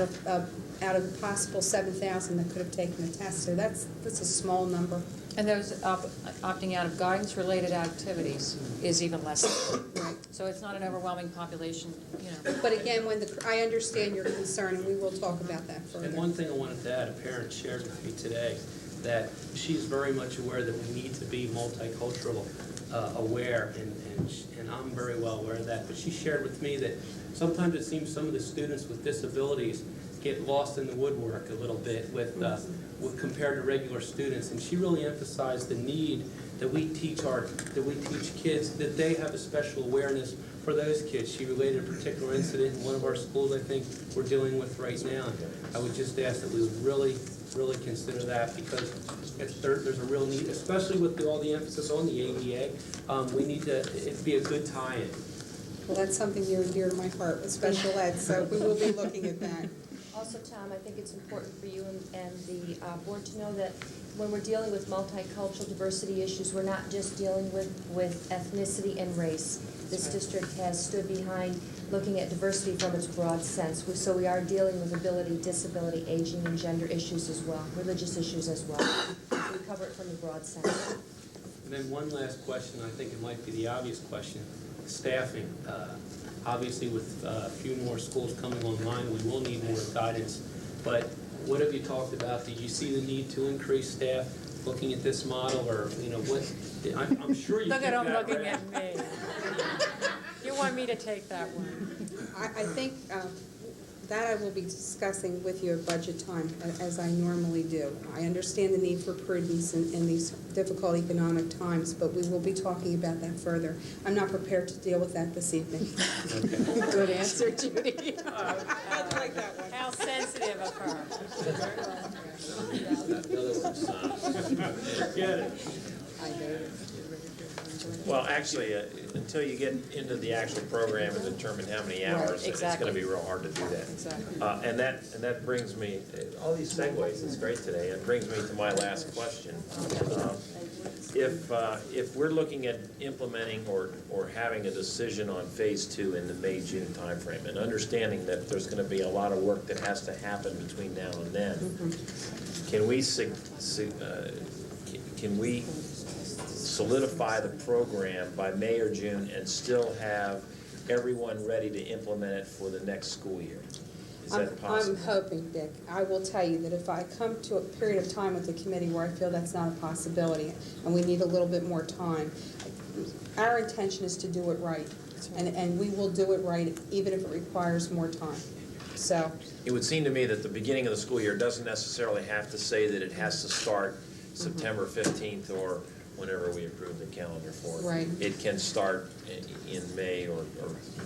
out of the possible 7,000 that could have taken the test. So that's a small number. And those opting out of guidance-related activities is even less. Right. So it's not an overwhelming population, you know. But again, I understand your concern, and we will talk about that further. And one thing I wanted to add, a parent shared with me today that she's very much aware that we need to be multicultural aware, and I'm very well aware of that. But she shared with me that sometimes it seems some of the students with disabilities get lost in the woodwork a little bit with compared to regular students, and she really emphasized the need that we teach kids that they have a special awareness for those kids. She related a particular incident in one of our schools I think we're dealing with right now. I would just ask that we would really consider that, because there's a real need, especially with all the emphasis on the ADA. We need to, it'd be a good tie-in. Well, that's something near and dear to my heart with special ed, so we will be looking at that. Also, Tom, I think it's important for you and the board to know that when we're dealing with multicultural diversity issues, we're not just dealing with ethnicity and race. This district has stood behind looking at diversity from its broad sense. So we are dealing with ability, disability, aging, and gender issues as well, religious issues as well. We cover it from the broad sense. And then one last question, I think it might be the obvious question, staffing. Obviously, with a few more schools coming online, we will need more guidance. But what have you talked about? Did you see the need to increase staff looking at this model, or, you know, what? I'm sure you Look think at him that, looking right? at me. You want me to take that one? I think that I will be discussing with you at budget time, as I normally do. I understand the need for prudence in these difficult economic times, but we will be talking about that further. I'm not prepared to deal with that this evening. Good answer, Judy. I like that one. How sensitive of her. Forget it. Well, actually, until you get into the actual program and determine how many hours, it's going to be real hard to do that. Exactly. And that brings me, all these segues, it's great today, it brings me to my last question. If we're looking at implementing or having a decision on phase 2 in the May-June timeframe, and understanding that there's going to be a lot of work that has to happen between now and then, can we solidify the program by May or June and still have everyone ready to implement it for the next school year? Is that possible? I'm hoping, Dick. I will tell you that if I come to a period of time with the committee where I feel that's not a possibility and we need a little bit more time, our intention is to do it right. And we will do it right even if it requires more time. So It would seem to me that the beginning of the school year doesn't necessarily have to say that it has to start September 15th or whenever we approve the calendar for it. Right. It can start in May or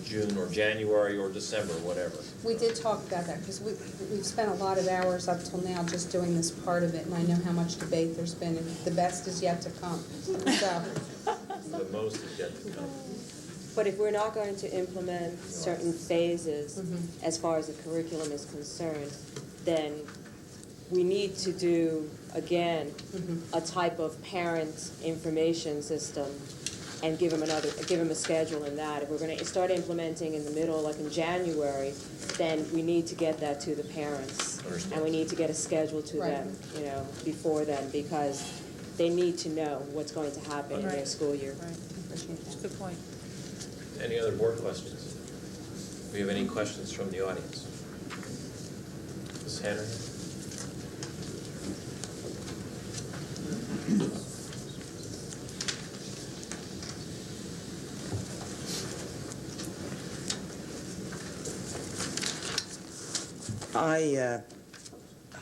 June or January or December, whatever. we did talk about that because we've spent a lot of hours up till now just doing this part of it, and I know how much debate there's been, and the best is yet to come. So, The most is yet to come. But if we're not going to implement certain phases as far as the curriculum is concerned, then we need to do, again, a type of parent information system and give them a schedule in that. If we're going to start implementing in the middle, like in January, then we need to get that to the parents. And we need to get a schedule to them, before then, because they need to know what's going to happen in their school year. Right. That's a good point. Any other board questions? Do we have any questions from the audience? Ms. Henry?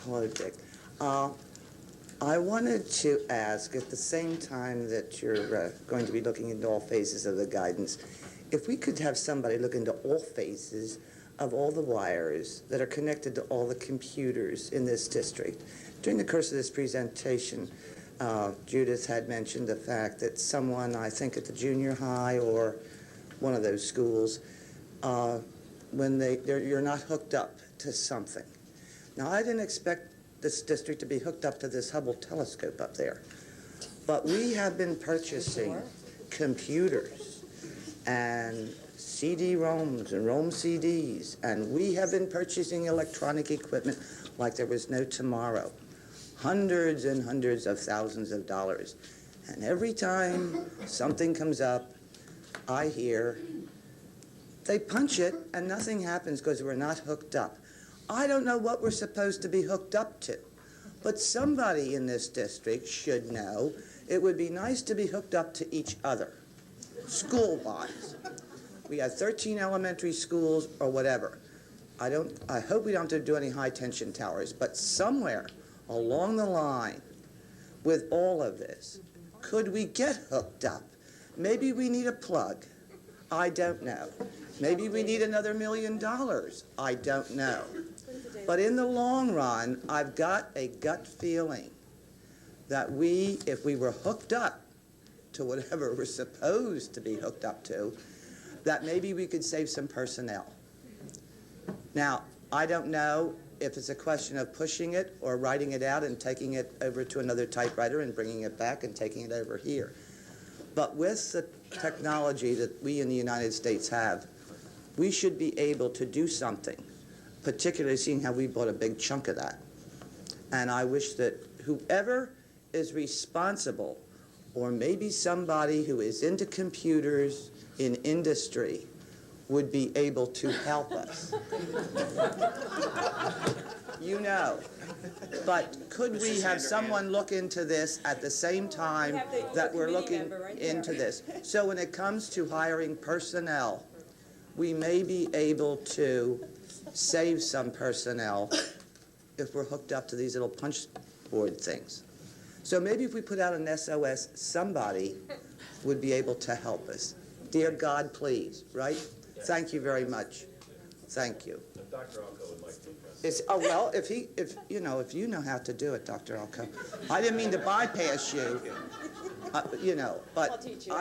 Hello, Dick. I wanted to ask, at the same time that you're going to be looking into all phases of the guidance, if we could have somebody look into all phases of all the wires that are connected to all the computers in this district. During the course of this presentation, Judith had mentioned the fact that someone, I think at the junior high or one of those schools, when you're not hooked up to something. Now, I didn't expect this district to be hooked up to this Hubble telescope up there, but we have been purchasing computers and CD-ROMs and ROM CDs, and we have been purchasing electronic equipment like there was no tomorrow. Hundreds and hundreds of thousands of dollars. And every time something comes up, I hear they punch it and nothing happens because we're not hooked up. I don't know what we're supposed to be hooked up to, but somebody in this district should know it would be nice to be hooked up to each other, school-wise. We have 13 elementary schools or whatever. I hope we don't have to do any high-tension towers, but somewhere along the line with all of this, could we get hooked up? Maybe we need a plug. I don't know. Maybe we need another $1 million. I don't know. But in the long run, I've got a gut feeling that if we were hooked up to whatever we're supposed to be hooked up to, that maybe we could save some personnel. Now, I don't know if it's a question of pushing it or writing it out and taking it over to another typewriter and bringing it back and taking it over here. But with the technology that we in the United States have, we should be able to do something, particularly seeing how we bought a big chunk of that. And I wish that whoever is responsible, or maybe somebody who is into computers in industry, would be able to help us. You know. But could we have someone look into this at the same time that we're looking into this? So when it comes to hiring personnel, we may be able to save some personnel if we're hooked up to these little punch board things. So maybe if we put out an SOS, somebody would be able to help us. Dear God, please, right? Thank you very much. Thank you. Dr. Alco would like to address. Well, if you know how to do it, Dr. Alco. I didn't mean to bypass you, but I'll teach you.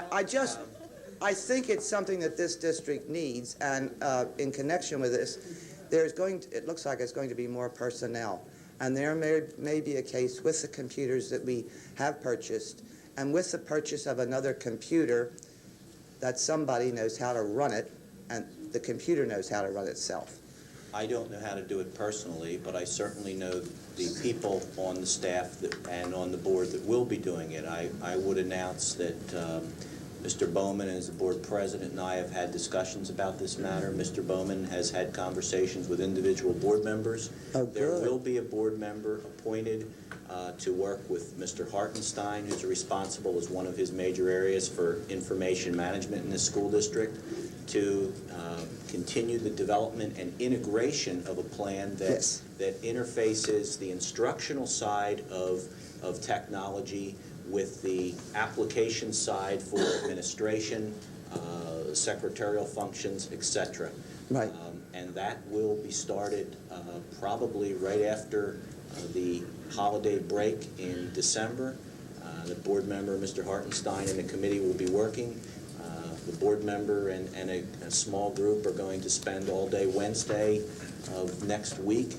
I think it's something that this district needs, and in connection with this, it looks like it's going to be more personnel, and there may be a case with the computers that we have purchased, and with the purchase of another computer, that somebody knows how to run it, and the computer knows how to run itself. I don't know how to do it personally, but I certainly know the people on the staff and on the board that will be doing it. I would announce that Mr. Bowman, as the board president, and I have had discussions about this matter. Mr. Bowman has had conversations with individual board members. There will be a board member appointed to work with Mr. Hartenstein, who's responsible as one of his major areas for information management in the school district, to continue the development and integration of a plan that interfaces the instructional side of technology with the application side for administration, secretarial functions, etc. Right. And that will be started probably right after the holiday break in December. The board member, Mr. Hartenstein, and the committee will be working. The board member and a small group are going to spend all day Wednesday of next week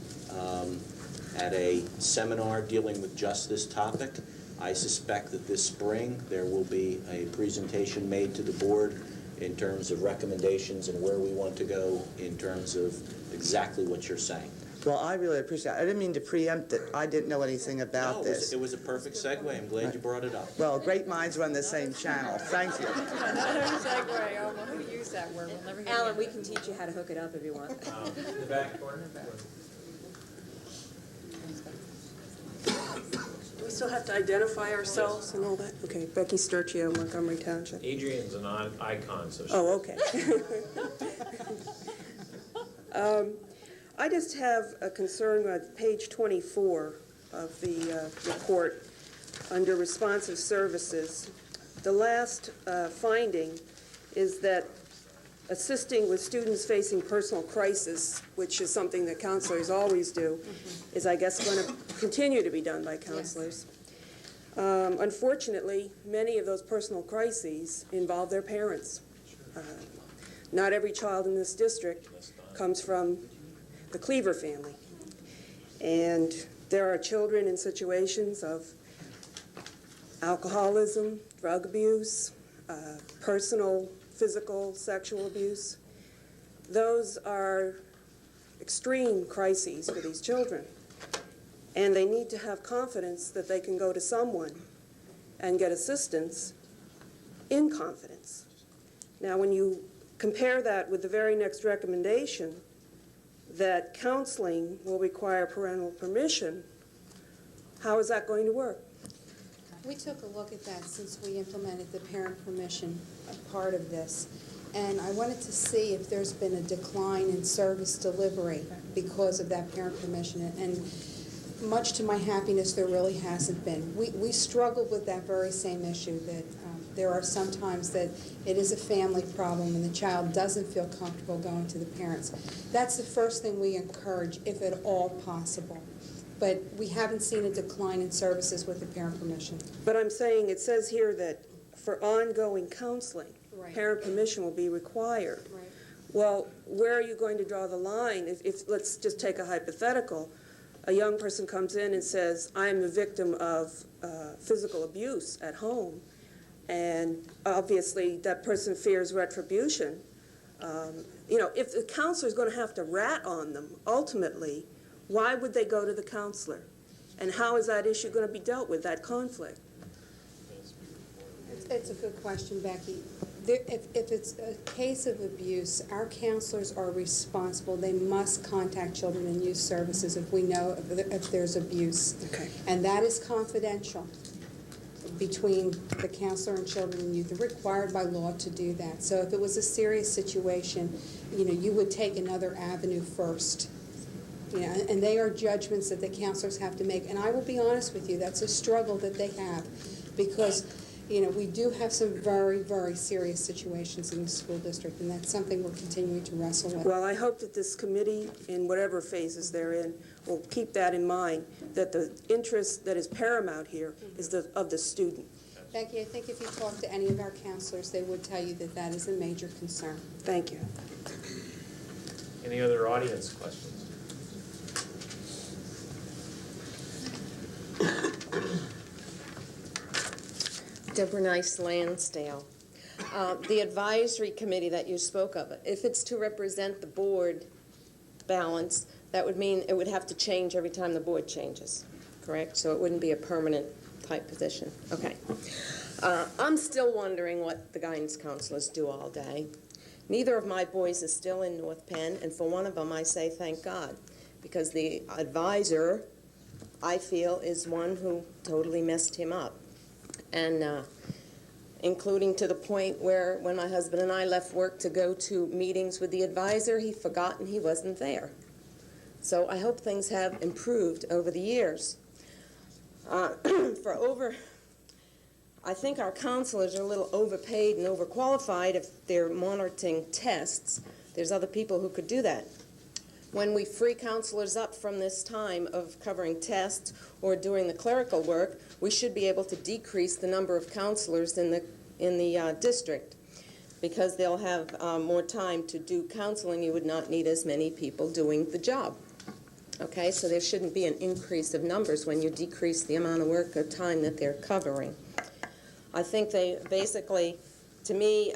at a seminar dealing with just this topic. I suspect that this spring there will be a presentation made to the board in terms of recommendations and where we want to go in terms of exactly what you're saying. Well, I really appreciate it. I didn't mean to preempt it. I didn't know anything about this. It was a perfect segue. I'm glad you brought it up. Well, great minds run the same channel. Thank you. Another segue. Oh, well, who used that word? We'll never get Alan, we can teach you how to hook it up if you want. In the back corner? We still have to identify ourselves and all that? Okay, Becky Sturchio, Montgomery Township. Adrian's an icon, so. Oh, okay. I just have a concern with page 24 of the report under responsive services. The last finding is that assisting with students facing personal crisis, which is something that counselors always do, is, I guess, going to continue to be done by counselors. Unfortunately, many of those personal crises involve their parents. Not every child in this district comes from the Cleaver family. And there are children in situations of alcoholism, drug abuse, personal, physical, sexual abuse. Those are extreme crises for these children. And they need to have confidence that they can go to someone and get assistance in confidence. Now, when you compare that with the very next recommendation, that counseling will require parental permission, how is that going to work? We took a look at that since we implemented the parent permission part of this, and I wanted to see if there's been a decline in service delivery because of that parent permission, and much to my happiness, there really hasn't been. We struggled with that very same issue, that there are some times that it is a family problem and the child doesn't feel comfortable going to the parents. That's the first thing we encourage, if at all possible. But we haven't seen a decline in services with the parent permission. But I'm saying, it says here that for ongoing counseling, parent permission will be required. Right. Well, where are you going to draw the line? If let's just take a hypothetical. A young person comes in and says, I am the victim of physical abuse at home, and obviously that person fears retribution. If the counselor is going to have to rat on them, ultimately, why would they go to the counselor? And how is that issue going to be dealt with, that conflict? It's a good question, Becky. If it's a case of abuse, our counselors are responsible. They must contact Children and Youth Services if we know if there's abuse. Okay. And that is confidential between the counselor and Children and Youth. They're required by law to do that. So if it was a serious situation, you would take another avenue first. And they are judgments that the counselors have to make. And I will be honest with you, that's a struggle that they have, because you know, we do have some very, very serious situations in the school district, and that's something we're continuing to wrestle with. Well, I hope that this committee, in whatever phases they're in, will keep that in mind, that the interest that is paramount here is of the student. Becky, I think if you talk to any of our counselors, they would tell you that that is a major concern. Thank you. Any other audience questions? Deborah Nice Lansdale. The advisory committee that you spoke of, if it's to represent the board balance, that would mean it would have to change every time the board changes, correct? So it wouldn't be a permanent type position. Okay. I'm still wondering what the guidance counselors do all day. Neither of my boys is still in North Penn, and for one of them I say thank God, because the advisor, I feel, is one who totally messed him up. And including to the point where when my husband and I left work to go to meetings with the advisor, he forgot and he wasn't there. So I hope things have improved over the years. I think our counselors are a little overpaid and overqualified if they're monitoring tests. There's other people who could do that. When we free counselors up from this time of covering tests or doing the clerical work, we should be able to decrease the number of counselors in the district, because they'll have more time to do counseling. You would not need as many people doing the job. Okay, so there shouldn't be an increase of numbers when you decrease the amount of work or time that they're covering. I think they basically, to me,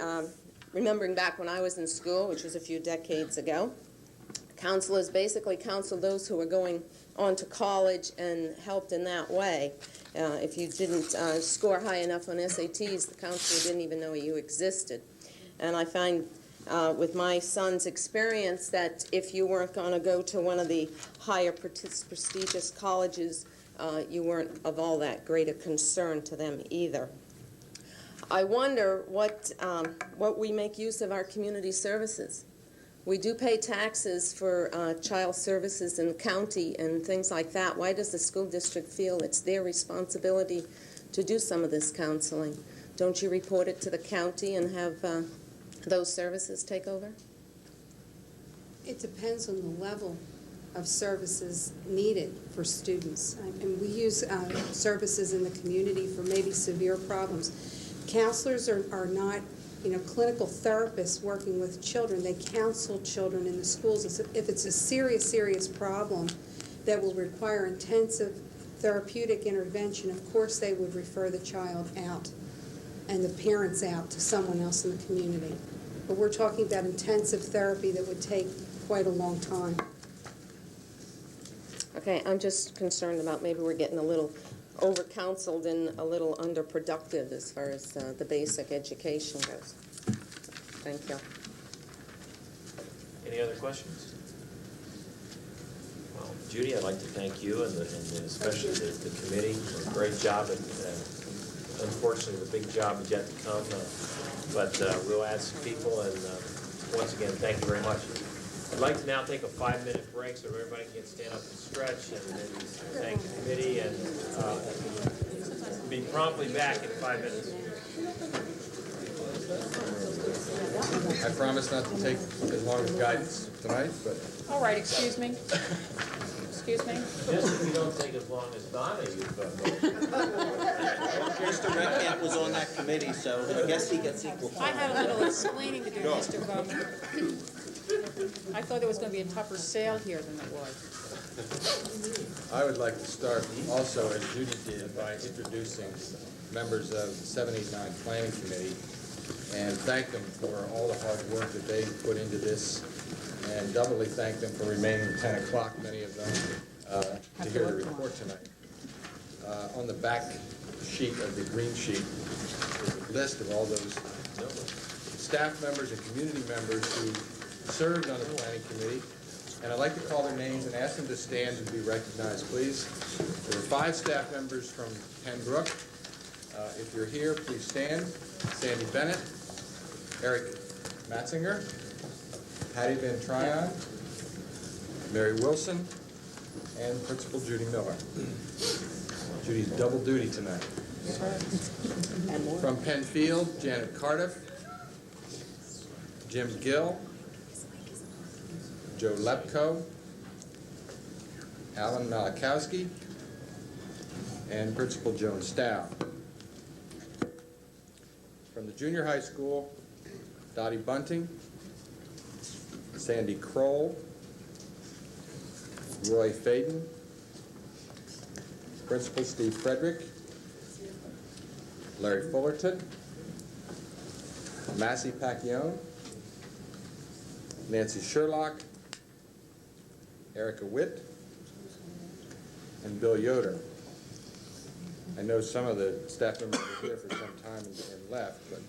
remembering back when I was in school, which was a few decades ago, counselors basically counseled those who were going on to college and helped in that way. If you didn't score high enough on SATs, the counselor didn't even know you existed. And I find with my son's experience that if you weren't going to go to one of the higher prestigious colleges, you weren't of all that great a concern to them either. I wonder what we make use of our community services. We do pay taxes for child services in the county and things like that. Why does the school district feel it's their responsibility to do some of this counseling? Don't you report it to the county and have those services take over? It depends on the level of services needed for students. And we use services in the community for maybe severe problems. Counselors are not, you know, clinical therapists working with children. They counsel children in the schools. If it's a serious, serious problem that will require intensive therapeutic intervention, of course they would refer the child out and the parents out to someone else in the community. But we're talking about intensive therapy that would take quite a long time. Okay, I'm just concerned about maybe we're getting a little over-counseled and a little underproductive as far as the basic education goes. Thank you. Any other questions? Well, Judy, I'd like to thank you and especially the committee for a great job. And unfortunately, the big job is yet to come. But we'll add some people. And once again, thank you very much. I'd like to now take a 5-minute break so everybody can stand up and stretch and then thank the committee and be promptly back in 5 minutes. I promise not to take as long as guidance tonight, but... All right, excuse me. Excuse me? Just if you don't take as long as Donna, you've Mr. Metcalf was on that committee, so I guess he gets equal I time. had a little explaining to do, Mr. Bowman. I thought there was going to be a tougher sale here than it was. I would like to start also, as Judy did, by introducing members of the 789 Planning Committee and thank them for all the hard work that they put into this, and doubly thank them for remaining at 10 o'clock, many of them, to hear the report tonight. On the back sheet of the green sheet is a list of all those staff members and community members who served on the Planning Committee, and I'd like to call their names and ask them to stand and be recognized, please. There are 5 staff members from Pembroke. If you're here, please stand. Sandy Bennett, Eric Matzinger, Patty Van Tryon, Mary Wilson, and Principal Judy Miller. Judy's double duty tonight. And more. From Penfield, Janet Cardiff, Jim Gill, Joe Lepko, Alan Malakowski, and Principal Joan Stow. From the junior high school, Dottie Bunting, Sandy Kroll, Roy Faden, Principal Steve Frederick, Larry Fullerton, Massey Pacquione, Nancy Sherlock, Erica Witt, and Bill Yoder. I know some of the staff members were here for some time and left, but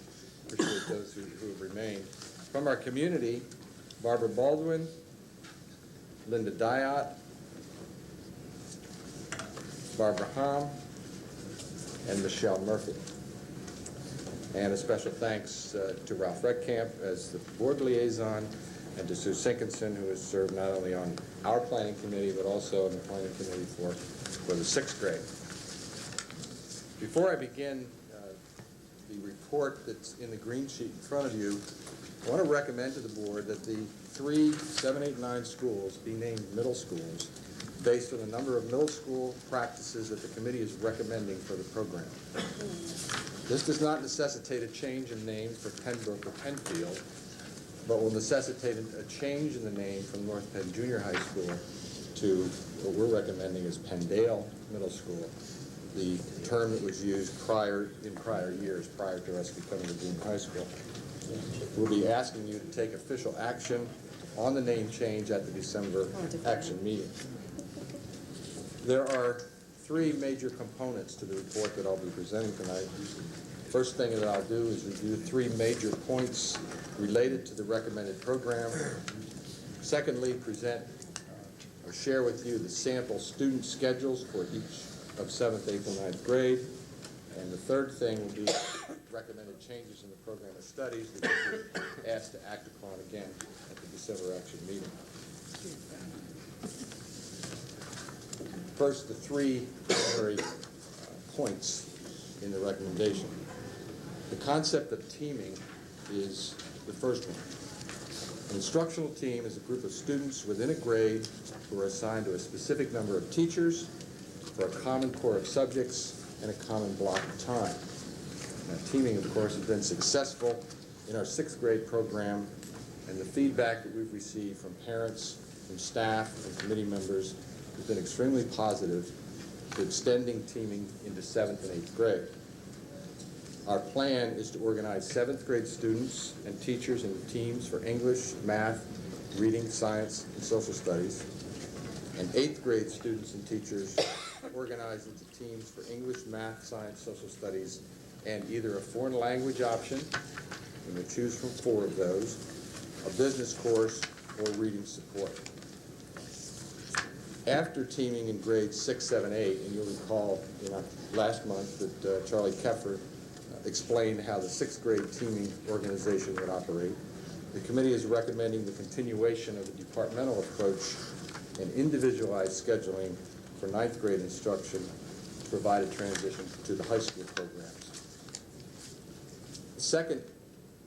appreciate those who have remained. From our community, Barbara Baldwin, Linda Diott, Barbara Hom, and Michelle Murphy. And a special thanks to Ralph Redkamp as the board liaison, and to Sue Sinkinson, who has served not only on our planning committee, but also on the planning committee for the 6th grade. Before I begin the report that's in the green sheet in front of you, I want to recommend to the board that the 3, 7, 8, 9 schools be named middle schools based on the number of middle school practices that the committee is recommending for the program. This does not necessitate a change in name for Pembroke or Penfield, but will necessitate a change in the name from North Penn Junior High School to what we're recommending is Penndale Middle School, the term that was used in prior years, prior to us becoming a junior high school. We'll be asking you to take official action on the name change at the December action meeting. There are 3 major components to the report that I'll be presenting tonight. First thing that I'll do is review 3 major points related to the recommended program. Secondly, present or share with you the sample student schedules for each of 7th, 8th, and 9th grade. And the third thing will be recommended changes in the program of studies that you'll be asked to act upon again at the December action meeting. First, the 3 primary points in the recommendation. The concept of teaming is the first one. An instructional team is a group of students within a grade who are assigned to a specific number of teachers for a common core of subjects and a common block of time. Now, teaming, of course, has been successful in our 6th grade program, and the feedback that we've received from parents, from staff, and committee members has been extremely positive to extending teaming into 7th and 8th grade. Our plan is to organize 7th grade students and teachers into teams for English, math, reading, science, and social studies, and 8th grade students and teachers organized into teams for English, math, science, social studies, and either a foreign language option, and we'll choose from 4 of those, a business course, or reading support. After teaming in grades 6, 7, 8, and you'll recall last month that Charlie Keffer explained how the 6th grade teaming organization would operate, the committee is recommending the continuation of the departmental approach and individualized scheduling for 9th grade instruction to provide a transition to the high school programs. The second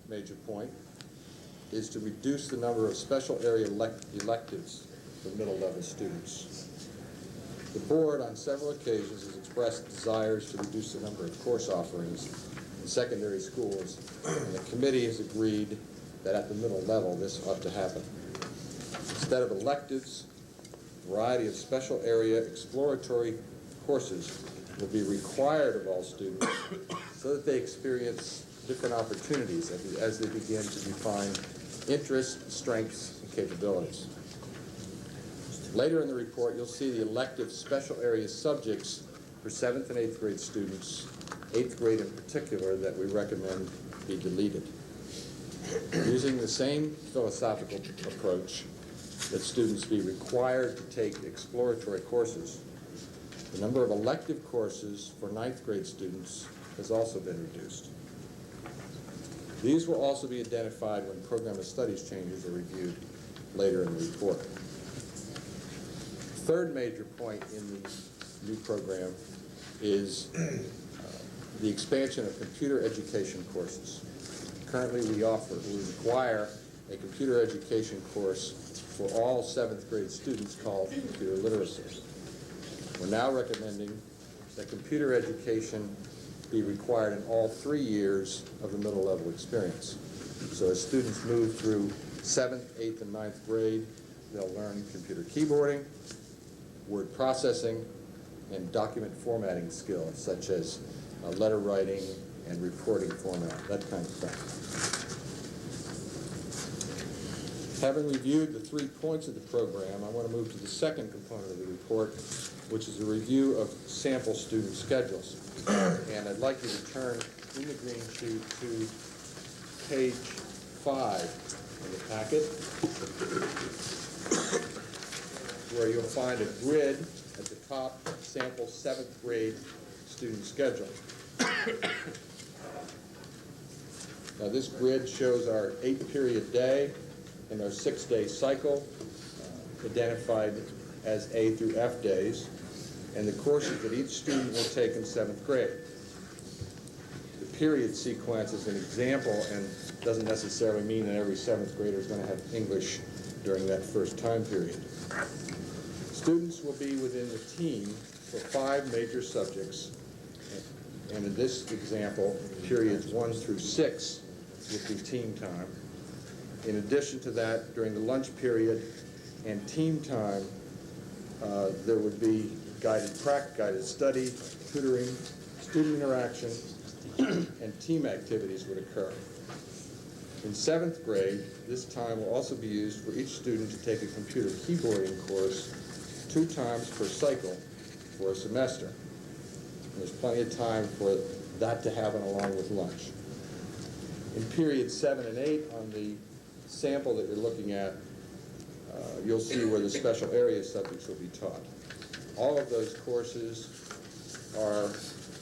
major point is to reduce the number of special area electives for middle level students. The board on several occasions has expressed desires to reduce the number of course offerings in secondary schools, and the committee has agreed that at the middle level this ought to happen. Instead of electives, a variety of special area exploratory courses will be required of all students so that they experience different opportunities as they begin to define interests, strengths, and capabilities. Later in the report, you'll see the elective special area subjects for 7th and 8th grade students, 8th grade in particular, that we recommend be deleted. Using the same philosophical approach that students be required to take exploratory courses, the number of elective courses for 9th grade students has also been reduced. These will also be identified when program of studies changes are reviewed later in the report. Third major point in the new program is the expansion of computer education courses. Currently, we require a computer education course for all 7th grade students called computer literacy. We're now recommending that computer education be required in all 3 years of the middle level experience. So as students move through 7th, 8th, and 9th grade, they'll learn computer keyboarding, word processing, and document formatting skills such as letter writing and reporting format, that kind of thing. Having reviewed the 3 points of the program, I want to move to the second component of the report, which is a review of sample student schedules. And I'd like you to turn in the green sheet to page 5 of the packet, where you'll find a grid at the top, sample 7th grade student schedule. Now this grid shows our 8-period day and our 6-day cycle, identified as A through F days, and the courses that each student will take in 7th grade. The period sequence is an example and doesn't necessarily mean that every 7th grader is going to have English during that first time period. Students will be within the team for 5 major subjects, and in this example, periods 1 through 6 would be team time. In addition to that, during the lunch period and team time, there would be guided study, tutoring, student interaction, and team activities would occur. In 7th grade, this time will also be used for each student to take a computer keyboarding course 2 times per cycle for a semester. And there's plenty of time for that to happen along with lunch. In periods 7 and 8 on the sample that you're looking at, you'll see where the special area subjects will be taught. All of those courses are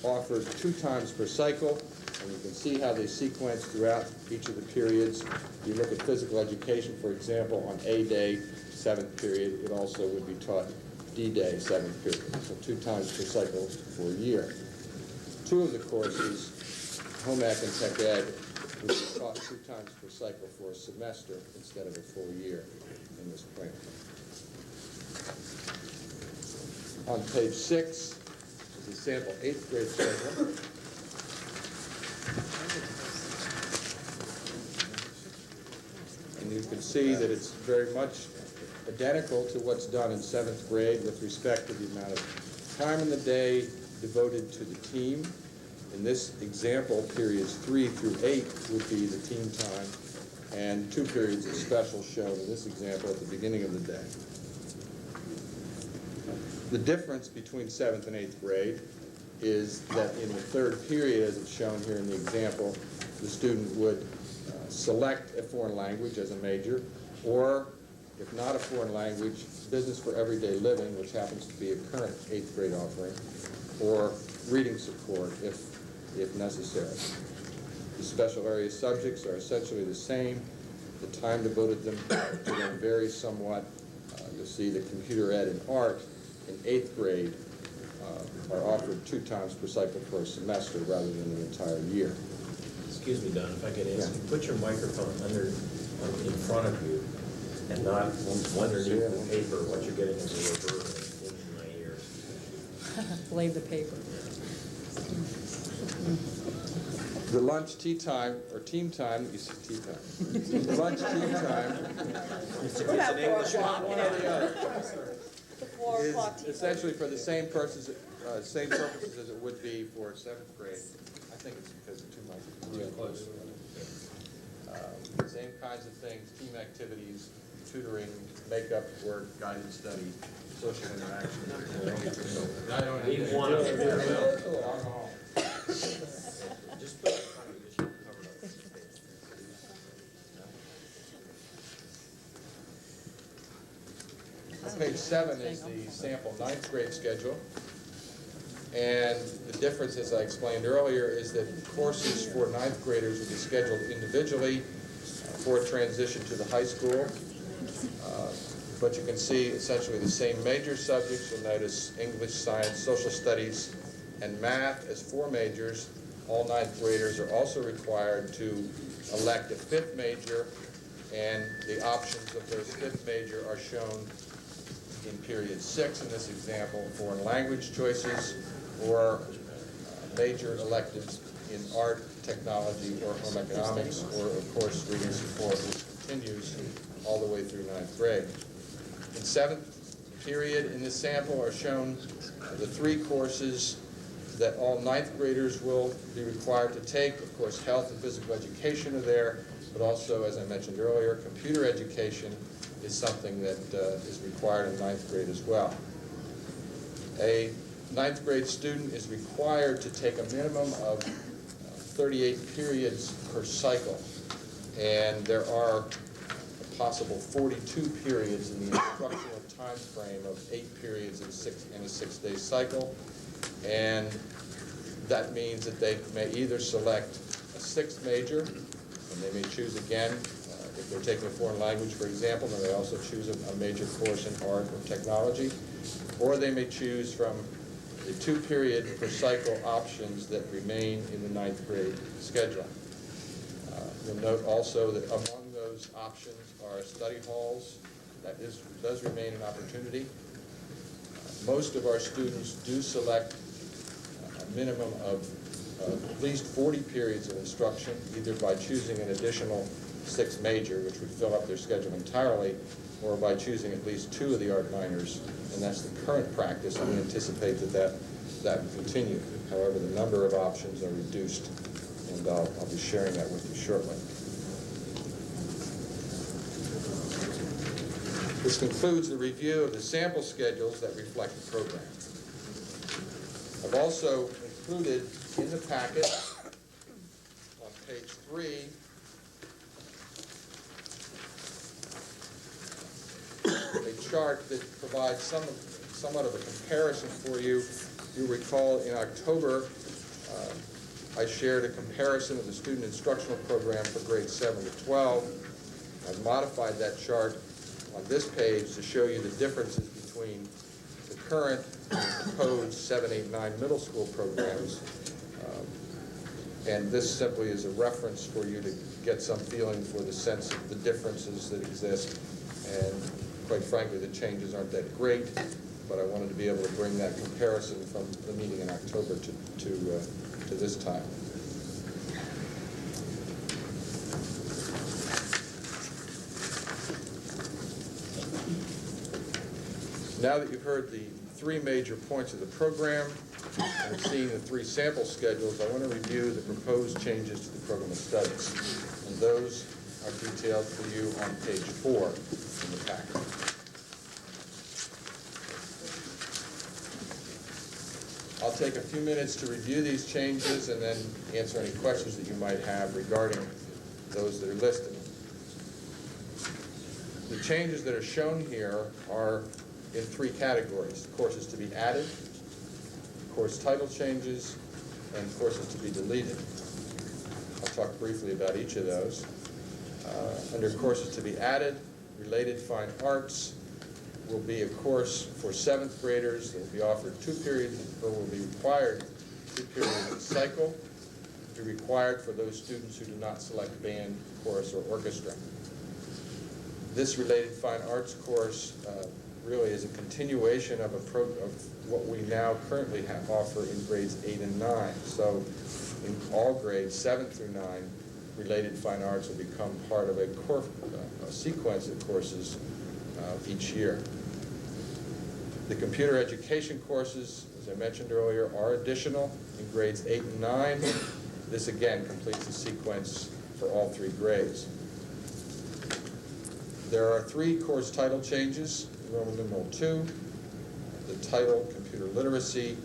offered 2 times per cycle, and you can see how they sequence throughout each of the periods. You look at physical education, for example, on A day, 7th period, it also would be taught D day, 7th period, so 2 times per cycle for a year. 2 of the courses, Home Ec and Tech Ed, would be taught 2 times per cycle for a semester instead of a full year in this plan. On page 6 is the sample 8th grade schedule. And you can see that it's very much identical to what's done in 7th grade with respect to the amount of time in the day devoted to the team. In this example, periods 3 through 8 would be the team time, and 2 periods of special shown in this example at the beginning of the day. The difference between 7th and 8th grade is that in the 3rd period, as it's shown here in the example, the student would select a foreign language as a major, or if not a foreign language, business for everyday living, which happens to be a current 8th grade offering, or reading support if necessary. The special area subjects are essentially the same. The time devoted to them varies somewhat. You'll see that computer ed and art in 8th grade are offered 2 times per cycle for a semester rather than the entire year. Excuse me, Don, if I could ask you, put your microphone in front of you and not underneath the paper. What you're getting is a reverb in my ears. Blame the paper. The lunch tea time, or team time, you said tea time. The lunch tea time What about 4 o'clock? is essentially for the same purposes as it would be for 7th grade. I think it's because of 2 months. Real close. Same kinds of things, team activities, tutoring, makeup work, guided study, social interaction. I don't Need one of them. alcohol. Just put it in front of you, just cover it up. Page 7 is the sample 9th grade schedule. And the difference, as I explained earlier, is that courses for 9th graders will be scheduled individually for transition to the high school. But you can see essentially the same major subjects. You'll notice English, science, social studies, and math as 4 majors, all ninth graders are also required to elect a fifth major, and the options of those fifth major are shown in period 6 in this example, foreign language choices or major electives in art, technology, or home economics, or of course reading support, which continues all the way through ninth grade. In seventh period in this sample are shown the 3 courses that all ninth graders will be required to take. Of course, health and physical education are there, but also, as I mentioned earlier, computer education is something that is required in ninth grade as well. A ninth grade student is required to take a minimum of 38 periods per cycle, and there are a possible 42 periods in the instructional time frame of 8 periods in a 6-day cycle, and that means that they may either select a 6th major, and they may choose again, if they're taking a foreign language, for example, then they also choose a major course in art or technology, or they may choose from the 2 period per cycle options that remain in the ninth grade schedule. You'll note also that among those options are study halls. That does remain an opportunity. Most of our students do select a minimum of at least 40 periods of instruction, either by choosing an additional 6th major, which would fill up their schedule entirely, or by choosing at least 2 of the art minors, and that's the current practice, and we anticipate that will continue. However, the number of options are reduced, and I'll be sharing that with you shortly. This concludes the review of the sample schedules that reflect the program. I've also included in the packet on page 3 a chart that provides somewhat of a comparison for you. You recall in October I shared a comparison of the student instructional program for grades 7 to 12. I've modified that chart on this page to show you the differences between the current and proposed 7, 8, 9 middle school programs. And this simply is a reference for you to get some feeling for the sense of the differences that exist. And quite frankly, the changes aren't that great, but I wanted to be able to bring that comparison from the meeting in October to this time. Now that you've heard the 3 major points of the program and seen the 3 sample schedules, I want to review the proposed changes to the program of studies. And those are detailed for you on page 4 in the packet. I'll take a few minutes to review these changes and then answer any questions that you might have regarding those that are listed. The changes that are shown here are in 3 categories: courses to be added, course title changes, and courses to be deleted. I'll talk briefly about each of those. Under courses to be added, related fine arts will be a course for 7th graders that will be offered 2 periods, or will be required 2 periods a cycle, be required for those students who do not select band, chorus, or orchestra. This related fine arts course really is a continuation of what we now currently offer in grades 8 and 9. So in all grades, 7 through 9, related fine arts will become part of a sequence of courses each year. The computer education courses, as I mentioned earlier, are additional in grades 8 and 9. This again completes the sequence for all 3 grades. There are 3 course title changes. Roman numeral 2, the title computer literacy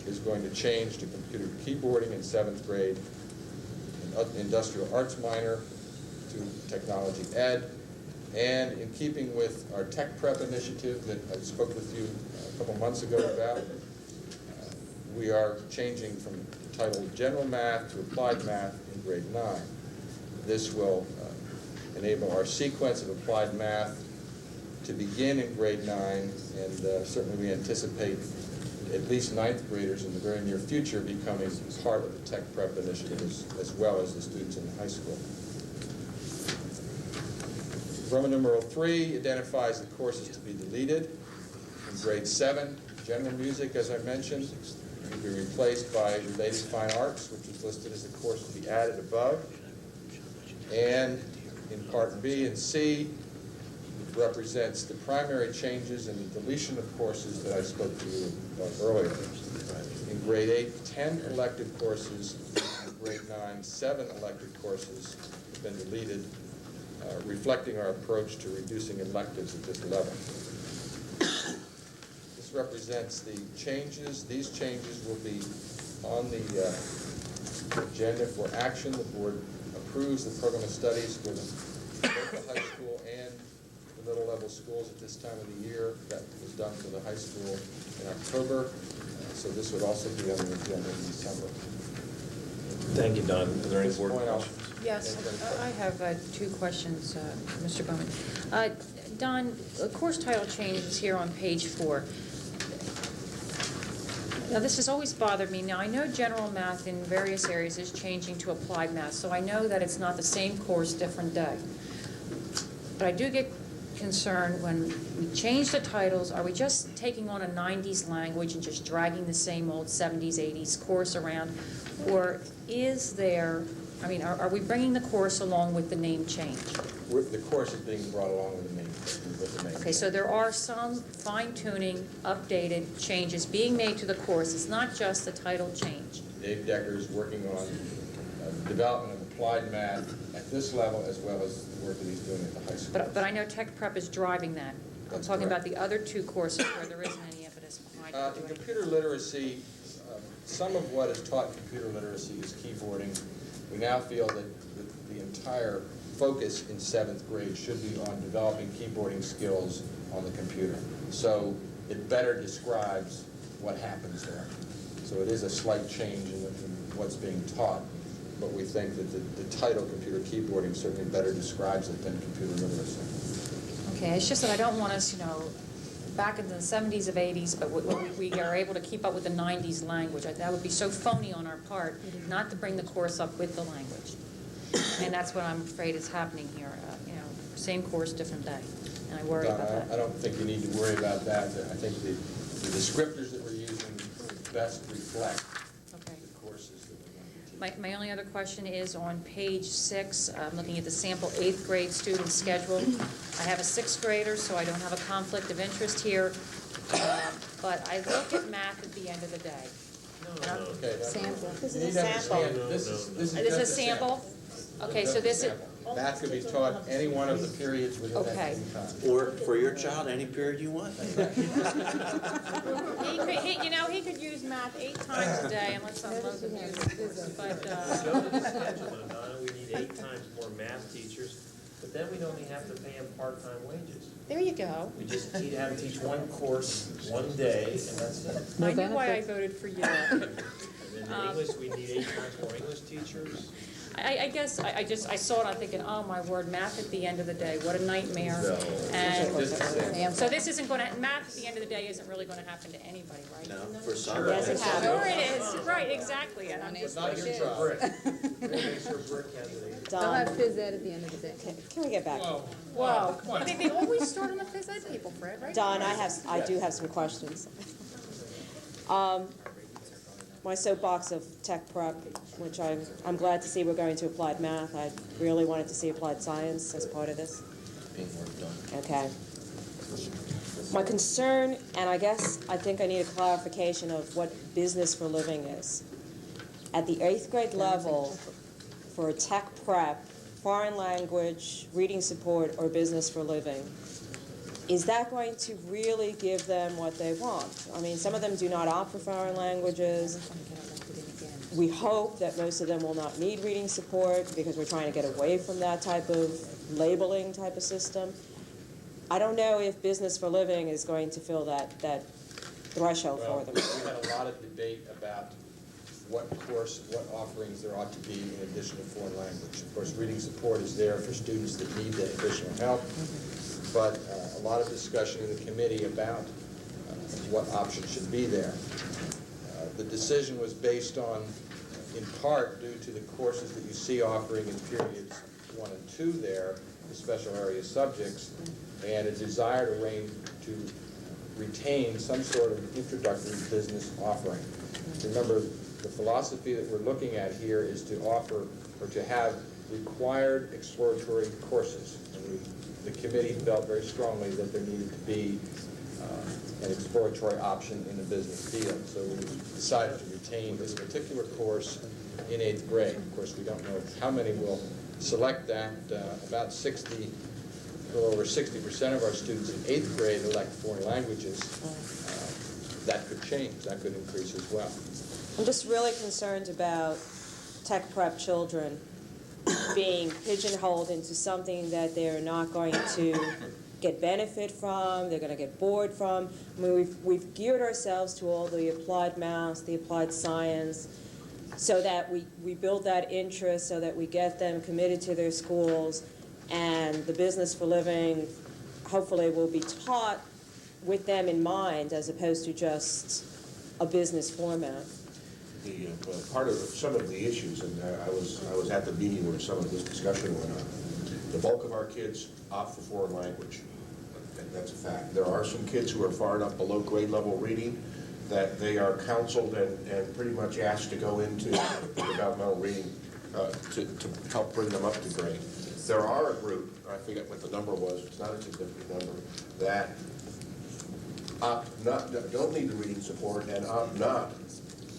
is going to change to computer keyboarding in 7th grade, industrial arts minor to technology ed, and in keeping with our tech prep initiative that I spoke with you a couple months ago about, we are changing from the title general math to applied math in grade 9. This will enable our sequence of applied math to begin in grade 9, and certainly we anticipate at least ninth graders in the very near future becoming part of the Tech Prep initiative as well as the students in the high school. Roman numeral 3 identifies the courses to be deleted. In grade 7, general music, as I mentioned, will be replaced by related fine arts, which is listed as a course to be added above. And in part B and C, it represents the primary changes and the deletion of courses that I spoke to you about earlier. In grade 8, 10 elective courses. In grade 9, 7 elective courses have been deleted, reflecting our approach to reducing electives at this level. This represents the changes. These changes will be on the agenda for action. The board approves the program of studies for both the high school and the middle level schools at this time of the year. That was done for the high school in October. So this would also be on the agenda in December. Thank you, Don. Are there any board questions? Yes, I have 2 questions, Mr. Bowman. Don, course title changes here on page 4. Now, this has always bothered me. Now, I know general math in various areas is changing to applied math, so I know that it's not the same course, different day. But I do get concerned when we change the titles. Are we just taking on a 90s language and just dragging the same old 70s, 80s course around? Or is there, I mean, are we bringing the course along with the name change? The course is being brought along with the name. Okay, so there are some fine-tuning, updated changes being made to the course. It's not just the title change. Dave Decker is working on development of applied math at this level as well as the work that he's doing at the high school. But I know Tech Prep is driving that. I'm talking about the other 2 courses where there isn't any impetus behind it. In computer literacy, some of what is taught in computer literacy is keyboarding. We now feel that the entire focus in 7th grade should be on developing keyboarding skills on the computer. So it better describes what happens there. So it is a slight change in what's being taught, but we think that the title, computer keyboarding, certainly better describes it than computer literacy. Okay, it's just that I don't want us, back in the 70s of 80s, but we are able to keep up with the 90s language. That would be so phony on our part not to bring the course up with the language. And that's what I'm afraid is happening here. Same course, different day. And I worry about that. I don't think you need to worry about that. I think the descriptors that we're using best reflect the courses that we're going to teach. My only other question is on page 6, I'm looking at the sample 8th grade student schedule. I have a 6th grader, so I don't have a conflict of interest here. But I look at math at the end of the day. Okay, sample. This is a sample. This is a sample? Okay, so this is... Math could be taught any one of the periods within that time. Or for your child, any period you want. He could use math 8 times a day unless I'm loath to use it. But, Show the schedule, and Donna, we need 8 times more math teachers, but then we'd only have to pay them part-time wages. There you go. We just have them teach one course, one day, and that's it. I knew why I voted for you. And then in English, we need 8 times more English teachers. I guess I saw it, I'm thinking, oh my word, math at the end of the day, what a nightmare. And so this isn't going to, math at the end of the day isn't really going to happen to anybody, right? No, for some. Yes, it happens. Sure it is, right, exactly. And I'm just Not your child. They'll have phys ed at the end of the day. Can we get back? Whoa. They always start on the phys ed people, Fred, right? Don, I do have some questions. My soapbox of Tech Prep, which I'm glad to see we're going to applied math. I really wanted to see applied science as part of this. Being worked on. Okay. My concern, and I think I need a clarification of what business for living is. At the 8th grade level, for a Tech Prep, foreign language, reading support, or business for living, is that going to really give them what they want? I mean, some of them do not opt for foreign languages. We hope that most of them will not need reading support because we're trying to get away from that type of labeling type of system. I don't know if business for living is going to fill that threshold for them. We had a lot of debate about what offerings there ought to be in addition to foreign language. Of course, reading support is there for students that need that additional help. But a lot of discussion in the committee about what option should be there. The decision was based on, in part, due to the courses that you see offering in periods 1 and 2 there, the special area subjects, and a desire to retain some sort of introductory business offering. Remember, the philosophy that we're looking at here is to offer or to have required exploratory courses. And the committee felt very strongly that there needed to be an exploratory option in the business field. So we decided to retain this particular course in 8th grade. Of course, we don't know how many will select that. About a little over 60% of our students in 8th grade elect foreign languages. That could change. That could increase as well. I'm just really concerned about tech prep children being pigeonholed into something that they're not going to get benefit from, they're going to get bored from. I mean, we've geared ourselves to all the applied math, the applied science, so that we build that interest, so that we get them committed to their schools, and the business for living hopefully will be taught with them in mind as opposed to just a business format. The part of some of the issues, and I was at the meeting where some of this discussion went on. The bulk of our kids opt for foreign language, and that's a fact. There are some kids who are far enough below grade level reading that they are counseled and pretty much asked to go into developmental reading to help bring them up to grade. There are a group, I forget what the number was, it's not a significant number, that don't need the reading support and opt not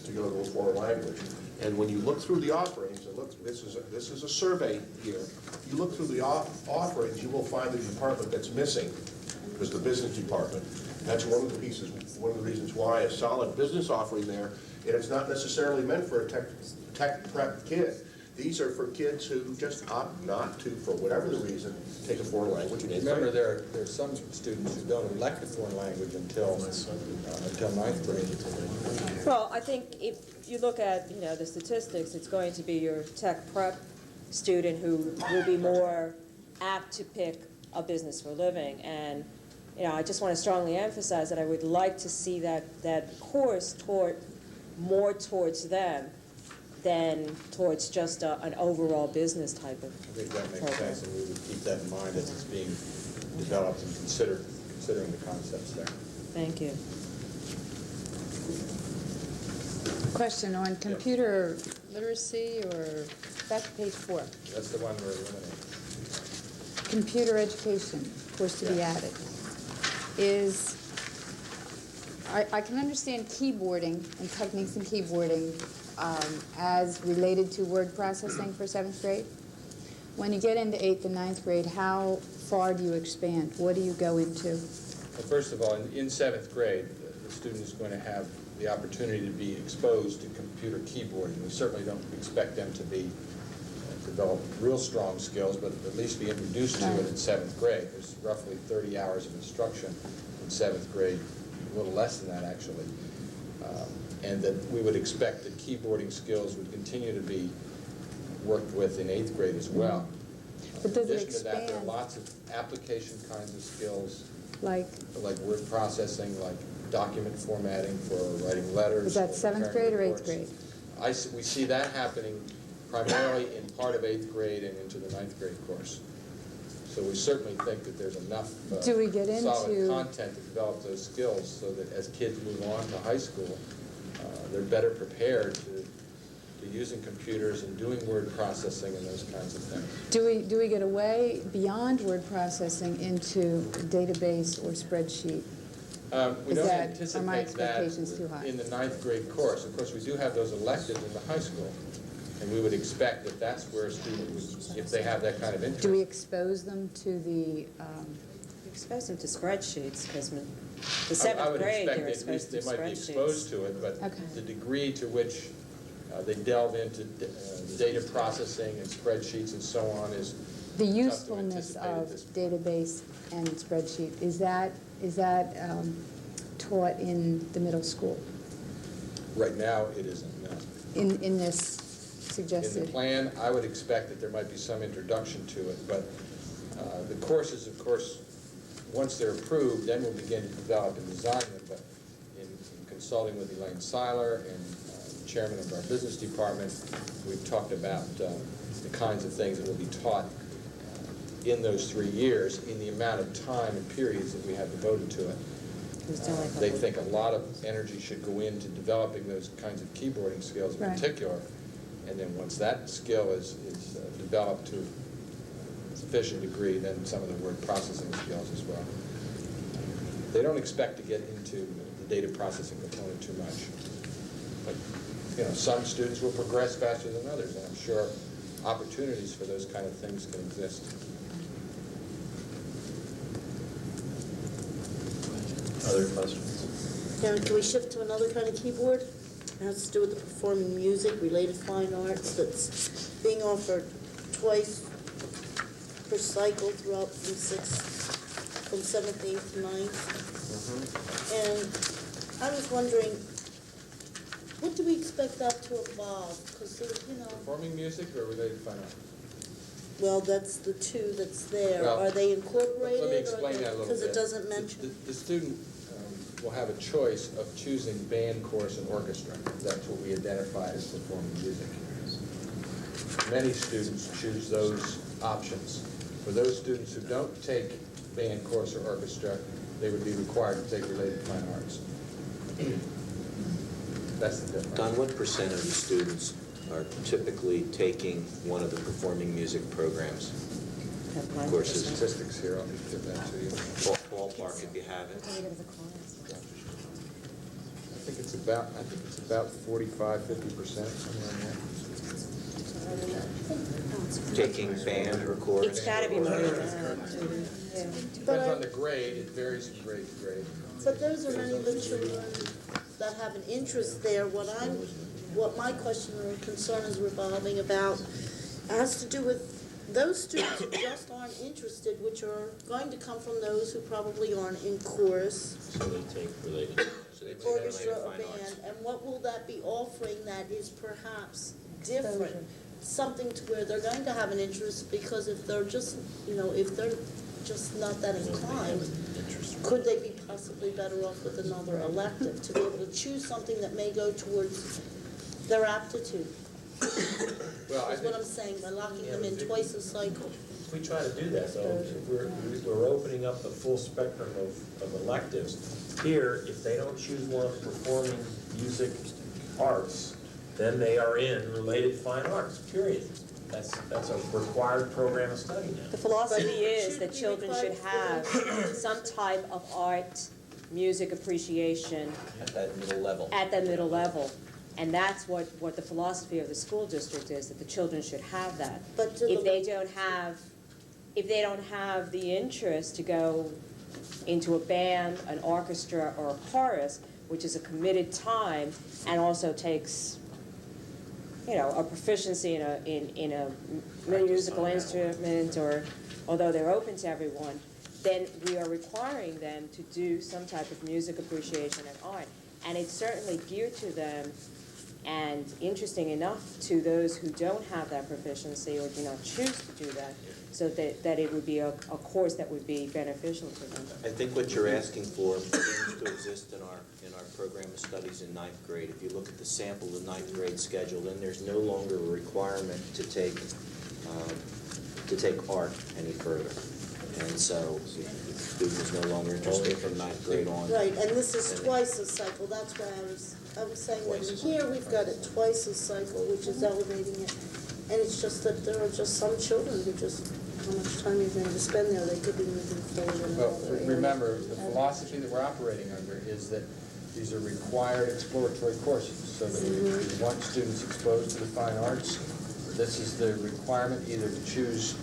to go to a foreign language. And when you look through the offerings, and look, this is a survey here. You look through the offerings, you will find the department that's missing is the business department. That's one of the pieces, one of the reasons why a solid business offering there, and it's not necessarily meant for a tech prep kid. These are for kids who just opt not to, for whatever the reason, take a foreign language. Remember, there are some students who don't elect a foreign language until 9th grade. Well, I think if you look at the statistics, it's going to be your tech prep student who will be more apt to pick a business for a living. And I just want to strongly emphasize that I would like to see that course taught more towards them than towards just an overall business type of I think that makes program. sense, and we would keep that in mind as it's being developed and considering the concepts there. Thank you. Question on computer literacy, or that's page 4. That's the one we're eliminating. Computer education, course to be added. I can understand keyboarding and techniques in keyboarding as related to word processing for 7th grade. When you get into 8th and 9th grade, how far do you expand? What do you go into? Well, first of all, in 7th grade, the student is going to have the opportunity to be exposed to computer keyboarding. We certainly don't expect them to develop real strong skills, but at least be introduced to it in 7th grade. There's roughly 30 hours of instruction in 7th grade, a little less than that actually. And that we would expect that keyboarding skills would continue to be worked with in 8th grade as well. But does in it addition to that, there are expand? lots of application kinds of skills, Like word processing, like document formatting for writing letters. is that 7th grade or 8th grade? We see that happening primarily in part of 8th grade and into the 9th grade course. So we certainly think that there's enough Do we get solid into- content to develop those skills so that as kids move on to high school, they're better prepared to using computers and doing word processing and those kinds of things. Do we get away beyond word processing into database or spreadsheet? We Is don't that- are my anticipate expectations that too high? in the 9th grade course. Of course, we do have those electives in the high school, and we would expect that that's where a student would, if they have that kind of interest. Do we expose them to the? Expose them to spreadsheets, because the I 7th would grade, expect they're at exposed least to they might be spreadsheets. exposed to it, but Okay. the degree to which they delve into data processing and spreadsheets and so on is The tough to usefulness anticipate at of this database and spreadsheet, is that taught in the middle school? Right now, it isn't, no. In this In the suggested? plan, I would expect that there might be some introduction to it, but the courses, of course, once they're approved, then we'll begin to develop and design them. But in consulting with Elaine Seiler and the chairman of our business department, we've talked about the kinds of things that will be taught in those 3 years in the amount of time and periods that we have devoted to it. They think a lot of energy should go into developing those kinds of keyboarding skills in particular, and then once that skill is developed to a sufficient degree, then some of the word processing skills as well. They don't expect to get into the data processing component too much. But, some students will progress faster than others, and I'm sure opportunities for those kind of things can exist. Other questions? Karen, can we shift to another kind of keyboard? It has to do with the performing music, related fine arts, that's being offered twice per cycle throughout from 7th, 8th, 9th. And I was wondering, what do we expect that to evolve? Because, Performing music or related fine arts? Well, that's the two that's there. Well, Are they incorporated? let me explain that a little bit. Because it doesn't mention. The student will have a choice of choosing band, chorus, and orchestra. That's what we identify as performing music. Many students choose those options. For those students who don't take band, chorus, or orchestra, they would be required to take related fine arts. That's the difference. Don, what % of the students are typically taking one of the performing music programs? Courses. Statistics here, I'll just give that to you. Ballpark, if you have it. I think it's about 45–50%, somewhere in there. Taking band or chorus? It's got to be more than that. Depends on the grade. It varies from grade to grade. But those are many of the children that have an interest there. What my question or concern is revolving about has to do with those students who just aren't interested, which are going to come from those who probably aren't in chorus, So they take related. orchestra, or band, and what will that be offering that is perhaps different? Something to where they're going to have an interest, because if they're just, if they're just not that inclined, could they be possibly better off with another elective to be able to choose something that may go towards their aptitude? Well, Is what I'm saying, by locking them in twice a cycle. If we try to do that, though, we're opening up the full spectrum of electives. Here, if they don't choose one of performing music arts, then they are in related fine arts, period. That's a required program of study now. The philosophy is that children should have some type of art, music appreciation At that middle level. at that middle level. And that's what the philosophy of the school district is, that the children should have that. But If they don't have the interest to go into a band, an orchestra, or a chorus, which is a committed time and also takes, a proficiency in a musical instrument, or although they're open to everyone, then we are requiring them to do some type of music appreciation and art. And it's certainly geared to them and interesting enough to those who don't have that proficiency or do not choose to do that, so that it would be a course that would be beneficial to them. I think what you're asking for begins to exist in our program of studies in 9th grade. If you look at the sample of the 9th grade schedule, then there's no longer a requirement to take art any further. And so the student is no longer interested from 9th grade on. Right, and this is twice a cycle. That's why I was saying that here we've got it twice a cycle, which is elevating it. And it's just that there are just some children who just, how much time you're going to spend there, they could be moving forward in Well, another area. remember, the philosophy that we're operating under is that these are required exploratory courses, so that if we want students exposed to the fine arts, this is the requirement, either to choose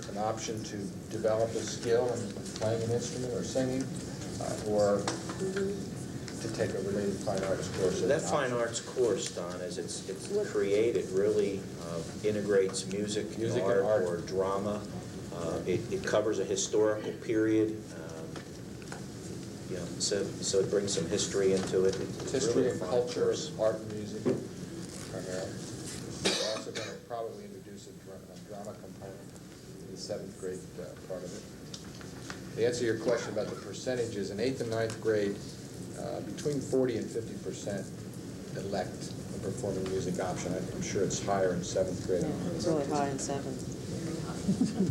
an option to develop a skill in playing an instrument or singing, or to take a related fine arts course. So that fine arts course, Don, as it's created, really integrates music and art or drama. It covers a historical period. So it brings some history into it. It's history and culture, art and music, primarily. We're also going to probably introduce a drama component in the 7th grade part of it. To answer your question about the percentages, in 8th and 9th grade, between 40 and 50% elect the performing music option. I'm sure it's higher in 7th grade. It's really high in 7th.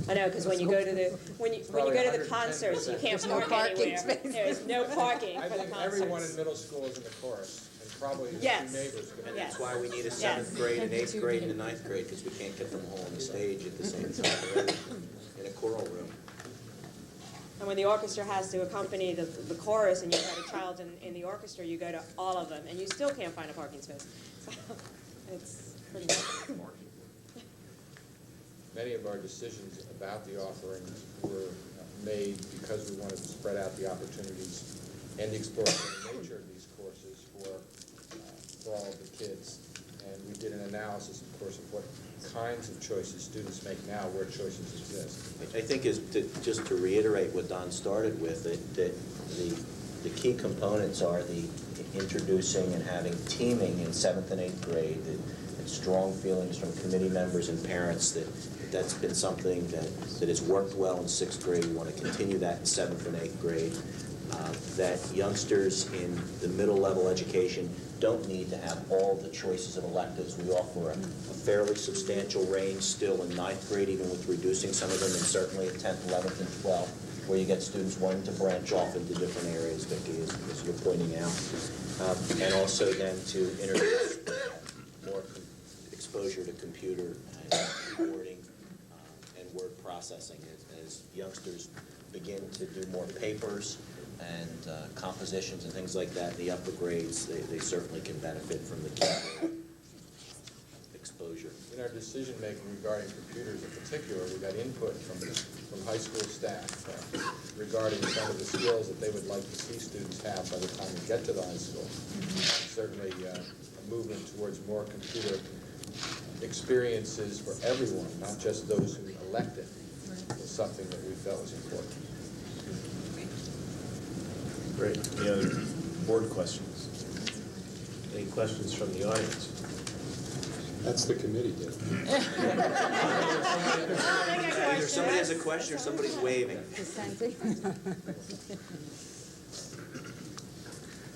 I know, because when you go to the concerts, you can't park anywhere. There's no parking I for the think concerts. everyone in middle school is in the chorus, and probably the Yes. two neighbors. And that's why we need a 7th grade and 8th grade and a 9th grade, because we can't get them all on the stage at the same time in a choral room. And when the orchestra has to accompany the chorus and you've got a child in the orchestra, you go to all of them, and you still can't find a parking space. So it's pretty much. Many of our decisions about the offerings were made because we wanted to spread out the opportunities and the exploratory nature of these courses for all of the kids. And we did an analysis, of course, of what kinds of choices students make now, where choices exist. I think just to reiterate what Don started with, that the key components are the introducing and having teaming in 7th and 8th grade, and strong feelings from committee members and parents that's been something that has worked well in 6th grade. We want to continue that in 7th and 8th grade. That youngsters in the middle level education don't need to have all the choices of electives. We offer a fairly substantial range still in 9th grade, even with reducing some of them, and certainly at 10th, 11th, and 12th, where you get students wanting to branch off into different areas, Vicki, as you're pointing out. And also then to introduce more exposure to computer and keyboarding and word processing as youngsters begin to do more papers and compositions and things like that in the upper grades. They certainly can benefit from the keyboard exposure. In our decision-making regarding computers in particular, we got input from high school staff regarding some of the skills that they would like to see students have by the time we get to the high school. Certainly a movement towards more computer experiences for everyone, not just those who elect it, was something that we felt was important. Great. Any other board questions? Any questions from the audience? That's the committee, did. Either somebody has a question or somebody's waving.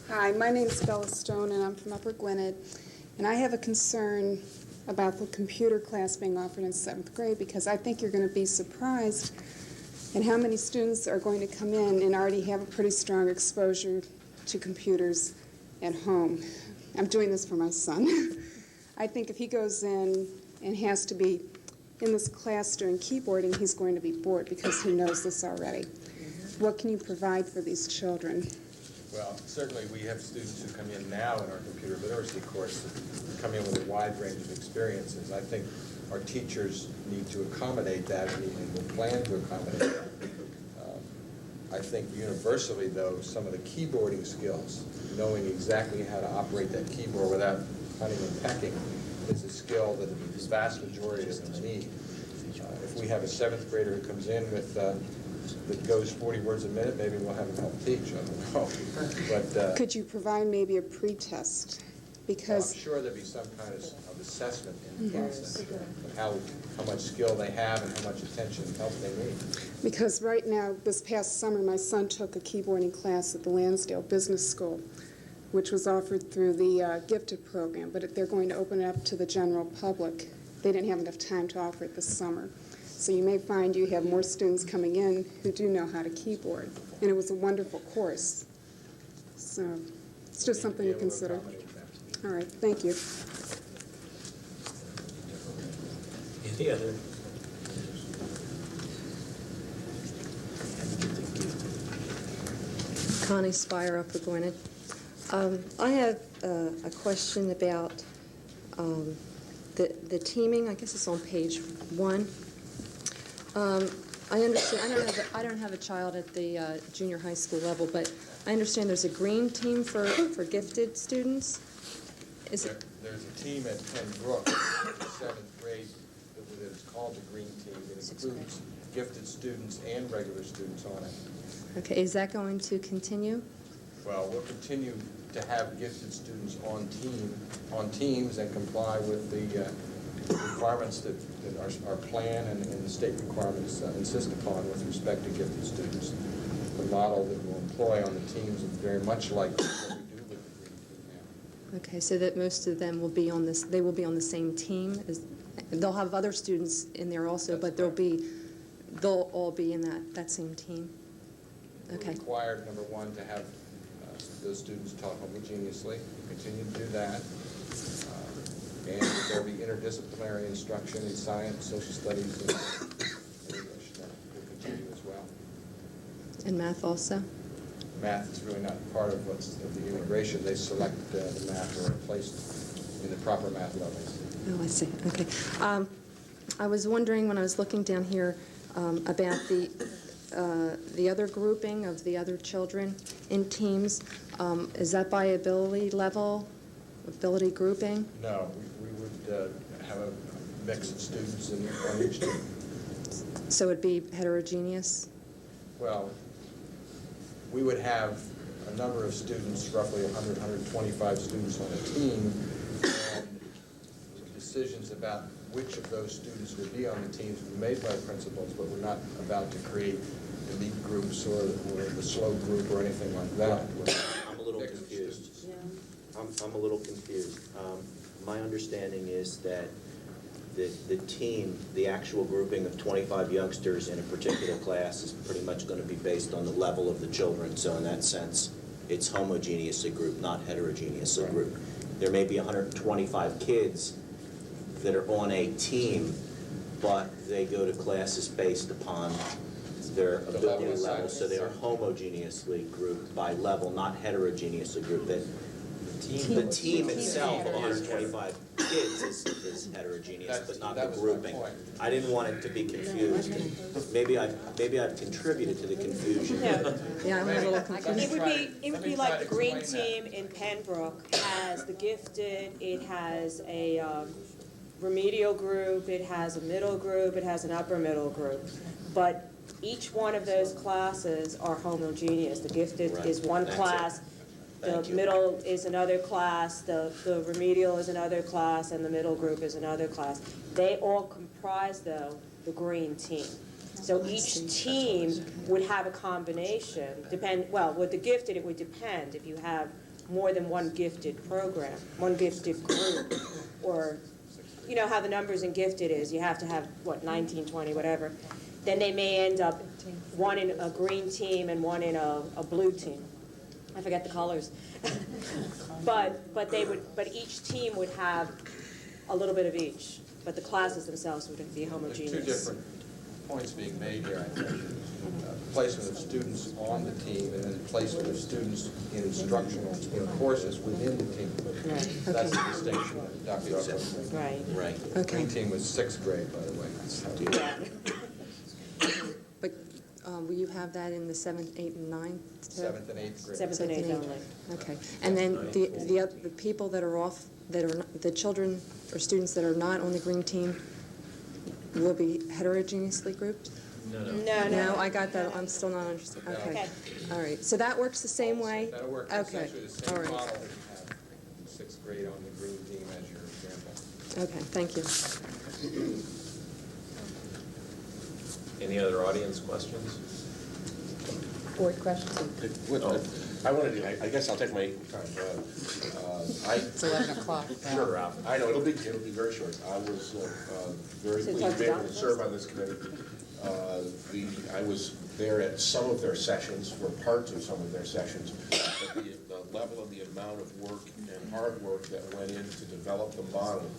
Hi, my name is Bella Stone, and I'm from Upper Gwinnett. And I have a concern about the computer class being offered in 7th grade, because I think you're going to be surprised at how many students are going to come in and already have a pretty strong exposure to computers at home. I'm doing this for my son. I think if he goes in and has to be in this class doing keyboarding, he's going to be bored because he knows this already. What can you provide for these children? Well, certainly we have students who come in now in our computer literacy course that come in with a wide range of experiences. I think our teachers need to accommodate that and will plan to accommodate that. I think universally, though, some of the keyboarding skills, knowing exactly how to operate that keyboard without hunting and pecking, is a skill that the vast majority of them need. If we have a 7th grader who comes in with that goes 40 words a minute, maybe we'll have him help teach. I don't know. But could you provide maybe a pretest? Because I'm sure there'd be some kind of assessment in the process of how much skill they have and how much attention and help they need. Because right now, this past summer, my son took a keyboarding class at the Lansdale Business School, which was offered through the gifted program, but they're going to open it up to the general public. They didn't have enough time to offer it this summer. So you may find you have more students coming in who do know how to keyboard. And it was a wonderful course. So it's just something to consider. All right, thank you. Any other? Connie Spire, Upper Gwinnett. I have a question about the teaming. I guess it's on page 1. I understand. I don't have a child at the junior high school level, but I understand there's a green team for gifted students. There's a team at Penbrook in the 7th grade that is called the Green Team. It includes gifted students and regular students on it. Okay, is that going to continue? Well, we'll continue to have gifted students on teams and comply with the requirements that our plan and the state requirements insist upon with respect to gifted students. the model that we'll employ on the teams is very much like what we do with the green team now. Okay, so that most of them will be on this, they will be on the same team? They'll have other students in there also, but they'll all be in that same team? Okay. We're required, number one, to have those students taught homogeneously. We'll continue to do that. And there'll be interdisciplinary instruction in science, social studies, and English that will continue as well. And math also? Math is really not part of the integration. They select the math or are placed in the proper math levels. Oh, I see. Okay. I was wondering when I was looking down here about the other grouping of the other children in teams. Is that by ability level, ability grouping? No, we would have a mix of students on each team. So it'd be heterogeneous? Well, we would have a number of students, roughly 100, 125 students on a team, and decisions about which of those students would be on the teams would be made by principals, but we're not about to create elite groups or the slow group or anything like that. I'm a little confused. I'm a little confused. My understanding is that the team, the actual grouping of 25 youngsters in a particular class is pretty much going to be based on the level of the children. So in that sense, it's homogeneously grouped, not heterogeneously grouped. There may be 125 kids that are on a team, but they go to classes based upon their ability level. So they are homogeneously grouped by level, not heterogeneously grouped. The team itself of 125 kids is heterogeneous, but not the grouping. I didn't want it to be confused. Maybe I've contributed to the confusion. Yeah, I'm a little confused. It would be like the green team in Pembroke has the gifted, it has a remedial group, it has a middle group, it has an upper middle group. But each one of those classes are homogeneous. The gifted is one class, the middle is another class, the remedial is another class, and the middle group is another class. They all comprise, though, the green team. So each team would have a combination, with the gifted it would depend if you have more than one gifted program, one gifted group, or you know how the numbers in gifted is, you have to have, 19, 20, whatever. Then they may end up one in a green team and one in a blue team. I forget the colors. but each team would have a little bit of each. But the classes themselves would be homogeneous. There's two different points being made here, I think. Placement of students on the team and then placement of students in instructional courses within the team. Right. That's the distinction that Dr. Russell made. Right. The green team was 6th grade, by the way. But will you have that in the 7th, 8th, and 9th? 7th and 8th grade. 7th and 8th only. Okay. And then the people that are off, that are the children or students that are not on the green team will be heterogeneously grouped? No, I got that. I'm still not understanding. Okay. All right. So that works the same way? That'll work Okay. essentially the same All right. model that you have in 6th grade on the green team as your example. Okay, thank you. Any other audience questions? Board questions? I wanted to, I guess I'll take my time. It's 11 o'clock. Sure, Ralph. I know, it'll be very short. I was very pleased to be able to serve on this committee. I was there at some of their sessions, for parts of some of their sessions, but the level of the amount of work and hard work that went in to develop the model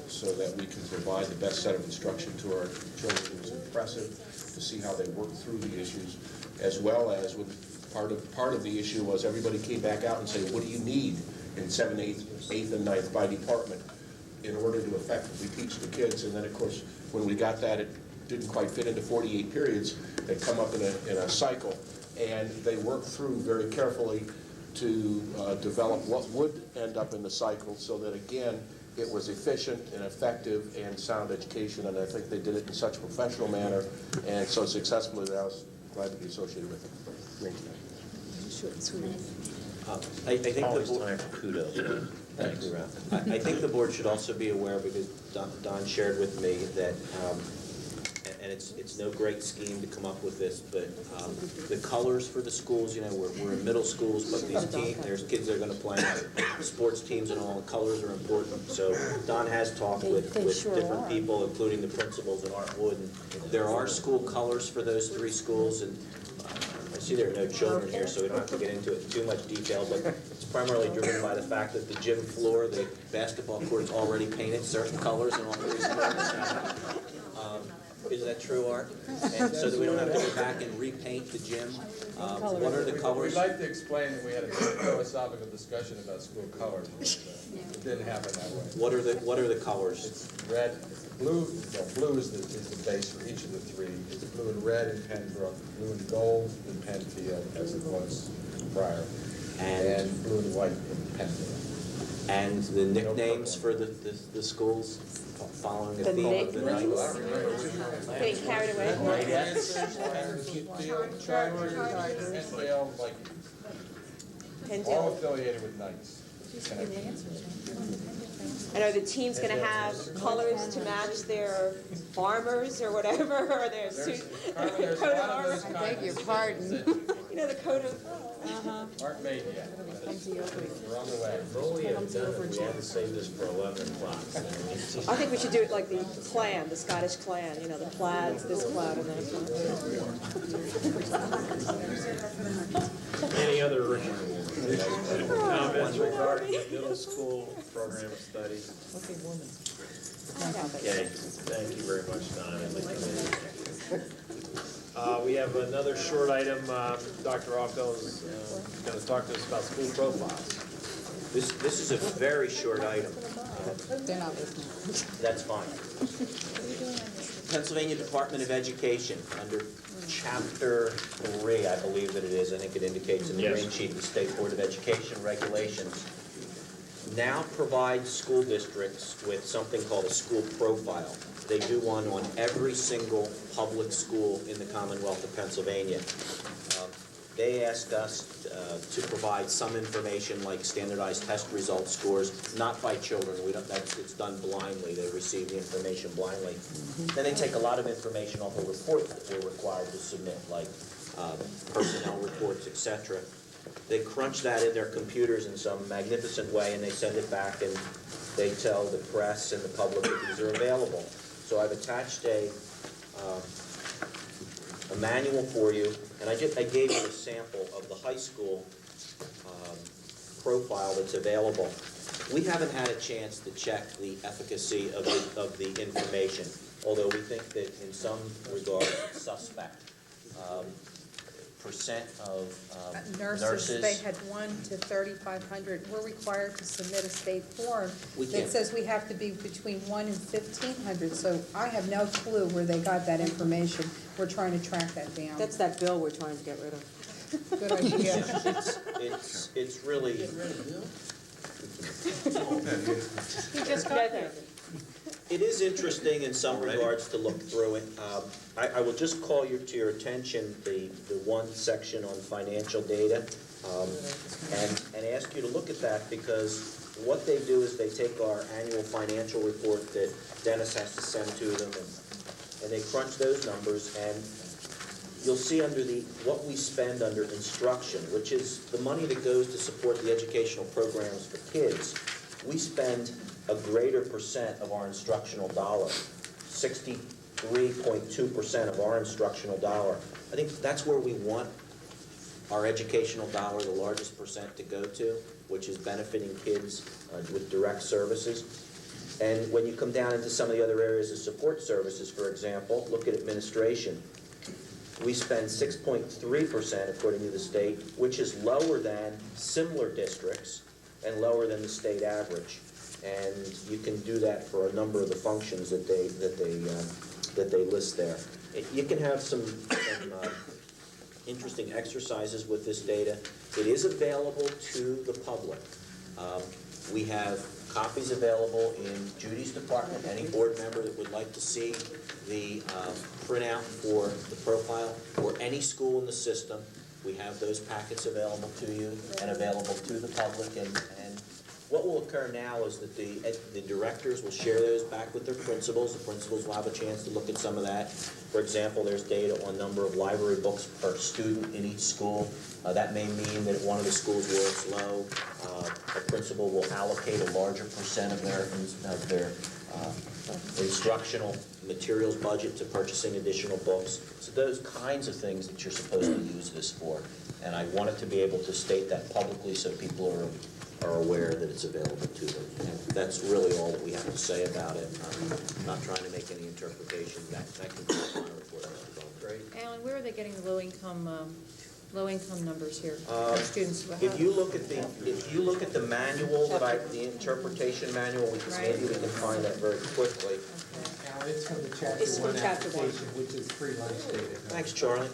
so that we can provide the best set of instruction to our children was impressive, to see how they worked through the issues, as well as with part of the issue was everybody came back out and said, what do you need in 7th, 8th, and 9th by department in order to effectively teach the kids? And then, of course, when we got that, it didn't quite fit into 48 periods. They come up in a cycle, and they worked through very carefully to develop what would end up in the cycle so that, again, it was efficient and effective and sound education, and I think they did it in such a professional manner and so successfully that I was glad to be associated with it. Great. Short and sweet. I think Always time for kudos. Thank you, Ralph. I think the board should also be aware, because Don shared with me that, and it's no great scheme to come up with this, but the colors for the schools, we're in middle schools, but there's kids that are going to play on sports teams and all, the colors are important. So Don has talked with different people, including the principals at Artwood, and there are school colors for those 3 schools, and I see there are no children here, so we don't have to get into it in too much detail, but it's primarily driven by the fact that the gym floor, the basketball court's already painted certain colors in all 3 schools. Is that true, Art? And so that we don't have to go back and repaint the gym. What are the colors? We'd like to explain that we had a philosophical discussion about school colors, but it didn't happen that way. What are the colors? It's red, blue. No, blue is the base for each of the 3. It's blue and red in Pembroke, blue and gold in Penfield, as it was prior, and blue and white in Penfield. And the nicknames for the schools following the theme of the night? Getting carried away. All affiliated with Knights. And are the teams going to have colors to match their farmers or whatever, or their suit, coat of armor? I beg your pardon. The coat of... Aren't made yet. We're on the way. If only had done it, we had to save this for 11 o'clock. I think we should do it like the clan, the Scottish clan, the plaids, this plaid and that plaid. Any other comments regarding the middle school program studies? Okay, thank you very much, Don and the committee. We have another short item. Dr. Rocco is going to talk to us about school profiles. This is a very short item. They're not listening. That's fine. Pennsylvania Department of Education, under Chapter 3, I believe that it is. I think it indicates in the green sheet of the State Board of Education regulations, now provides school districts with something called a school profile. They do one on every single public school in the Commonwealth of Pennsylvania. They asked us to provide some information like standardized test result scores, not by children. It's done blindly. They receive the information blindly. Then they take a lot of information off the reports that we're required to submit, like personnel reports, etc. They crunch that in their computers in some magnificent way, and they send it back, and they tell the press and the public that these are available. So I've attached a manual for you, and I gave you a sample of the high school profile that's available. We haven't had a chance to check the efficacy of the information, although we think that in some regards it's suspect. Percent of nurses. They had 1 to 3,500. We're required to submit a state form that says we have to be between 1 and 1,500. So I have no clue where they got that information. We're trying to track that down. That's that bill we're trying to get rid of. Good idea. It's really. He just got there. It is interesting in some regards to look through it. I will just call to your attention the one section on financial data and ask you to look at that, because what they do is they take our annual financial report that Dennis has to send to them, and they crunch those numbers, and you'll see under what we spend under instruction, which is the money that goes to support the educational programs for kids. We spend a greater percent of our instructional dollar, 63.2% of our instructional dollar. I think that's where we want our educational dollar, the largest percent, to go to, which is benefiting kids with direct services. And when you come down into some of the other areas of support services, for example, look at administration. We spend 6.3% according to the state, which is lower than similar districts and lower than the state average. And you can do that for a number of the functions that they list there. You can have some interesting exercises with this data. It is available to the public. We have copies available in Judy's department. Any board member that would like to see the printout for the profile, or any school in the system, we have those packets available to you and available to the public, and What will occur now is that the directors will share those back with their principals. The principals will have a chance to look at some of that. For example, there's data on number of library books per student in each school. That may mean that one of the schools where it's low, a principal will allocate a larger percent of their instructional materials budget to purchasing additional books. So those kinds of things that you're supposed to use this for. And I wanted to be able to state that publicly so people are aware that it's available to them. And that's really all that we have to say about it. I'm not trying to make any interpretation. That concludes my report. Great. Alan, where are they getting the low-income numbers here? Students. If you look at the manual the interpretation manual, which is maybe we can find that very quickly. Now, it's from the It's from chapter chapter one one. application, which is free lunch data. Thanks, Charlie.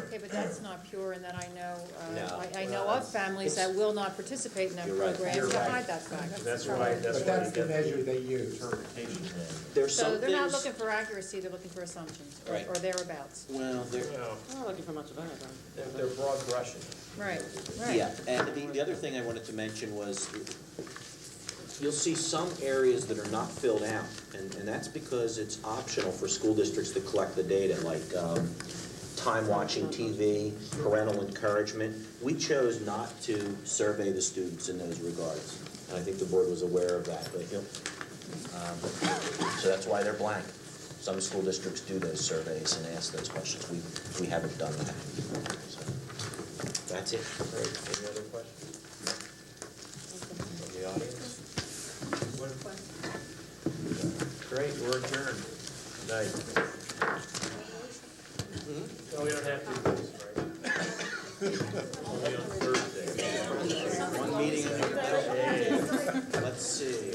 Okay, but that's not pure, and that I know, No. I know of families that will not participate in that You're right. program You're to right. hide that fact. That's why But that's the measure they use. interpretation then. There's So some they're not things. looking for accuracy, they're looking for assumptions, or- Right. or thereabouts. Well, they're. Not looking for much of anything. They're broad brushing. Right, right. Yeah, and the other thing I wanted to mention was, you'll see some areas that are not filled out, and that's because it's optional for school districts to collect the data, like time watching TV, parental encouragement. We chose not to survey the students in those regards, and I think the board was aware of that. But, so that's why they're blank. Some school districts do those surveys and ask those questions. We haven't done that. So, that's it. Great. Any other questions from the audience? Great, we're adjourned. Good night. No, we don't have to do this, right? Only on Thursday. One meeting. Yeah. Let's see.